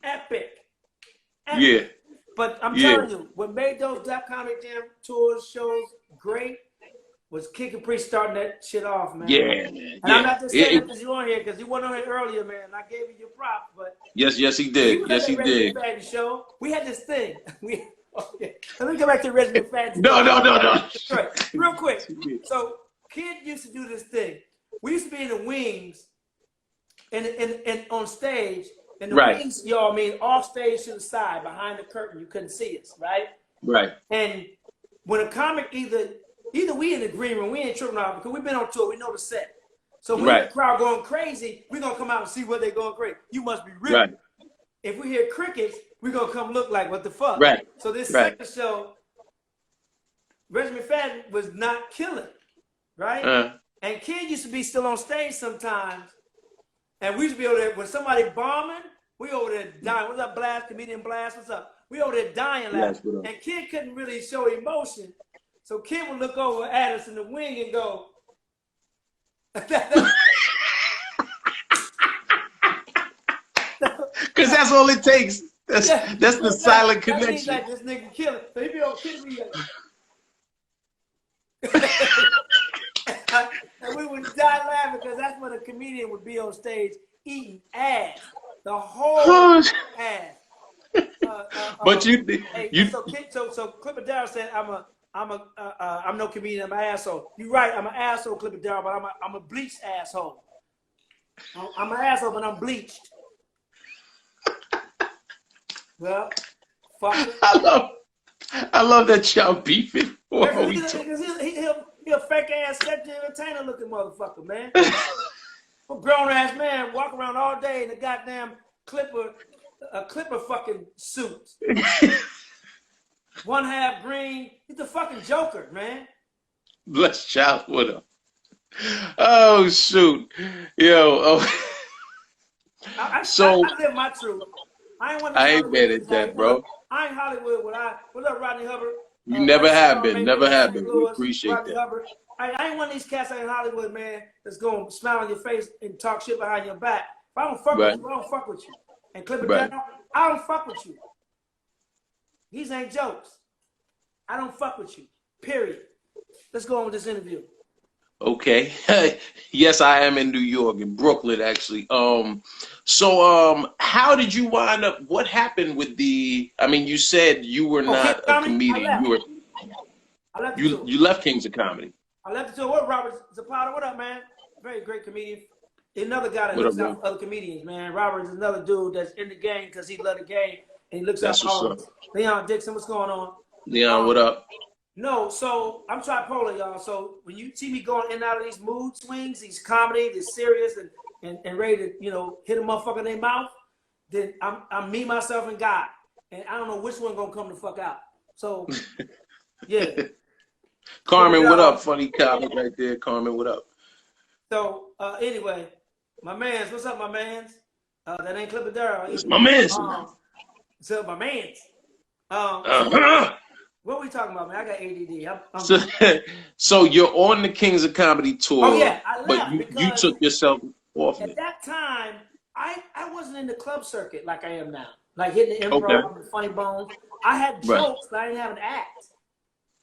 [SPEAKER 2] Epic.
[SPEAKER 1] Yeah.
[SPEAKER 2] But I'm telling you, what made those Dap Comedy Jam tours shows great was Kid Capri starting that shit off, man.
[SPEAKER 1] Yeah, man.
[SPEAKER 2] And I'm not just saying that because you on here, because you weren't on here earlier, man. I gave you your props, but
[SPEAKER 1] yes, he did. Yes, he did.
[SPEAKER 2] Show. We had this thing. Let me go back to the Regiment Fantasy.
[SPEAKER 1] No.
[SPEAKER 2] Right. Real quick. So Kid used to do this thing. We used to be in the wings and on stage. And the wings, y'all, mean off stage to the side, behind the curtain. You couldn't see us, right?
[SPEAKER 1] Right.
[SPEAKER 2] And when a comic either we in the green room, we ain't tripping out because we've been on tour, we know the set. So when the crowd going crazy, we're gonna come out and see what they going crazy. You must be real.
[SPEAKER 1] Right.
[SPEAKER 2] If we hear crickets, we're gonna come look like what the fuck.
[SPEAKER 1] Right.
[SPEAKER 2] So this second show, Regiment Fadden was not killing, right? And Kid used to be still on stage sometimes. And we used to be over there, when somebody bombing, we over there dying. What's up, Blast? Comedian Blast, what's up? We over there dying laughing. And Kid couldn't really show emotion. So Kid would look over at us in the wing and go.
[SPEAKER 1] Because that's all it takes. That's the silent connection.
[SPEAKER 2] He's like, this nigga killing. So he'd be over Kid me. And we would die laughing because that's when a comedian would be on stage eating ass, the whole ass.
[SPEAKER 1] But
[SPEAKER 2] so Clipper Darrell said, I'm no comedian, I'm an asshole. You're right, I'm an asshole, Clipper Darrell, but I'm a bleached asshole. I'm an asshole, but I'm bleached. Well, fuck it.
[SPEAKER 1] I love that y'all beefing.
[SPEAKER 2] He a fake ass sexual entertainer looking motherfucker, man. A grown ass man walk around all day in a goddamn Clipper fucking suit. One half green. He's the fucking Joker, man.
[SPEAKER 1] Bless child with him. Oh shoot, yo.
[SPEAKER 2] I live my truth. I ain't mad
[SPEAKER 1] at that, bro.
[SPEAKER 2] I ain't Hollywood. What up, Rodney Hubbard?
[SPEAKER 1] You never have been. Never have been. We appreciate that.
[SPEAKER 2] Hubbard. I ain't one of these cats in Hollywood, man, that's going to smile on your face and talk shit behind your back. If I don't fuck with you, I don't fuck with you. And Clipper down, I don't fuck with you. These ain't jokes. I don't fuck with you. Period. Let's go on with this interview.
[SPEAKER 1] Okay. Yes, I am in New York, in Brooklyn, actually. So how did you wind up? What happened with you said you were not a comedian. You left Kings of Comedy.
[SPEAKER 2] I left it to what, Robert Zapata. What up, man? Very great comedian. Another guy that looks out for other comedians, man. Robert is another dude that's in the game because he love the game and he looks out for all of us. Leon Dixon, what's going on?
[SPEAKER 1] Leon, what up?
[SPEAKER 2] No, so I'm tripolar, y'all. So when you see me going in and out of these mood swings, these comedy, these serious, and ready to hit a motherfucker in their mouth, then I'm me, myself, and God, and I don't know which one gonna come the fuck out. So yeah.
[SPEAKER 1] Carmen, what up? Funny comic right there. Carmen, what up?
[SPEAKER 2] So anyway, my mans, what's up, my mans? That ain't Clipper Darrell.
[SPEAKER 1] It's my mans.
[SPEAKER 2] So my mans. What are we talking about, man? I got ADD.
[SPEAKER 1] So you're on the Kings of Comedy tour.
[SPEAKER 2] Oh yeah, I left
[SPEAKER 1] but you took yourself off.
[SPEAKER 2] At that time, I wasn't in the club circuit like I am now. Like hitting the improv, the funny bones. I had jokes, but I didn't have an act.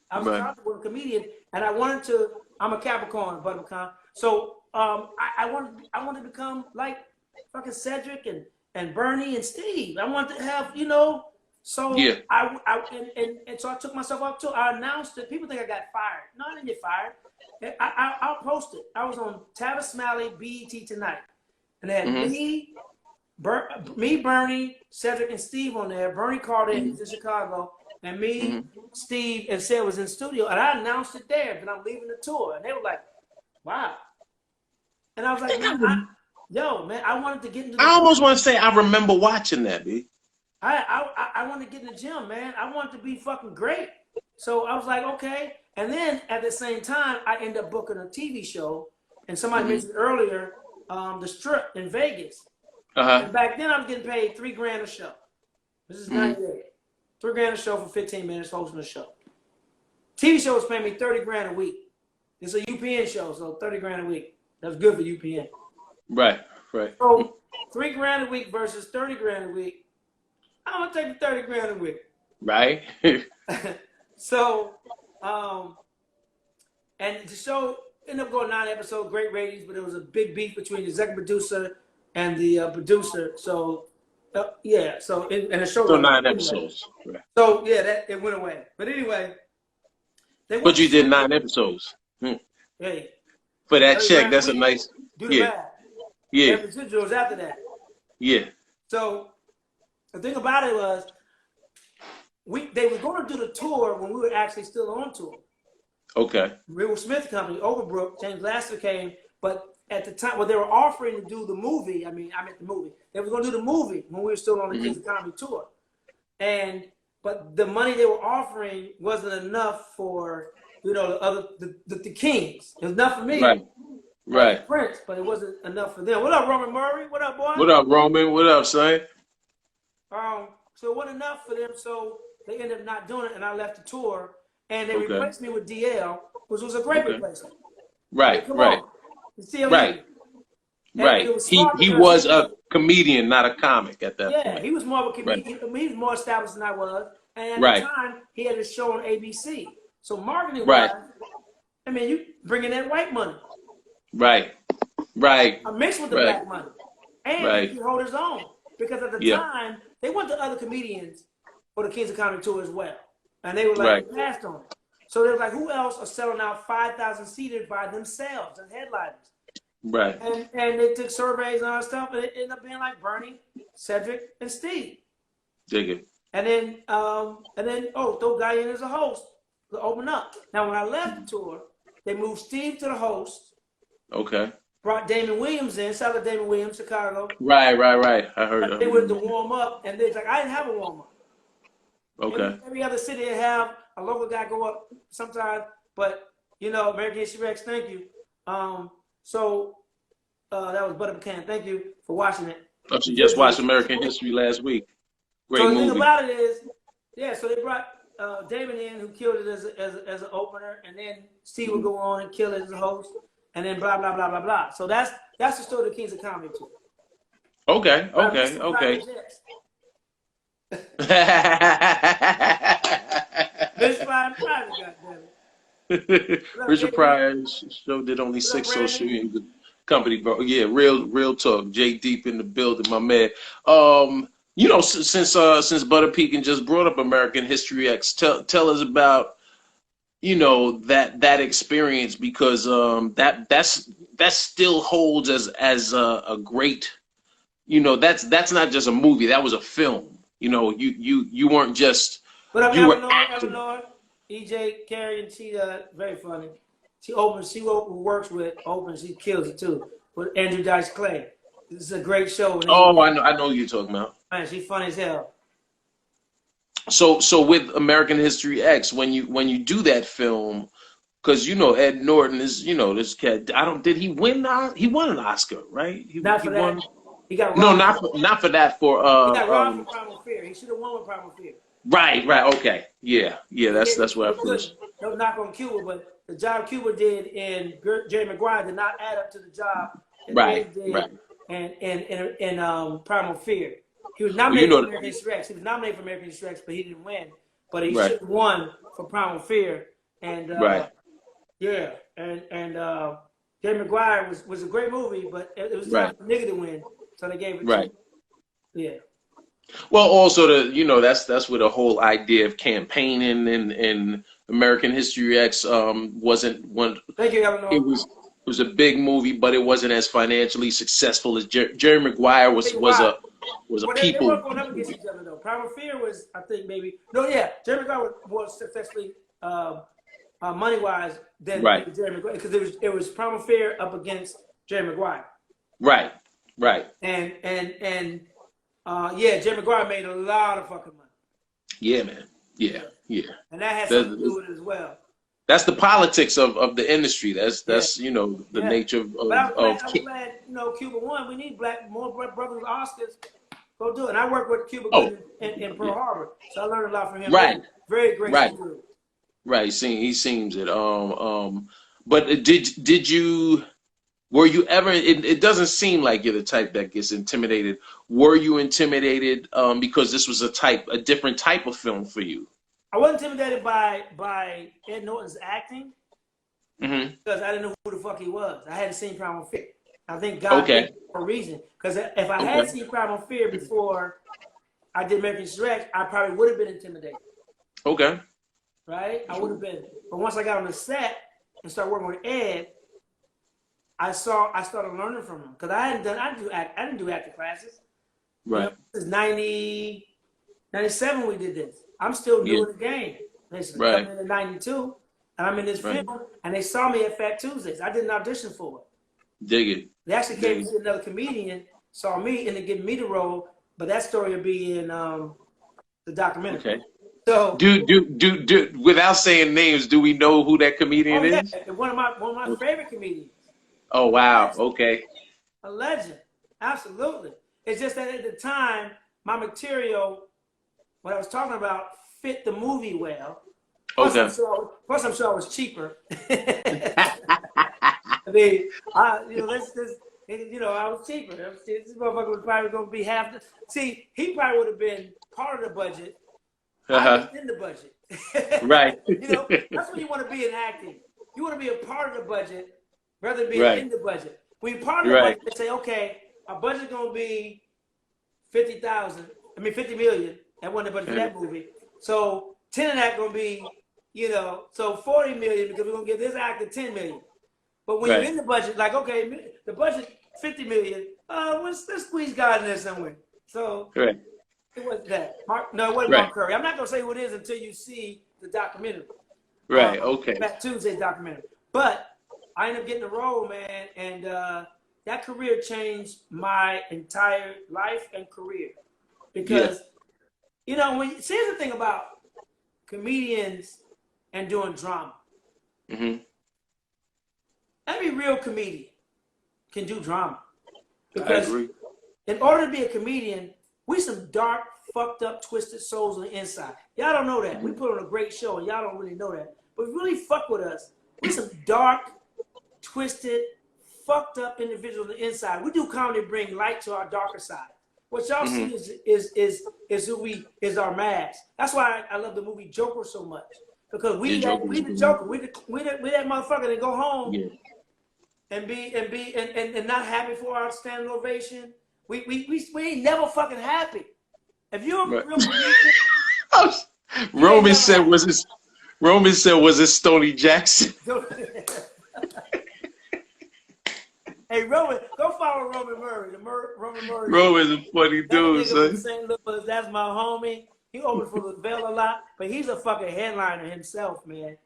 [SPEAKER 2] I was trying to work a comedian, and I wanted to. I'm a Capricorn, Butterpecan. So I wanted to become like fucking Cedric and Bernie and Steve. I wanted to have So
[SPEAKER 1] Yeah.
[SPEAKER 2] so I took myself up to. I announced it. People think I got fired. No, I didn't get fired. I'll post it. I was on Tavis Smiley, BET Tonight, and they had me, Bernie, Cedric, and Steve on there. Bernie called in. He's in Chicago, and me, Steve, and Sid was in the studio, and I announced it there. That I'm leaving the tour, and they were like, "Wow," and I was like, "Man, I wanted to get into."
[SPEAKER 1] I almost want to say I remember watching that, B.
[SPEAKER 2] I wanted to get in the gym, man. I wanted to be fucking great. So I was like, okay. And then at the same time, I ended up booking a TV show. And somebody mentioned earlier, The Strip in Vegas. And back then I was getting paid $3,000 a show. This is 98. $3,000 a show for 15 minutes hosting a show. TV show was paying me $30,000 a week. It's a UPN show, so $30,000 a week. That's good for UPN.
[SPEAKER 1] Right.
[SPEAKER 2] So $3,000 a week versus $30,000 a week. I'm gonna take the $30,000 a week.
[SPEAKER 1] Right.
[SPEAKER 2] So, and the show ended up going 9 episodes, great ratings, but there was a big beef between the executive producer and the producer. So, yeah. So, and the show.
[SPEAKER 1] So 9 episodes. Right.
[SPEAKER 2] So yeah, it went away. But anyway.
[SPEAKER 1] But you did 9 episodes.
[SPEAKER 2] Hey.
[SPEAKER 1] For that check, that's a nice.
[SPEAKER 2] Do the math.
[SPEAKER 1] Yeah.
[SPEAKER 2] And residuals after that.
[SPEAKER 1] Yeah.
[SPEAKER 2] So. The thing about it was, they were going to do the tour when we were actually still on tour.
[SPEAKER 1] Okay.
[SPEAKER 2] Will Smith Company, Overbrook, James Laster came, but at the time, they were offering to do the movie. I meant the movie. They were going to do the movie when we were still on the Kings of Comedy tour, but the money they were offering wasn't enough for the Kings. It was enough for me.
[SPEAKER 1] Right.
[SPEAKER 2] Prince, but it wasn't enough for them. What up, Roman Murray? What up, boy?
[SPEAKER 1] What up, Roman? What up, son?
[SPEAKER 2] So it wasn't enough for them, so they ended up not doing it, and I left the tour, and they replaced me with DL, which was a great replacement.
[SPEAKER 1] Right. Right. He was a comedian, not a comic at that point.
[SPEAKER 2] Yeah, he was more of a comedian. He was more established than I was, and at the time, he had a show on ABC. So marketing-wise, I mean, you bringing that white money.
[SPEAKER 1] Right.
[SPEAKER 2] I mixed with the black money, and he could hold his own. Because at the time, they went to other comedians for the Kings of Comedy tour as well. And they were like, they passed on it. So they were like, who else are selling out 5,000 seated by themselves as headliners?
[SPEAKER 1] Right.
[SPEAKER 2] And they took surveys and all that stuff, and it ended up being like Bernie, Cedric, and Steve.
[SPEAKER 1] Dig it.
[SPEAKER 2] And then throw Guy in as a host to open up. Now, when I left the tour, they moved Steve to the host.
[SPEAKER 1] Okay.
[SPEAKER 2] Brought Damon Williams in, shout out Damon Williams, Chicago.
[SPEAKER 1] Right. I heard.
[SPEAKER 2] They went to warm up, and they was like, I didn't have a warm up.
[SPEAKER 1] Okay.
[SPEAKER 2] Every other city they have a local guy go up sometimes, but American History X, thank you. That was Butter Pecan. Thank you for watching it.
[SPEAKER 1] Oh, you just watched American History last week. Great movie.
[SPEAKER 2] The thing about it is, so they brought Damon in, who killed it as an opener, and then Steve would go on and kill it as a host. And then blah blah blah blah blah. So that's the story of the Kings of Comedy tour.
[SPEAKER 1] Okay. Richard Pryor's show did only 6 social media company, bro. Yeah, real talk. Jay Deep in the building, my man. Since Butter Pecan just brought up American History X, tell us about that experience, because that still holds as a great, that's not just a movie, that was a film. You weren't just, you were acting.
[SPEAKER 2] EJ Carey, and she very funny. She works with opens, she kills it too. With Andrew Dice Clay. This is a great show.
[SPEAKER 1] I know who you're talking about.
[SPEAKER 2] Man, she's funny as hell.
[SPEAKER 1] So with American History X, when you do that film, because Ed Norton is this cat. Did he win? He won an Oscar, right?
[SPEAKER 2] Not for that.
[SPEAKER 1] Won.
[SPEAKER 2] He got
[SPEAKER 1] robbed. not for that. For
[SPEAKER 2] he got robbed for Primal Fear. He should have won with Primal Fear.
[SPEAKER 1] Right. Okay. Yeah. That's where I finished.
[SPEAKER 2] No knock on Cuba, but the job Cuba did in Jerry Maguire did not add up to the job
[SPEAKER 1] Right.
[SPEAKER 2] And Primal Fear. He was nominated for American History X. He was nominated for American History X, but he didn't win. But he should have won for Primal Fear. And Jerry Maguire was a great movie, but it was time for nigga to win, so they gave it to him. Yeah.
[SPEAKER 1] Well, also that's where the whole idea of campaigning and American History X wasn't one.
[SPEAKER 2] Thank you, Governor.
[SPEAKER 1] It was a big movie, but it wasn't as financially successful as Jerry Maguire was a
[SPEAKER 2] Well, they
[SPEAKER 1] people.
[SPEAKER 2] weren't going up against each other though. Primal Fear was, I think, maybe no, yeah. Jerry Maguire was more successfully money wise than
[SPEAKER 1] Right.
[SPEAKER 2] Jerry Maguire because it was Primal Fear up against Jerry Maguire.
[SPEAKER 1] Right. Right.
[SPEAKER 2] And yeah, Jerry Maguire made a lot of fucking money.
[SPEAKER 1] Yeah, man. Yeah. Yeah.
[SPEAKER 2] And that has something to do with it as well.
[SPEAKER 1] That's the politics of the industry. That's the nature of.
[SPEAKER 2] But I'm glad Cuba won. We need more brothers Oscars. Go do it. And I work with Cuba in Pearl Harbor, so I learned a lot from him.
[SPEAKER 1] Right.
[SPEAKER 2] Very great.
[SPEAKER 1] Right. Right. He seems it. But did you? Were you ever? It doesn't seem like you're the type that gets intimidated. Were you intimidated because this was a different type of film for you?
[SPEAKER 2] I wasn't intimidated by Ed Norton's acting because I didn't know who the fuck he was. I hadn't seen Primal Fear. I think God did it for a reason. Because if I had seen Primal Fear before I did American History, I probably would have been intimidated.
[SPEAKER 1] Okay.
[SPEAKER 2] Right? I would have been. But once I got on the set and started working with Ed, I started learning from him because I didn't do acting classes.
[SPEAKER 1] Right.
[SPEAKER 2] This is 97 we did this. I'm still new in the game. Basically,
[SPEAKER 1] right.
[SPEAKER 2] I'm in 92, and I'm in this film, and they saw me at Fat Tuesdays. I did an audition for it.
[SPEAKER 1] Dig it.
[SPEAKER 2] They actually came to see another comedian, saw me, and they gave me the role. But that story will be in the documentary.
[SPEAKER 1] Okay.
[SPEAKER 2] So,
[SPEAKER 1] do without saying names, do we know who that comedian is?
[SPEAKER 2] One of my favorite comedians.
[SPEAKER 1] Oh wow! Okay.
[SPEAKER 2] A legend, absolutely. It's just that at the time, my material, what I was talking about, fit the movie well. Plus, I'm sure I was cheaper. I mean, I was cheaper. This motherfucker was probably going to be half the. See, he probably would have been part of the budget. I was in the budget.
[SPEAKER 1] Right.
[SPEAKER 2] That's what you want to be in acting. You want to be a part of the budget rather than being in the budget. When you're part of the budget, they say, okay, our budget's going to be $50 million. That wasn't the budget for that movie. So 10 of that going to be, so 40 million because we're going to give this actor 10 million. But when you're in the budget, like, okay, the budget 50 million, let's squeeze God in there somewhere. So it wasn't that. It wasn't Mark Curry. I'm not going to say who it is until you see the documentary.
[SPEAKER 1] Right, okay.
[SPEAKER 2] Fat Tuesday documentary. But I ended up getting the role, man, and that career changed my entire life and career. Because, here's the thing about comedians and doing drama. Every real comedian can do drama. Because in order to be a comedian, we some dark, fucked up, twisted souls on the inside. Y'all don't know that. We put on a great show, and y'all don't really know that. But really fuck with us. We some dark, twisted, fucked up individuals on the inside. We do comedy to bring light to our darker side. What y'all see is who we is our mask. That's why I love the movie Joker so much. Because we the Joker. We that motherfucker that go home and not happy for our standing ovation. We ain't never fucking happy. If you're a real comedian,
[SPEAKER 1] Roman said was it Stoney Jackson?
[SPEAKER 2] Hey, Roman, go follow Roman Murray. Roman Murray.
[SPEAKER 1] Roman's a funny dude, son.
[SPEAKER 2] St. Louis, that's my homie. He opens for LaVelle a lot, but he's a fucking headliner himself, man.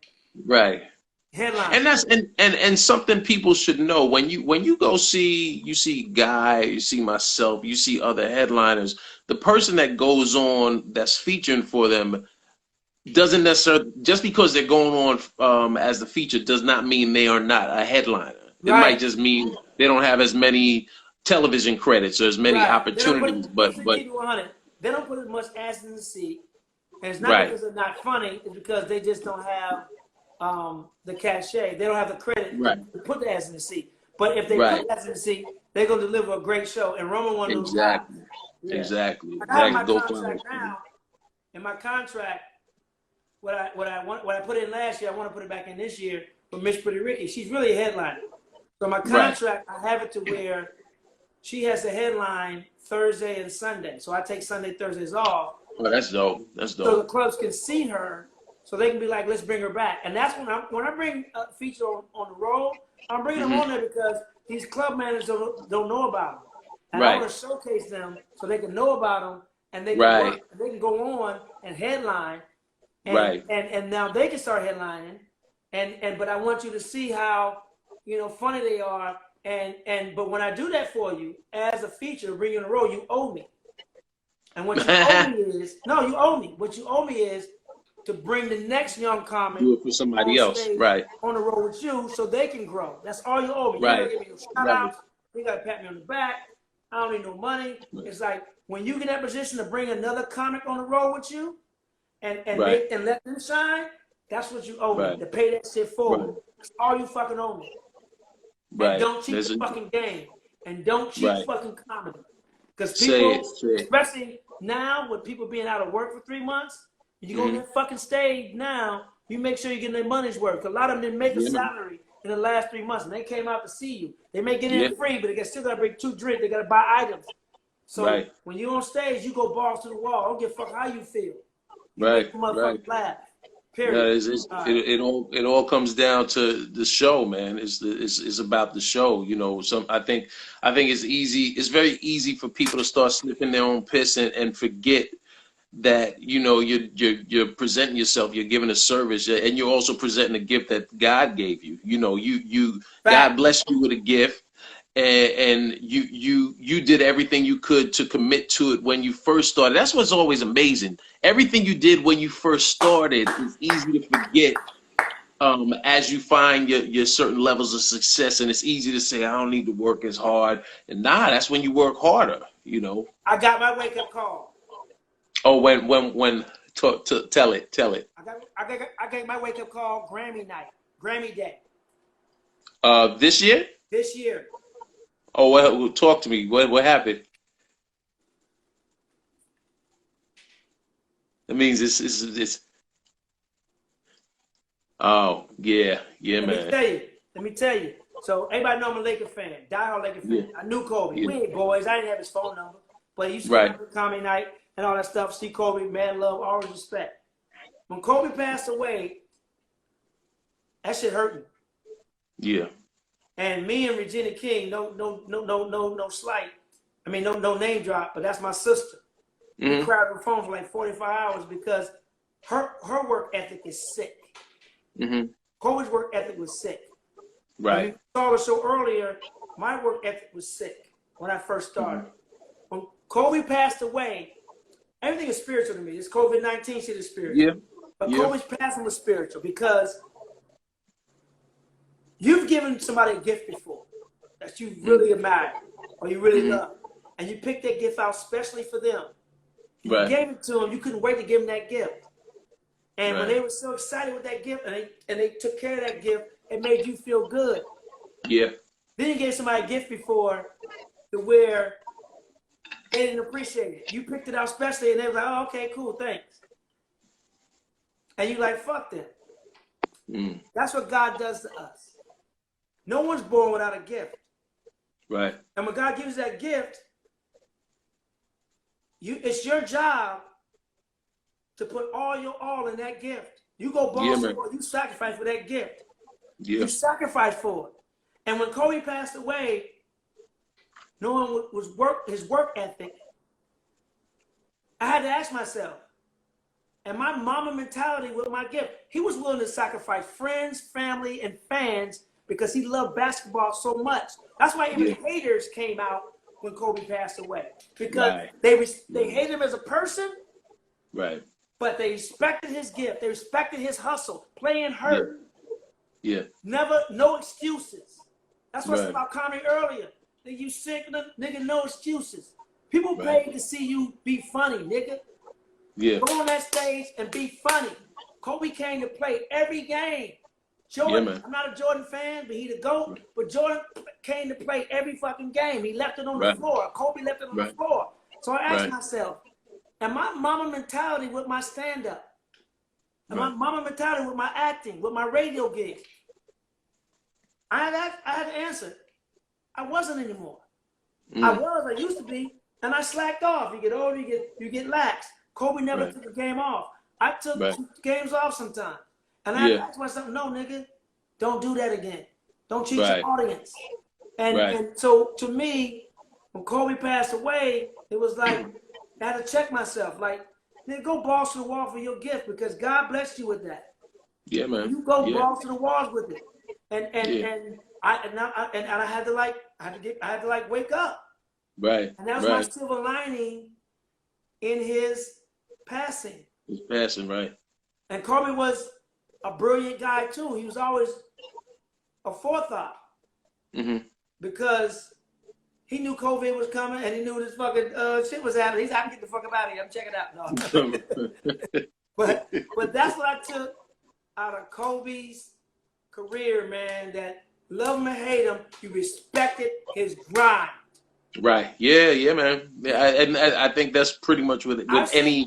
[SPEAKER 1] Right.
[SPEAKER 2] Headliner.
[SPEAKER 1] And that's and something people should know when you go see Guy, you see myself, you see other headliners. The person that goes on that's featuring for them doesn't necessarily just because they're going on as the feature does not mean they are not a headliner. It might just mean they don't have as many television credits or as many opportunities. But they don't put as much ass in the seat, and it's not because they're not funny. It's because they just don't have the cachet. They don't have the credit to put the ass in the seat. But if they put the ass in the seat, they're gonna deliver a great show. And Roman won those guys. Exactly.
[SPEAKER 2] I have my contract now. In my contract, what I put in last year, I want to put it back in this year for Miss Pretty Ricky. She's really a headliner. So my contract, I have it to where she has the headline Thursday and Sunday. So I take Sunday, Thursdays off.
[SPEAKER 1] Oh, that's dope. That's dope.
[SPEAKER 2] So the clubs can see her, so they can be like, let's bring her back. And that's when I bring a feature on the road, I'm bringing them on there because these club managers don't know about them. And I want to showcase them so they can know about them, and they can work, and they can go on and headline. And, and now they can start headlining. But I want you to see how, you know, funny they are. But when I do that for you as a feature, bring you in a row, you owe me. And what you owe me is, no, you owe me. What you owe me is to bring the next young comic.
[SPEAKER 1] Do it for somebody else,
[SPEAKER 2] on the road with you so they can grow. That's all you owe me. You gotta give me your shout outs. You gotta pat me on the back. I don't need no money. It's like when you get in that position to bring another comic on the road with you and let them shine, that's what you owe me, to pay that shit forward. That's all you fucking owe me. And don't cheat the fucking game. And don't cheat fucking comedy. Because people, especially now with people being out of work for 3 months, you go on that fucking stage now, you make sure you're getting their money's worth. A lot of them didn't make a salary in the last 3 months, and they came out to see you. They may get in free, but they still got to bring 2 drinks. They got to buy items. So when you're on stage, you go balls to the wall. I don't give a fuck how you feel. You make the motherfuckers laugh. Period.
[SPEAKER 1] It all comes down to the show, man. It's about the show. You know, I think it's easy. It's very easy for people to start sniffing their own piss and forget that, you know, you're presenting yourself, you're giving a service, and you're also presenting a gift that God gave you. You know, God blessed you with a gift, and you did everything you could to commit to it when you first started. That's what's always amazing. Everything you did when you first started is easy to forget as you find your certain levels of success, and it's easy to say, I don't need to work as hard. And that's when you work harder, you know.
[SPEAKER 2] I got my wake-up call.
[SPEAKER 1] Oh, tell it.
[SPEAKER 2] I got my wake-up call Grammy Day.
[SPEAKER 1] This year?
[SPEAKER 2] This year.
[SPEAKER 1] Oh, well, talk to me. What happened? That means it's. Oh, yeah, man.
[SPEAKER 2] Let me tell you. So everybody know I'm a Laker fan, diehard Laker fan. Yeah. I knew Kobe. We ain't boys. I didn't have his phone number, but he used to come to Comedy Night and all that stuff. See Kobe, mad love, always respect. When Kobe passed away, that shit hurt me.
[SPEAKER 1] Yeah.
[SPEAKER 2] And me and Regina King, no slight. I mean, no name drop, but that's my sister. We cried on the phone for like 45 hours because her work ethic is sick. Kobe's work ethic was sick.
[SPEAKER 1] Right.
[SPEAKER 2] When you saw the show earlier, my work ethic was sick when I first started. When Kobe passed away, everything is spiritual to me. This COVID-19 shit is spiritual.
[SPEAKER 1] Yeah.
[SPEAKER 2] But Kobe's passing was spiritual because you've given somebody a gift before that you really admire or you really love. And you picked that gift out specially for them. You gave it to them. You couldn't wait to give them that gift. And when they were so excited with that gift and they took care of that gift, it made you feel good.
[SPEAKER 1] Yeah.
[SPEAKER 2] Then you gave somebody a gift before to where they didn't appreciate it. You picked it out specially and they were like, oh, okay, cool, thanks. And you like, fuck them. That's what God does to us. No one's born without a gift.
[SPEAKER 1] Right.
[SPEAKER 2] And when God gives that gift, it's your job to put all your all in that gift. You go balls to you sacrifice for that gift. Yeah. You sacrifice for it. And when Kobe passed away, knowing his work ethic, I had to ask myself, and my mama mentality with my gift, he was willing to sacrifice friends, family, and fans because he loved basketball so much. That's why even haters came out when Kobe passed away. Because they hated him as a person, but they respected his gift. They respected his hustle, playing hurt.
[SPEAKER 1] Yeah.
[SPEAKER 2] No excuses. That's what's about comedy earlier. Nigga, you sick, nigga, no excuses. People pay to see you be funny, nigga.
[SPEAKER 1] Yeah.
[SPEAKER 2] Go on that stage and be funny. Kobe came to play every game. Jordan, I'm not a Jordan fan, but he the GOAT. But Jordan came to play every fucking game. He left it on the floor. Kobe left it on the floor. So I asked myself, and my mama mentality with my stand-up, and my mama mentality with my acting, with my radio gigs, I had to answer. I wasn't anymore. I used to be, and I slacked off. You get older, you get lax. Kobe never took a game off. I took games off sometimes. And I asked myself, no, nigga, don't do that again. Don't cheat your audience. And so to me, when Kobe passed away, it was like, I had to check myself. Like, nigga, go balls to the wall for your gift because God blessed you with that.
[SPEAKER 3] Yeah, man.
[SPEAKER 2] You go balls to the walls with it. And I had to wake up.
[SPEAKER 3] Right.
[SPEAKER 2] And that was my silver lining in his passing.
[SPEAKER 3] His passing, right.
[SPEAKER 2] And Kobe was a brilliant guy too. He was always a forethought. Because he knew COVID was coming and he knew this fucking shit was happening. He's like, I can get the fuck up out of here. I'm checking out. No. but that's what I took out of Kobe's career, man, that love him and hate him, you respected his grind.
[SPEAKER 3] Right. Yeah, man. And I think that's pretty much with any.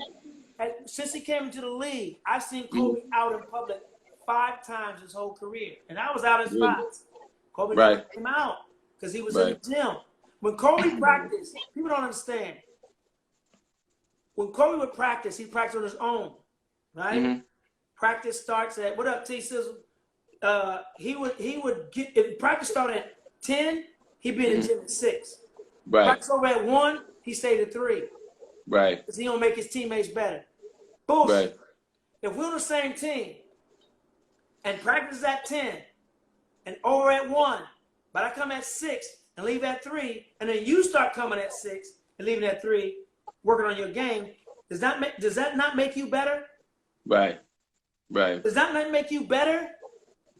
[SPEAKER 2] Since he came into the league, I've seen Kobe out in public 5 times his whole career. And I was out in spots. Kobe never came out because he was in the gym. When Kobe practiced, people don't understand. When Kobe would practice, he practiced on his own, right? Practice starts at, what up, T-Sizzle? He would get, if practice started at 10, he'd be in the gym at 6.
[SPEAKER 3] Right.
[SPEAKER 2] Practice over at 1, he stayed at 3.
[SPEAKER 3] Right.
[SPEAKER 2] Because he don't make his teammates better. Bullshit.
[SPEAKER 3] Right.
[SPEAKER 2] If we're on the same team and practice at 10 and over at 1, but I come at 6 and leave at 3, and then you start coming at 6 and leaving at 3, working on your game, does that not make you better?
[SPEAKER 3] Right. Right.
[SPEAKER 2] Does that not make you better?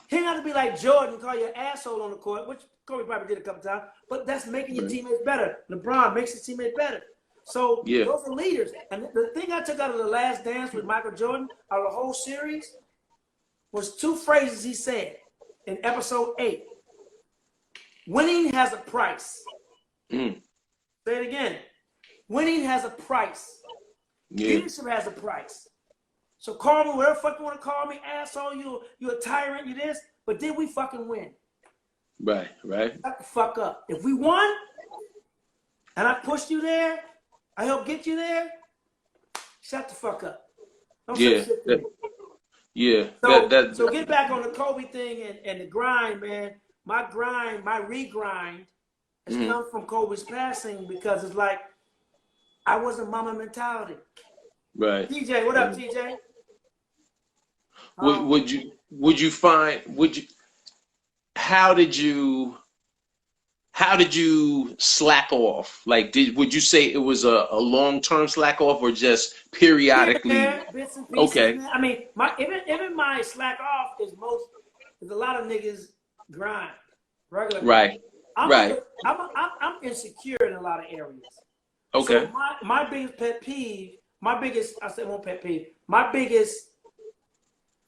[SPEAKER 2] He ain't got to be like Jordan and call you an asshole on the court, which Kobe probably did a couple times, but that's making your teammates better. LeBron makes his teammates better. So those are leaders. And the thing I took out of The Last Dance with Michael Jordan, out of the whole series, was 2 phrases he said in episode 8. Winning has a price. Say it again. Winning has a price. Leadership has a price. So call me whatever fuck you want to call me, asshole, you a tyrant, you this, but did we fucking win?
[SPEAKER 3] Right.
[SPEAKER 2] Shut the fuck up. If we won, and I pushed you there, I helped get you there, shut the fuck up. Don't say shit to me.
[SPEAKER 3] Yeah.
[SPEAKER 2] So get back on the Kobe thing and the grind, man. My regrind has come from Kobe's passing because it's like I wasn't mama mentality.
[SPEAKER 3] Right.
[SPEAKER 2] TJ, what up, TJ?
[SPEAKER 3] How did you slack off? Like, would you say it was a long-term slack off or just periodically?
[SPEAKER 2] Bits and pieces, okay. Man. I mean, even my slack off is a lot of niggas grind. Regular.
[SPEAKER 3] Right.
[SPEAKER 2] I'm insecure in a lot of areas.
[SPEAKER 3] Okay.
[SPEAKER 2] So my biggest pet peeve, my biggest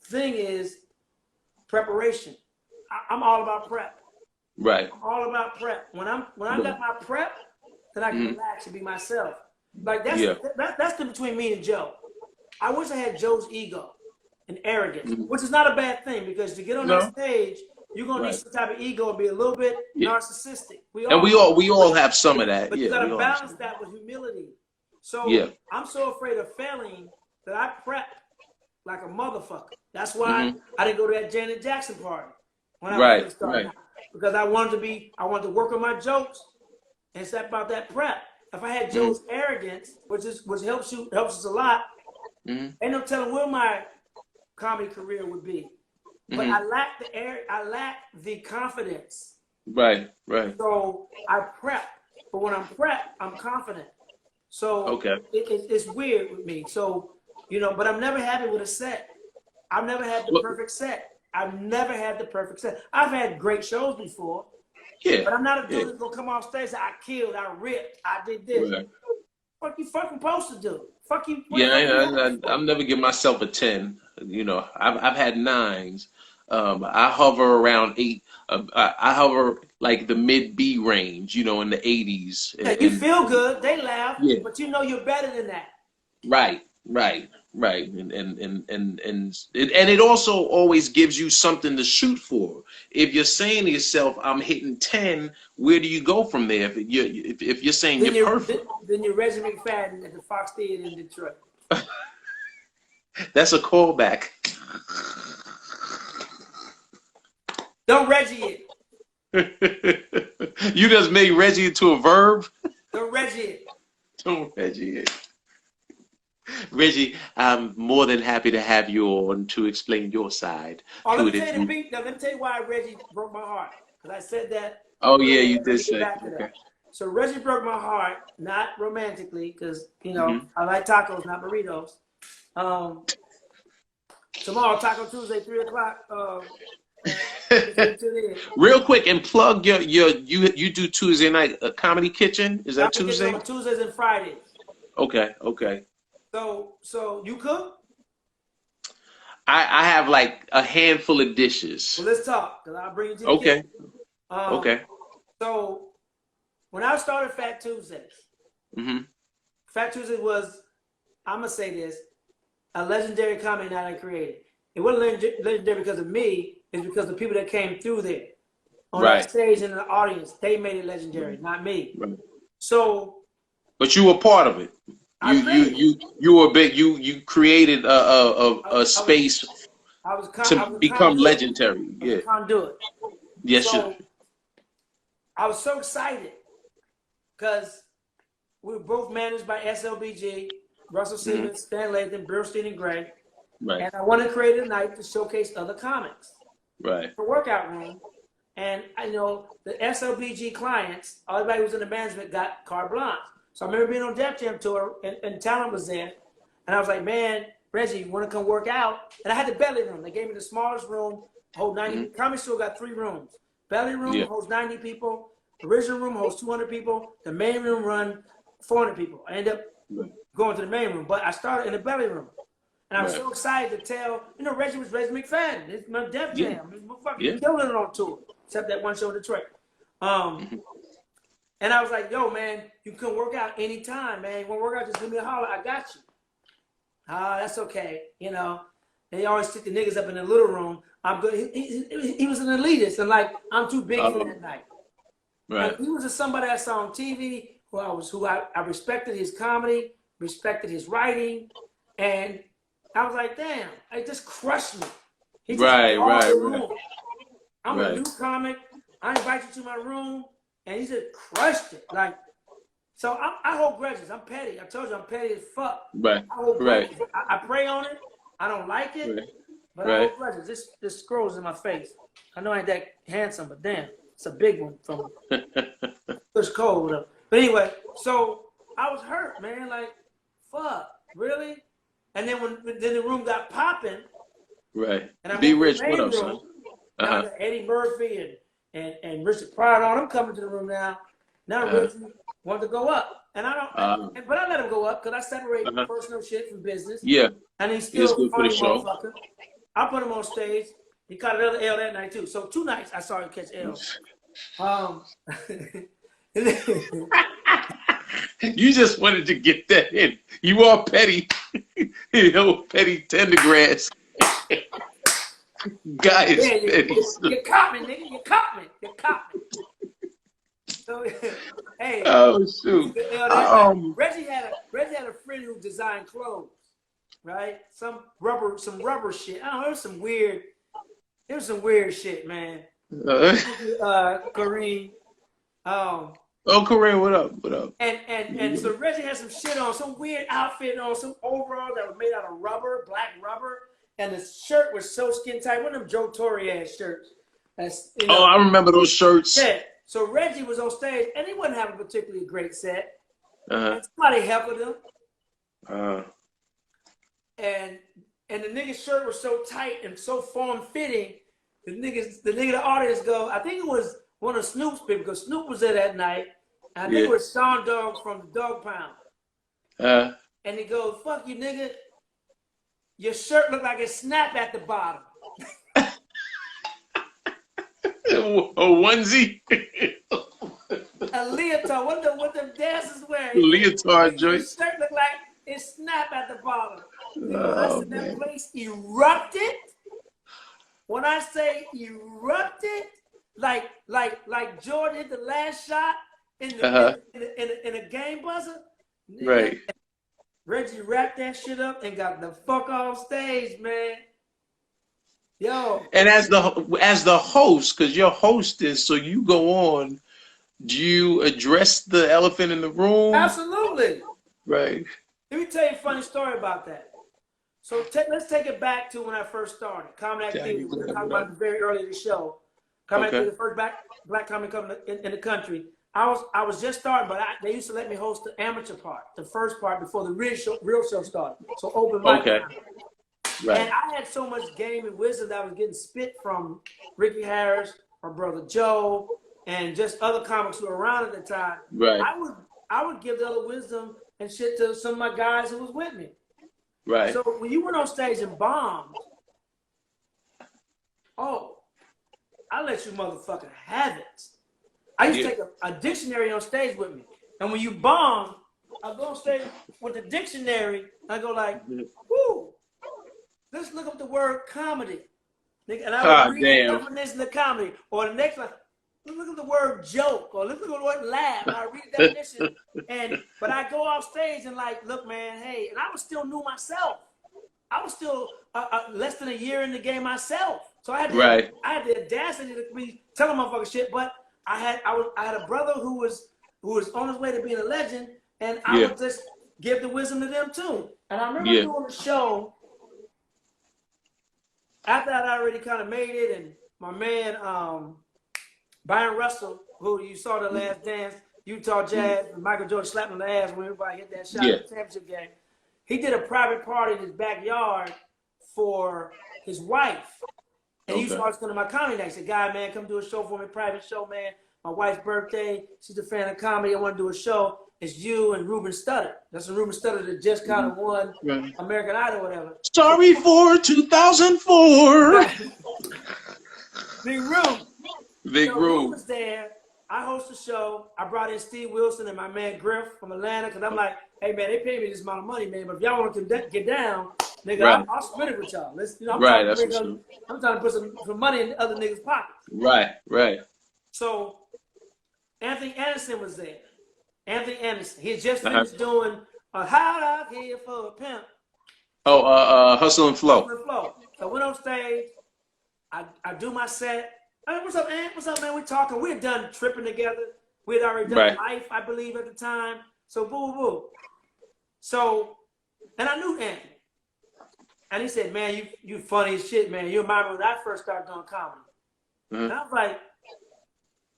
[SPEAKER 2] thing is preparation. I'm all about prep.
[SPEAKER 3] Right.
[SPEAKER 2] I'm all about prep. When I got my prep, then I can relax and be myself. Like that's the between me and Joe. I wish I had Joe's ego and arrogance, which is not a bad thing because to get on that stage, you're gonna need some type of ego and be a little bit narcissistic. We
[SPEAKER 3] all have some of that.
[SPEAKER 2] But you gotta balance that with humility. So I'm so afraid of failing that I prep like a motherfucker. That's why I didn't go to that Janet Jackson party when I was starting out. Because I wanted to work on my jokes and step about that prep. If I had Joe's arrogance, which helps us a lot, ain't no telling where my comedy career would be. But I lack the confidence.
[SPEAKER 3] Right.
[SPEAKER 2] So I prep, but when I'm prepped, I'm confident. So it's weird with me. So but I'm never happy with a set. I've never had the perfect set. I've never had the perfect set. I've had great shows before. Yeah. But I'm not a dude that's gonna come off stage and say, I killed, I ripped, I did this. Right. What you fucking supposed to do? Fuck you.
[SPEAKER 3] I'm never give myself a 10. I've had 9s. I hover around 8. I hover like the mid B range, in the 80s.
[SPEAKER 2] You feel good, they laugh, but you're better than that.
[SPEAKER 3] Right.
[SPEAKER 1] Right, and it also always gives you something to shoot for. If you're saying to yourself, "I'm hitting 10," where do you go from there? If you're saying
[SPEAKER 2] then
[SPEAKER 1] you're perfect,
[SPEAKER 2] then you're Reggie McFadden at the Fox Theater in Detroit.
[SPEAKER 1] that's a callback.
[SPEAKER 2] Don't Reggie it.
[SPEAKER 1] You just made Reggie into a verb.
[SPEAKER 2] Don't Reggie it.
[SPEAKER 1] Don't Reggie it. Reggie, I'm more than happy to have you on to explain your side.
[SPEAKER 2] Oh, let me tell you why Reggie broke my heart. Because I said that.
[SPEAKER 1] Oh yeah, you did say. Okay.
[SPEAKER 2] So Reggie broke my heart, not romantically, because I like tacos, not burritos. Tomorrow, Taco Tuesday, 3:00.
[SPEAKER 1] Real quick, and plug you do Tuesday night Comedy Kitchen. Is that Tuesday?
[SPEAKER 2] Tuesdays and Fridays.
[SPEAKER 1] Okay.
[SPEAKER 2] So you cook?
[SPEAKER 1] I have like a handful of dishes.
[SPEAKER 2] Well, let's talk, because I'll bring you to the kitchen.
[SPEAKER 1] Okay.
[SPEAKER 2] So when I started Fat Tuesdays, Fat Tuesday was, I'm going to say this, a legendary comedy night I created. It wasn't legendary because of me. It's because the people that came through there on that stage and in the audience, they made it legendary, not me.
[SPEAKER 1] Right.
[SPEAKER 2] So,
[SPEAKER 1] but you were part of it. You were big. You created a space to become legendary. Yeah.
[SPEAKER 2] Conduit.
[SPEAKER 1] Yes,
[SPEAKER 2] so, I was so excited because we were both managed by SLBG, Russell Simmons, Stan Lathan, Burstein, and Gray.
[SPEAKER 1] Right.
[SPEAKER 2] And I want to create a night to showcase other comics.
[SPEAKER 1] Right.
[SPEAKER 2] The workout room. And I know the SLBG clients, everybody who was in the management got carte blanche. So I remember being on Def Jam tour and Talent was there. And I was like, man, Reggie, you want to come work out? And I had the belly room. They gave me the smallest room, hold 90. Comedy Store got 3 rooms. Belly room holds 90 people. The original room holds 200 people. The main room run 400 people. I ended up going to the main room, but I started in the belly room. And I was so excited to tell, Reggie was Reggie McFadden. It's my Def Jam. He's fucking killing it on tour, except that one show in Detroit. And I was like, yo, man, you can work out anytime, man. You want to work out, just give me a holler. I got you. That's okay. They always stick the niggas up in the little room. I'm good. He was an elitist, and like, I'm too big for that night.
[SPEAKER 1] Right.
[SPEAKER 2] Like, he was just somebody I saw on TV who I respected his comedy, respected his writing, and I was like, damn, it just crushed me. He just
[SPEAKER 1] right.
[SPEAKER 2] I'm a new comic. I invite you to my room, and he just crushed it. Like, so I hold grudges. I'm petty. I told you I'm petty as fuck.
[SPEAKER 1] Right.
[SPEAKER 2] I hold grudges. I pray on it. I don't like it, but I hold grudges. This scroll's in my face. I know I ain't that handsome, but damn, it's a big one from Push Cold with him. But anyway, so I was hurt, man. Like, fuck, really? And then then the room got popping. Right. And I
[SPEAKER 1] Be Rich, what up, son?
[SPEAKER 2] Now Eddie Murphy and Richard Pryor, all them coming to the room now. Now Richie wanted to go up. And I don't, but I let him go up because I separate personal shit from business.
[SPEAKER 1] Yeah.
[SPEAKER 2] And he's still
[SPEAKER 1] good for the show.
[SPEAKER 2] I put him on stage. He caught another L that night too. So 2 nights I saw him catch L's.
[SPEAKER 1] You just wanted to get that in. You are petty. Petty tendergrass. Guy is petty.
[SPEAKER 2] You caught me, nigga. You caught me. So, hey.
[SPEAKER 1] Oh shoot.
[SPEAKER 2] Reggie had a friend who designed clothes, right? Some rubber shit. I don't know. It was some weird shit, man. Kareem.
[SPEAKER 1] Kareem, what up?
[SPEAKER 2] And so Reggie had some shit on, some weird outfit on, some overalls that were made out of rubber, black rubber, and the shirt was so skin tight. One of them Joe Torry ass shirts.
[SPEAKER 1] I remember those shirts.
[SPEAKER 2] Yeah. So Reggie was on stage, and he wasn't having a particularly great set. And somebody helped him. And the nigga's shirt was so tight and so form fitting. The nigga, the audience go. I think it was one of Snoop's people, because Snoop was there that night. And I think it was Sean Dog from the Dog Pound. And he goes, "Fuck you, nigga. Your shirt looked like it snapped at the bottom."
[SPEAKER 1] A onesie?
[SPEAKER 2] A leotard. What them dancers wearing?
[SPEAKER 1] Leotard joint.
[SPEAKER 2] Your shirt looked like it snapped at the bottom. And when I said that place erupted, when I say erupted, like Jordan hit the last shot in a game buzzer.
[SPEAKER 1] Right.
[SPEAKER 2] Reggie wrapped that shit up and got the fuck off stage, man. Yo.
[SPEAKER 1] And as the host, because you're hostess, so you go on, do you address the elephant in the room?
[SPEAKER 2] Absolutely.
[SPEAKER 1] Right.
[SPEAKER 2] Let me tell you a funny story about that. So let's take it back to when I first started. Comedy Activity, we were talking about it very early in the show. Comedy Activity, the first black comedy company in the country. I was just starting, but they used to let me host the amateur part, the first part before the real show started. So open mic time. Right. And I had so much game and wisdom that I was getting spit from Ricky Harris, my brother Joe, and just other comics who were around at the time.
[SPEAKER 1] Right.
[SPEAKER 2] I would give the other wisdom and shit to some of my guys who was with me.
[SPEAKER 1] Right.
[SPEAKER 2] So when you went on stage and bombed, I let you motherfucker have it. I used to take a dictionary on stage with me. And when you bomb, I go on stage with the dictionary, and I go like, whoo, let's look up the word comedy. And I would read the definition of comedy. Or the next one, let's look at the word joke, or let's look at the word laugh. And I read the definition. But I go off stage and like, look, man, hey, and I was still new myself. I was still less than a year in the game myself. So I had the audacity to be telling motherfuckers shit, but I had a brother who was on his way to being a legend, and I would just give the wisdom to them too. And I remember doing the show after I'd already kind of made it, and my man Byron Russell, who you saw the Last Dance, Utah Jazz, and Michael Jordan slapped him in the ass when everybody hit that shot in the championship game. He did a private party in his backyard for his wife. And he used to always come to my comedy night. He said, "Guy, man, come do a show for me, private show, man. My wife's birthday. She's a fan of comedy. I want to do a show. It's you and Ruben Studdard. That's a Ruben Studdard that just kind of won American Idol or whatever."
[SPEAKER 1] Sorry for 2004.
[SPEAKER 2] Big room.
[SPEAKER 1] Big room.
[SPEAKER 2] Ruben was there. I host the show. I brought in Steve Wilson and my man Griff from Atlanta, because I'm like, hey, man, they pay me this amount of money, man. But if y'all want to get down, nigga, I'll split it with y'all. I'm trying to put some money in other niggas' pockets.
[SPEAKER 1] Right.
[SPEAKER 2] So Anthony Anderson was there. Anthony Anderson. He had just finished doing a Hot Out Here for a Pimp.
[SPEAKER 1] Hustle and Flow.
[SPEAKER 2] So I went on stage. I do my set. Hey, what's up, Ant? What's up, man? We talking. We had done Tripping together. We had already done Life, I believe, at the time. So boo. So, and I knew Anthony. And he said, "Man, you funny as shit, man. You remind me when I first started doing comedy." And I was like,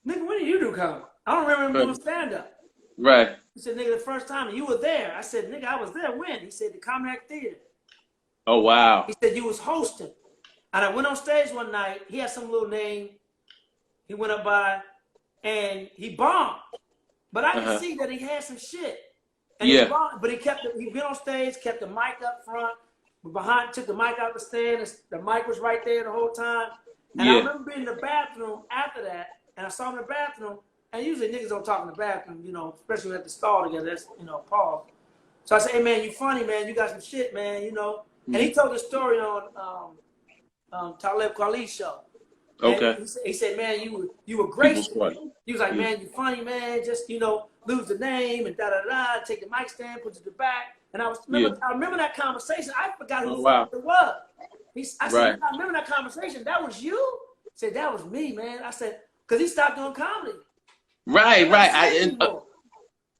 [SPEAKER 2] "Nigga, when did you do comedy? I don't remember him doing stand-up."
[SPEAKER 1] Right.
[SPEAKER 2] He said, "Nigga, the first time you were there." I said, "Nigga, I was there when?" He said, "The Comedy Act Theater."
[SPEAKER 1] Oh, wow.
[SPEAKER 2] He said, "You was hosting." And I went on stage one night. He had some little name. He went up by, and he bombed. But I could see that he had some shit. And he bombed, but he went on stage, kept the mic up front, took the mic out the stand. The mic was right there the whole time. And I remember being in the bathroom after that, and I saw him in the bathroom. And usually niggas don't talk in the bathroom, especially when at the stall together. That's, pause. So I said, "Hey, man, you funny, man. You got some shit, man, And he told the story on Talib Kweli's show. Okay. He said, "Man, you were gracious." He was like, "Man, you funny, man. Just, lose the name and da-da-da. Take the mic stand, put it to the back." And I remember that conversation. I forgot who it was. I said, "I remember that conversation. That was you?" He said, "That was me, man." I said, because he stopped doing comedy.
[SPEAKER 1] Right.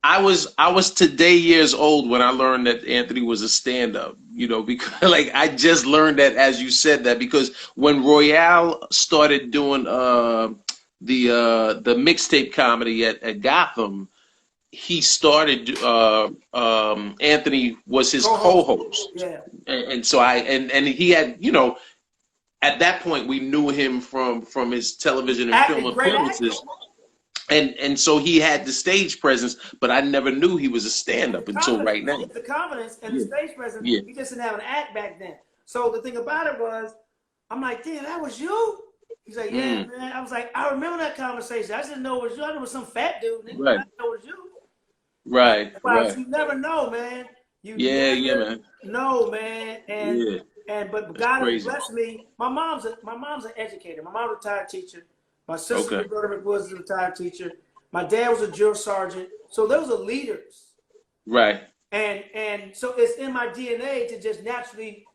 [SPEAKER 1] I was today years old when I learned that Anthony was a stand-up, because I just learned that as you said that, because when Royale started doing the mixtape comedy at Gotham, he started Anthony was his co-host. Yeah. And so and he had, at that point we knew him from his television and film appearances. And so he had the stage presence, but I never knew he was a stand-up until right now.
[SPEAKER 2] The confidence and the stage presence, he just didn't have an act back then. So the thing about it was, I'm like, "Damn, that was you?" He's like, "Yeah, man." I was like, "I remember that conversation. I just didn't know it was you. I knew it was some fat dude. Nigga. I didn't know it was you." Right. You never know, man. You
[SPEAKER 1] Yeah, yeah,
[SPEAKER 2] never
[SPEAKER 1] man.
[SPEAKER 2] know, man. But
[SPEAKER 1] That's
[SPEAKER 2] God has
[SPEAKER 1] crazy.
[SPEAKER 2] blessed me. My mom's an educator. My mom's a retired teacher. My sister
[SPEAKER 1] Okay.
[SPEAKER 2] was a retired teacher. My dad was a drill sergeant. So those are leaders.
[SPEAKER 1] Right.
[SPEAKER 2] And so it's in my DNA to just naturally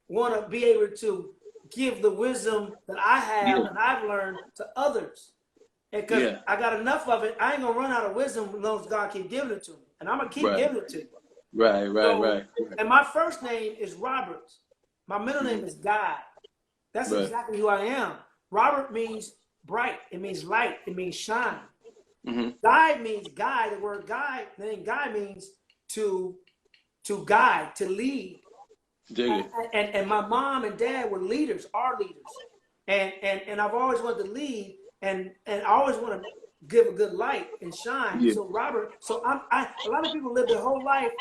[SPEAKER 2] want to be able to give the wisdom that I have and I've learned to others. And because I got enough of it, I ain't gonna run out of wisdom as long as God keep giving it to me. And I'm gonna keep giving it to you.
[SPEAKER 1] Right.
[SPEAKER 2] And my first name is Robert. My middle name is God. That's exactly who I am. Robert means bright. It means light. It means shine. Guy means guy. The word guy, the name guy means to guide, to lead. And my mom and dad were leaders, are leaders. And I've always wanted to lead, and I always want to give a good light and shine. So Robert, a lot of people live their whole life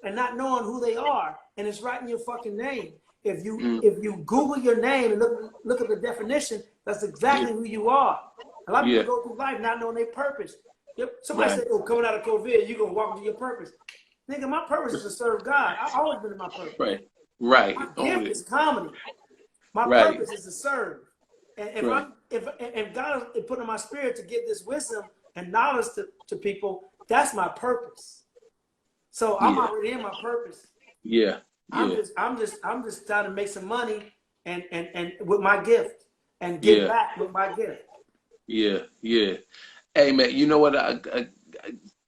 [SPEAKER 2] and not knowing who they are, and it's right in your fucking name. If you Google your name and look at the definition, that's exactly who you are. A lot of people go through life not knowing their purpose. Somebody said, "Oh, coming out of COVID, you're gonna walk into your purpose." Nigga, my purpose is to serve God. I've always been in my purpose.
[SPEAKER 1] Right.
[SPEAKER 2] My gift is comedy. My purpose is to serve. And if God is putting in my spirit to give this wisdom and knowledge to people, that's my purpose. So I'm already in my purpose. I'm just trying to make some money and with my gift and give back with my gift.
[SPEAKER 1] Hey man, you know what?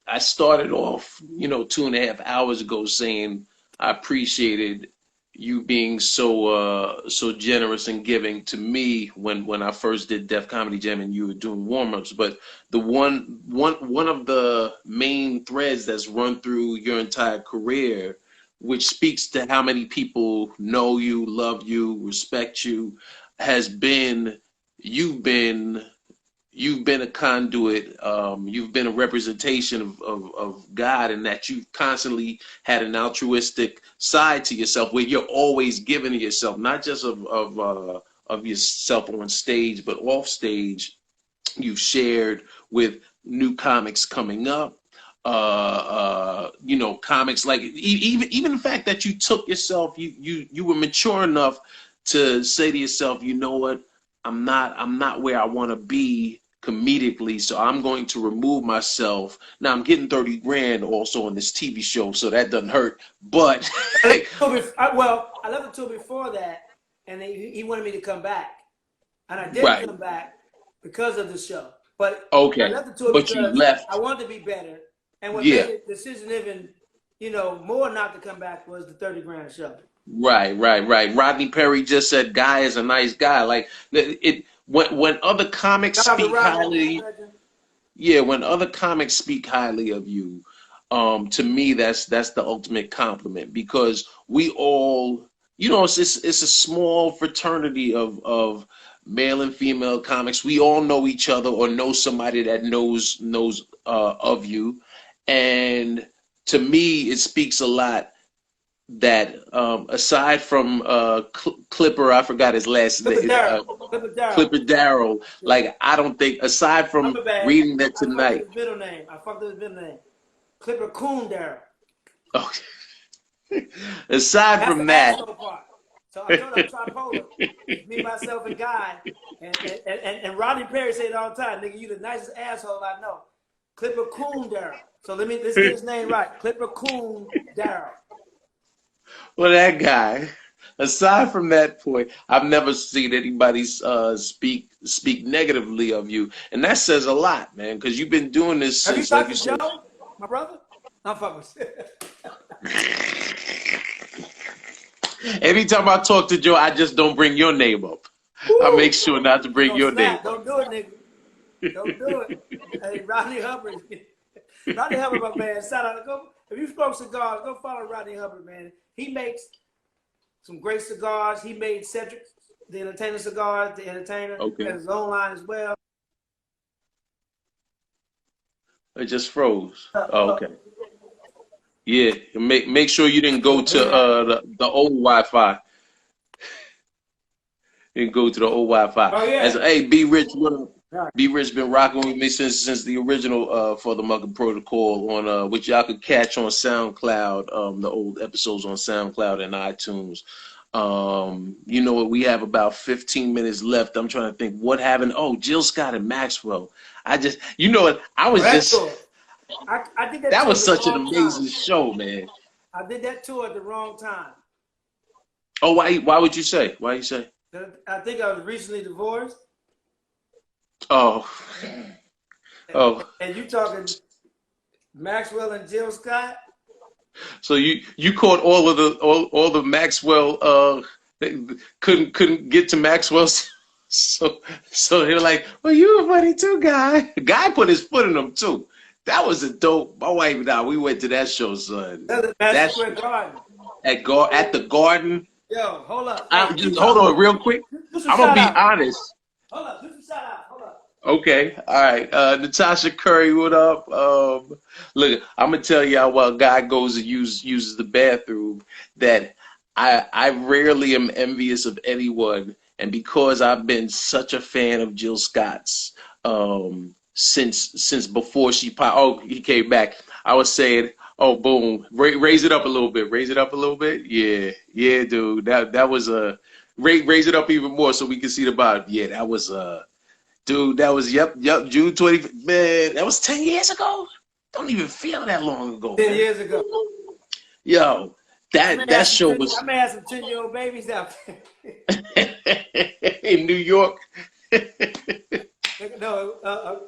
[SPEAKER 1] I started off, 2.5 hours ago saying I appreciated you being so generous and giving to me when I first did Def Comedy Jam and you were doing warm-ups. But the one of the main threads that's run through your entire career, which speaks to how many people know you, love you, respect you, has been you've been a conduit, you've been a representation of God, and that you've constantly had an altruistic side to yourself where you're always giving to yourself, not just of yourself on stage, but off stage. You've shared with new comics coming up, comics like even the fact that you took yourself, you were mature enough to say to yourself, you know what, I'm not where I want to be comedically, so I'm going to remove myself. Now I'm getting 30 grand also on this TV show, so that doesn't hurt. But
[SPEAKER 2] I left the tour before that, and he wanted me to come back, and I didn't come back because of the show. But I left the tour because I wanted to be better, and what made the decision even, more not to come back was the 30 grand show.
[SPEAKER 1] Right. Rodney Perry just said, "Guy is a nice guy." Like it. When other comics speak highly, when other comics speak highly of you, to me that's the ultimate compliment, because we all, it's a small fraternity of male and female comics. We all know each other or know somebody that knows of you, and to me it speaks a lot that aside from Clipper, I forgot his last name, Clipper Darrell, like I don't think, aside from reading that tonight,
[SPEAKER 2] I fucked up his middle name, Clipper Coon Darrell.
[SPEAKER 1] Okay. Aside from that,
[SPEAKER 2] so I told him I'm tripolar, me, myself, and Guy, and Rodney Perry said it all the time, "Nigga, you the nicest asshole I know." Clipper Coon Darrell. So let's get his name right, Clipper Coon Darrell.
[SPEAKER 1] Well, that guy, aside from that point, I've never seen anybody speak negatively of you, and that says a lot, man, because you've been doing this since.
[SPEAKER 2] Have you talked to Joe, my brother? I'm fucking.
[SPEAKER 1] Every time I talk to Joe, I just don't bring your name up. I make sure not to bring your name up.
[SPEAKER 2] Don't do it, nigga. Don't do it. Hey, Rodney Hubbard. Rodney Hubbard, my man. Shout out. If you smoke cigars, go follow Rodney Hubbard, man. He makes some great cigars. He made Cedric, the Entertainer cigars, the Entertainer. He has his own line as well.
[SPEAKER 1] It just froze. Okay. Yeah, make sure you didn't go to the old Wi-Fi. You didn't go to the old Wi-Fi.
[SPEAKER 2] Oh yeah.
[SPEAKER 1] Hey, B Rich, B Rich been rocking with me since the original Futhamuckin Protocol on which y'all could catch on SoundCloud, the old episodes on SoundCloud and iTunes. You know what? We have about 15 minutes left. I'm trying to think what happened. Oh, Jill Scott and Maxwell. I just, you know what? I was just.
[SPEAKER 2] I did
[SPEAKER 1] that was such an amazing show, man.
[SPEAKER 2] I did that tour at the wrong time.
[SPEAKER 1] Oh, why would you say? Why you say?
[SPEAKER 2] I think I was recently divorced.
[SPEAKER 1] Oh. Oh.
[SPEAKER 2] And you talking Maxwell and Jill Scott?
[SPEAKER 1] So you caught all the Maxwell couldn't get to Maxwell, so they're like, well, you were funny too, guy. Guy put his foot in them too. That was a dope. My wife and I, we went to that show, son.
[SPEAKER 2] That's Square Garden.
[SPEAKER 1] At the Garden.
[SPEAKER 2] Yo, hold up.
[SPEAKER 1] Hold on, real quick. I'm gonna be honest.
[SPEAKER 2] Hold up, do some shout out. Hold up.
[SPEAKER 1] Okay, all right. Natasha Curry, what up? Look, I'm gonna tell y'all while Guy goes and uses the bathroom that I rarely am envious of anyone, and because I've been such a fan of Jill Scott's since before she popped. Oh, he came back. I was saying, oh, boom, raise it up a little bit. Raise it up a little bit. Yeah, dude. That was raise it up even more so we can see the bottom. Yeah, that was dude. That was yep. June 20th. Man, that was 10 years ago. Don't even feel that long ago.
[SPEAKER 2] 10 years ago.
[SPEAKER 1] Yo, that show was.
[SPEAKER 2] I may have some 10-year-old babies out there
[SPEAKER 1] in New York.
[SPEAKER 2] No.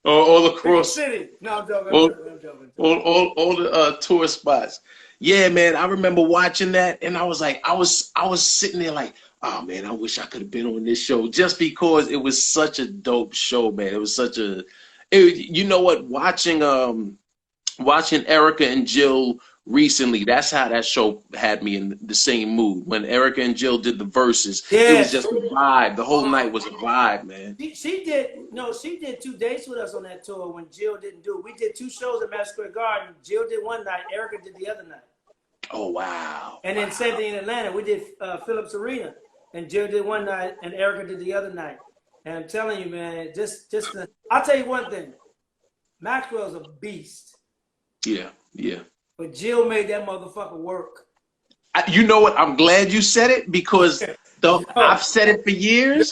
[SPEAKER 1] All across
[SPEAKER 2] city. No, I'm joking.
[SPEAKER 1] All the tourist spots. Yeah, man, I remember watching that, and I was like, I was sitting there like, oh man, I wish I could have been on this show, just because it was such a dope show, man. It was such a, you know what? Watching Erica and Jill recently, that's how that show had me in the same mood. When Erica and Jill did the verses, it was just a vibe. The whole night was a vibe, man.
[SPEAKER 2] She did 2 dates with us on that tour when Jill didn't do it. We did 2 shows at Madison Square Garden. Jill did one night, Erica did the other night.
[SPEAKER 1] Oh, wow.
[SPEAKER 2] And then same thing in Atlanta. We did Phillips Arena, and Jill did one night, and Erica did the other night. And I'm telling you, man, I'll tell you one thing. Maxwell's a beast.
[SPEAKER 1] Yeah.
[SPEAKER 2] But Jill made that motherfucker work.
[SPEAKER 1] You know what? I'm glad you said it, because I've said it for years,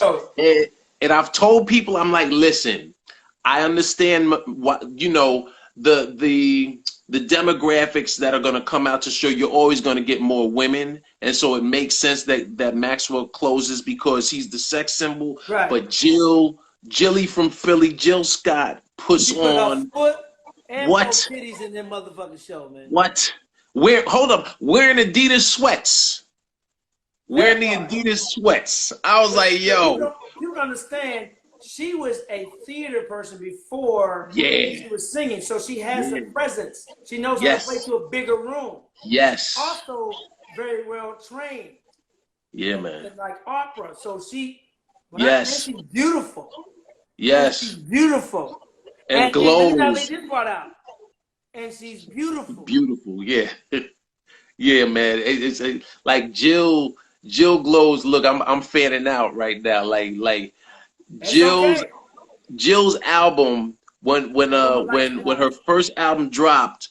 [SPEAKER 1] and I've told people, I'm like, listen, I understand what, you know, the demographics that are going to come out to show you're always going to get more women, and so it makes sense that Maxwell closes because he's the sex symbol.
[SPEAKER 2] Right.
[SPEAKER 1] But Jilly from Philly, Jill Scott puts on what
[SPEAKER 2] titties in them motherfucking show, man.
[SPEAKER 1] What? Hold up, wearing Adidas sweats. Wearing the Adidas sweats. I was like, yo.
[SPEAKER 2] You don't understand. She was a theater person before she was singing, so she has a presence. She knows how to play to a bigger room.
[SPEAKER 1] Yes.
[SPEAKER 2] Also very well trained.
[SPEAKER 1] Yeah, man.
[SPEAKER 2] And like opera. So she's beautiful.
[SPEAKER 1] Yes.
[SPEAKER 2] She's beautiful.
[SPEAKER 1] And glows.
[SPEAKER 2] And this part out. And she's beautiful.
[SPEAKER 1] Beautiful, yeah. Yeah, man. It's like Jill glows. Look, I'm fanning out right now. Like Jill's album when her first album dropped,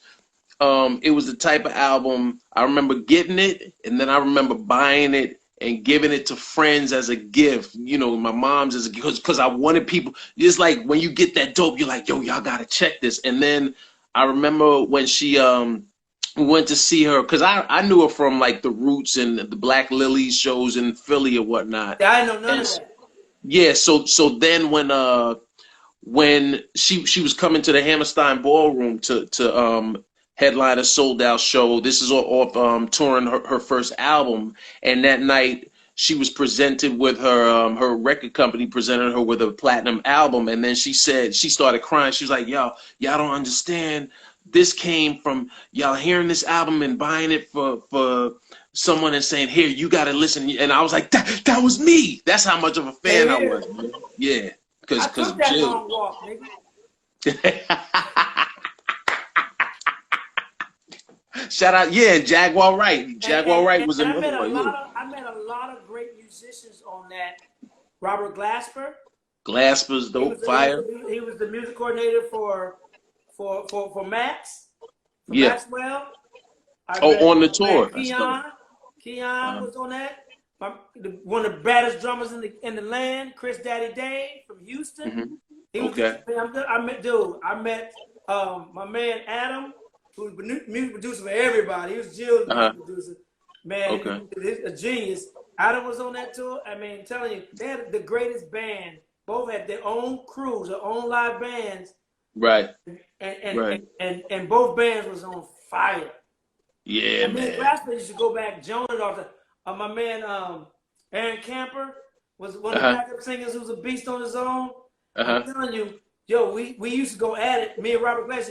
[SPEAKER 1] it was the type of album I remember getting it, and then I remember buying it and giving it to friends as a gift. You know, my mom's as a gift, because I wanted people. It's like when you get that dope, you're like, yo, y'all gotta check this. And then I remember when she we went to see her, because I knew her from like the Roots and the Black Lilies shows in Philly or whatnot.
[SPEAKER 2] Yeah, I know none of that.
[SPEAKER 1] Yeah, so then when she was coming to the Hammerstein Ballroom to headline a sold out show, this is off touring her first album, and that night she was presented with her record company presented her with a platinum album, and then she started crying. She was like, y'all don't understand. This came from y'all hearing this album and buying it for someone and saying, here, you got to listen. And I was like, that was me. That's how much of a fan I was. Man. Yeah. Because
[SPEAKER 2] that long walk, nigga.
[SPEAKER 1] Shout out, Jaguar Wright. Jaguar Wright was
[SPEAKER 2] another one. I met a lot of great musicians on that. Robert Glasper.
[SPEAKER 1] Glaspers, dope, fire.
[SPEAKER 2] He was the music coordinator for Max, for
[SPEAKER 1] Yeah.
[SPEAKER 2] Maxwell.
[SPEAKER 1] On the tour.
[SPEAKER 2] Keon was on that. One of the baddest drummers in the land, Chris Daddy Day from Houston.
[SPEAKER 1] Mm-hmm.
[SPEAKER 2] He was
[SPEAKER 1] Okay.
[SPEAKER 2] I met my man Adam, who was music producer for everybody. He was Jill's music producer. Man, he's a genius. Adam was on that tour. I mean, I'm telling you, they had the greatest band. Both had their own crews, their own live bands.
[SPEAKER 1] Right.
[SPEAKER 2] And both bands was on fire.
[SPEAKER 1] Yeah,
[SPEAKER 2] and
[SPEAKER 1] man.
[SPEAKER 2] Last year, you should go back, joining off my man Aaron Camper was one of the backup singers who was a beast on his own. I'm telling you, yo, we used to go at it. Me and Robert Glass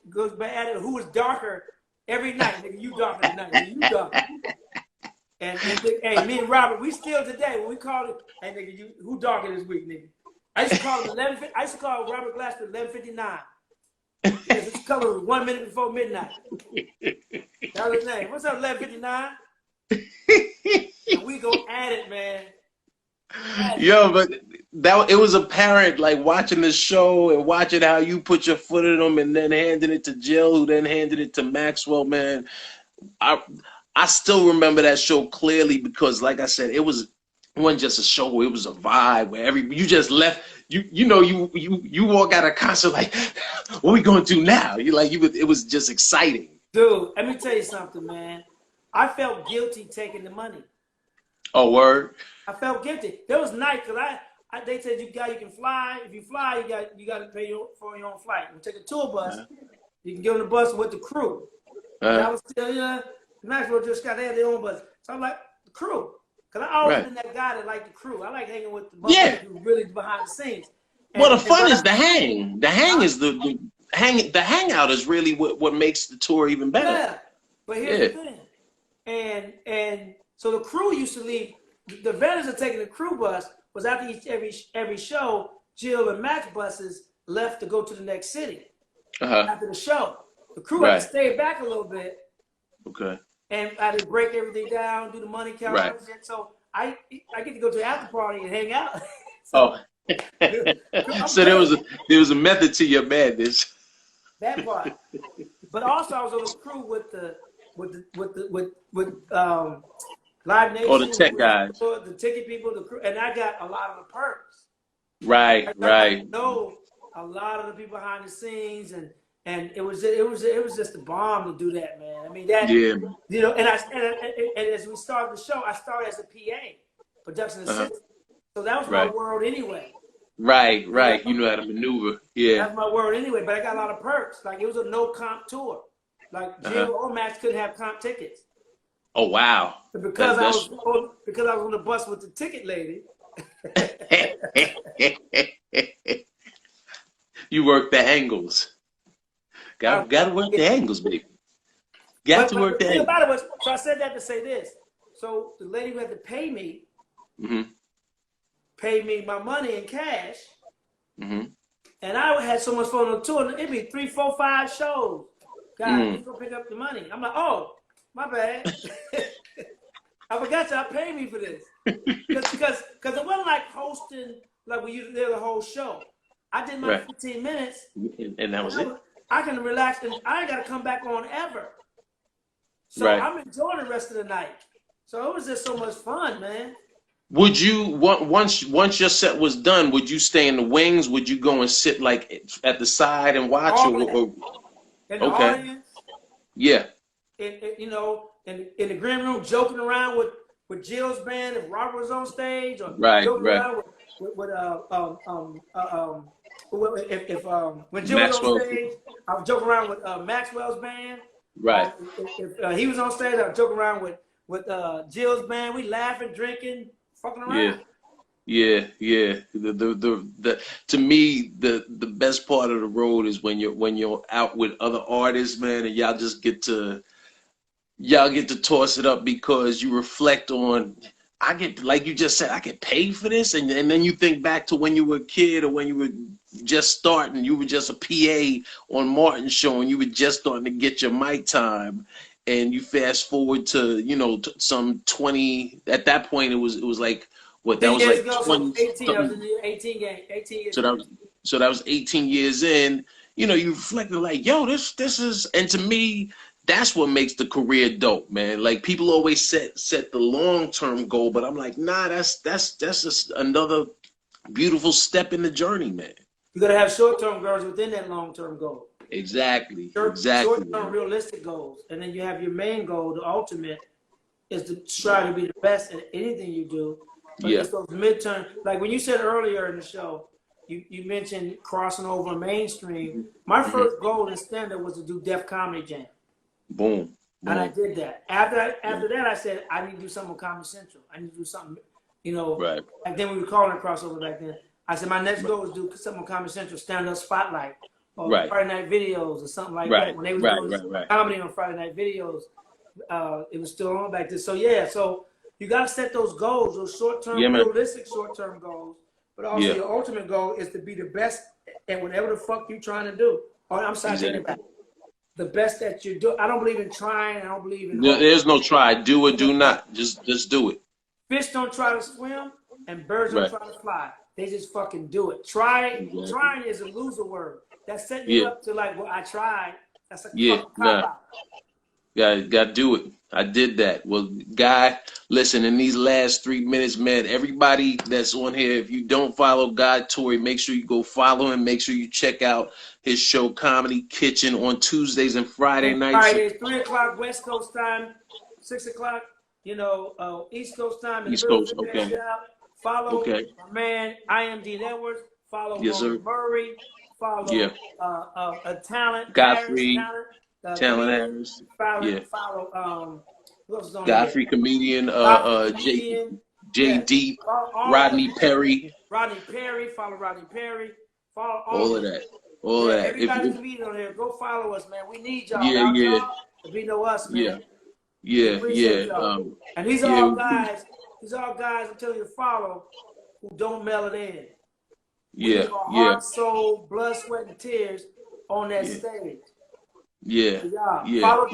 [SPEAKER 2] goes back at it. Who was darker every night? Nigga, you darker tonight. Nigga, you darker. And hey, me and Robert, we still today when we call it, hey nigga, who darker this week, nigga? I used to call him 11. I used to call Robert Glass at 11:59. Because his color was 1 minute before midnight. That was his name. What's up, 11:59? And we go at it, man.
[SPEAKER 1] Yo, but it was apparent, like watching the show and watching how you put your foot in them and then handing it to Jill, who then handed it to Maxwell, man. I still remember that show clearly because, like I said, it wasn't just a show; it was a vibe where you just left. You walk out of concert like, what are we gonna do now? It was just exciting.
[SPEAKER 2] Dude, let me tell you something, man. I felt guilty taking the money.
[SPEAKER 1] Oh, word.
[SPEAKER 2] I felt guilty. There was nights because they said you can fly. If you fly, you got to pay for your own flight. You take a tour bus. You can get on the bus with the crew. And I was still Maxwell just got their own bus. So I'm like, the crew. Because I always been that guy that liked the crew. I like hanging with the bus who really behind the scenes.
[SPEAKER 1] Well, the fun is the hang. The hang is the hangout is really what makes the tour even better.
[SPEAKER 2] Yeah. But here's the thing. And so the crew used to leave. The advantage of taking the crew bus was after every show, Jill and Max buses left to go to the next city after the show. The crew had to stay back a little bit. Okay. And I had to break everything down, do the money count. Right. So I get to go to the after party and hang out.
[SPEAKER 1] So there was a method to your madness.
[SPEAKER 2] That part. But also I was on the crew with Live Nation.
[SPEAKER 1] Oh, the tech guys.
[SPEAKER 2] The ticket people, the crew, and I got a lot of the perks.
[SPEAKER 1] Right.
[SPEAKER 2] I know a lot of the people behind the scenes, and it was just a bomb to do that, man. I mean that. Yeah. And as we started the show, I started as a PA, production assistant. So that was my world anyway. Right.
[SPEAKER 1] You know how to maneuver. Yeah.
[SPEAKER 2] That's my world anyway. But I got a lot of perks. Like it was a no comp tour. Like Jill or Max couldn't have comp tickets.
[SPEAKER 1] Oh wow!
[SPEAKER 2] Because I was on the bus with the ticket lady.
[SPEAKER 1] You work the angles. Got to work the angles, baby. Got to work the angles.
[SPEAKER 2] So I said that to say this. So the lady who had to pay me, paid me my money in cash, and I had so much fun on the tour. It'd be 3, 4, 5 shows. Guys, you go pick up the money. I'm like, oh. My bad. I forgot y'all paid me for this. Because it wasn't like hosting, like we usually do the whole show. I did my 15 minutes.
[SPEAKER 1] And that was it.
[SPEAKER 2] I can relax and I ain't got to come back on ever. So I'm enjoying the rest of the night. So it was just so much fun, man.
[SPEAKER 1] Would you, once your set was done, would you stay in the wings? Would you go and sit like at the side and watch?
[SPEAKER 2] In the audience?
[SPEAKER 1] Yeah.
[SPEAKER 2] In the green room, joking around with Jill's band if Robert was on stage, or joking around with when Jill was on stage, I was joking around with Maxwell's band.
[SPEAKER 1] Right.
[SPEAKER 2] If he was on stage, I was joking around with Jill's band. We laughing, drinking, fucking around.
[SPEAKER 1] Yeah. The to me the best part of the road is when you're out with other artists, man, and y'all get to toss it up because you reflect on. I get, like you just said, I get paid for this, and then you think back to when you were a kid or when you were just starting. You were just a PA on Martin's show, and you were just starting to get your mic time. And you fast forward to some 20. At that point, it was like what that was
[SPEAKER 2] 10 years
[SPEAKER 1] like
[SPEAKER 2] ago,
[SPEAKER 1] 20
[SPEAKER 2] so 18. I was
[SPEAKER 1] something.
[SPEAKER 2] in the 18 game. 18 years.
[SPEAKER 1] So that was 18 years in. You know, you reflected like, yo, this is, and to me, that's what makes the career dope, man. Like people always set the long-term goal, but I'm like, nah, that's just another beautiful step in the journey, man.
[SPEAKER 2] You gotta have short-term goals within that long-term goal.
[SPEAKER 1] Exactly.
[SPEAKER 2] Short-term realistic goals, and then you have your main goal. The ultimate is to try to be the best at anything you do. But it's those midterm, like when you said earlier in the show, you mentioned crossing over mainstream. My first goal in stand-up was to do Def Comedy Jam.
[SPEAKER 1] Boom.
[SPEAKER 2] And I did that. After that, I said I need to do something with Comedy Central. I need to do something, you know.
[SPEAKER 1] Right.
[SPEAKER 2] Back then we were calling it crossover back then. I said my next goal was to do something on Comedy Central, stand-up spotlight, or Friday night videos, or something like that. When they were doing comedy on Friday night videos, it was still on back then. So so you got to set those goals, those short-term, realistic short-term goals. But also your ultimate goal is to be the best at whatever the fuck you're trying to do. Or I'm sorry, take it back. The best that you do. I don't believe in trying. I don't believe in.
[SPEAKER 1] There's no try. Do or do not. Just do it. Fish
[SPEAKER 2] don't try to swim, and birds don't try to fly. They just fucking do it. Trying is a loser word. That's setting you up to like, well, I tried. That's a fucking cop-out.
[SPEAKER 1] Got to do it. I did that. Well, Guy, listen, in these last 3 minutes, man, everybody that's on here, if you don't follow Guy Torry, make sure you go follow him. Make sure you check out his show, Comedy Kitchen, on Tuesdays and Friday nights.
[SPEAKER 2] Fridays, 3 o'clock West Coast time, 6 o'clock, East Coast time.
[SPEAKER 1] East Coast, okay.
[SPEAKER 2] Follow my man, IMD Networks. Follow Murray. Follow a talent.
[SPEAKER 1] Godfrey. Talent Harris.
[SPEAKER 2] Follow
[SPEAKER 1] Godfrey comedian, JD, Rodney Perry.
[SPEAKER 2] Follow Rodney Perry. Follow
[SPEAKER 1] all of that. All that.
[SPEAKER 2] Everybody's comedian on here. Go follow us, man. We need y'all. Y'all we know us, man. And these are all guys. These are all guys I'm telling you to follow who don't mail it in. Heart, soul, blood, sweat, and tears on that stage. Follow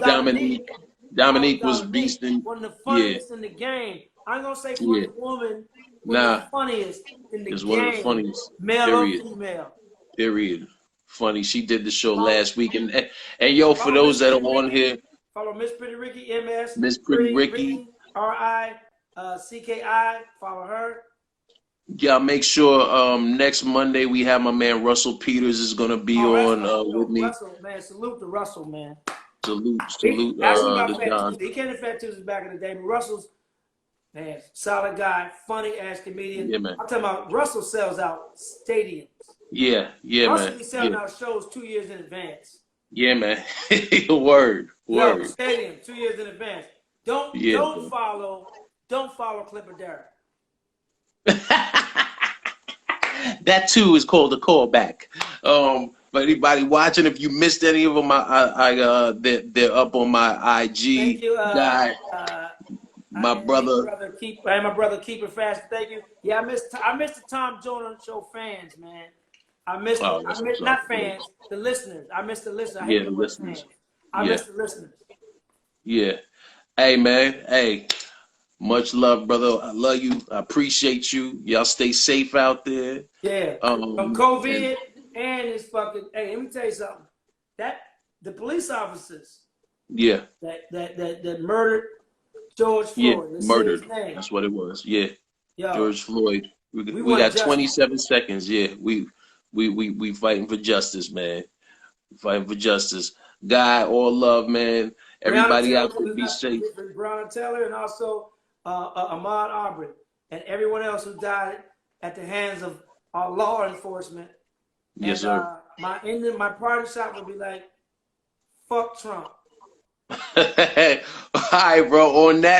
[SPEAKER 1] Dominique was beasting.
[SPEAKER 2] One of the funniest in the game. I'm gonna say funniest woman. The funniest in the game.
[SPEAKER 1] One of the funniest.
[SPEAKER 2] Male or female.
[SPEAKER 1] Period. Funny. She did the show last week, and yo, for those that are on here,
[SPEAKER 2] follow Miss Pretty Ricky, MS.
[SPEAKER 1] Miss Pretty Ricky,
[SPEAKER 2] RICKI. Follow her.
[SPEAKER 1] Yeah, make sure next Monday we have my man Russell Peters is gonna be on with me.
[SPEAKER 2] Russell, man, salute to Russell, man.
[SPEAKER 1] Salute.
[SPEAKER 2] He came to Fat Tuesdays back in the day, but Russell's man, solid guy, funny ass comedian.
[SPEAKER 1] Yeah, man.
[SPEAKER 2] I'm talking about Russell sells out stadiums.
[SPEAKER 1] Russell
[SPEAKER 2] be selling out shows 2 years in advance.
[SPEAKER 1] Yeah, man. Word.
[SPEAKER 2] Stadium 2 years in advance. Don't follow Clipper Derrick.
[SPEAKER 1] That too is called a callback. But anybody watching, if you missed any of them, they're up on my IG.
[SPEAKER 2] Thank you,
[SPEAKER 1] my brother
[SPEAKER 2] keep it fast. Thank you. Yeah, I missed the Tom Jones Show fans, man. I missed not fans, the listeners. I missed the listeners. I hate the listeners. Fans. I missed the listeners.
[SPEAKER 1] Yeah. Hey, man. Hey. Much love, brother. I love you. I appreciate you. Y'all stay safe out there.
[SPEAKER 2] Yeah. From COVID and it's fucking. Hey, let me tell you something. That the police officers.
[SPEAKER 1] Yeah.
[SPEAKER 2] That murdered George Floyd.
[SPEAKER 1] Yeah, murdered. That's what it was. Yeah. George Floyd. We got 27 seconds. Yeah. We fighting for justice, man. Fighting for justice. Guy, all love, man. Everybody out there, be safe.
[SPEAKER 2] Breonna Taylor and also Ahmaud Arbery and everyone else who died at the hands of our law enforcement.
[SPEAKER 1] Yes, sir.
[SPEAKER 2] My party shot would be like, fuck Trump.
[SPEAKER 1] All right, bro. On that.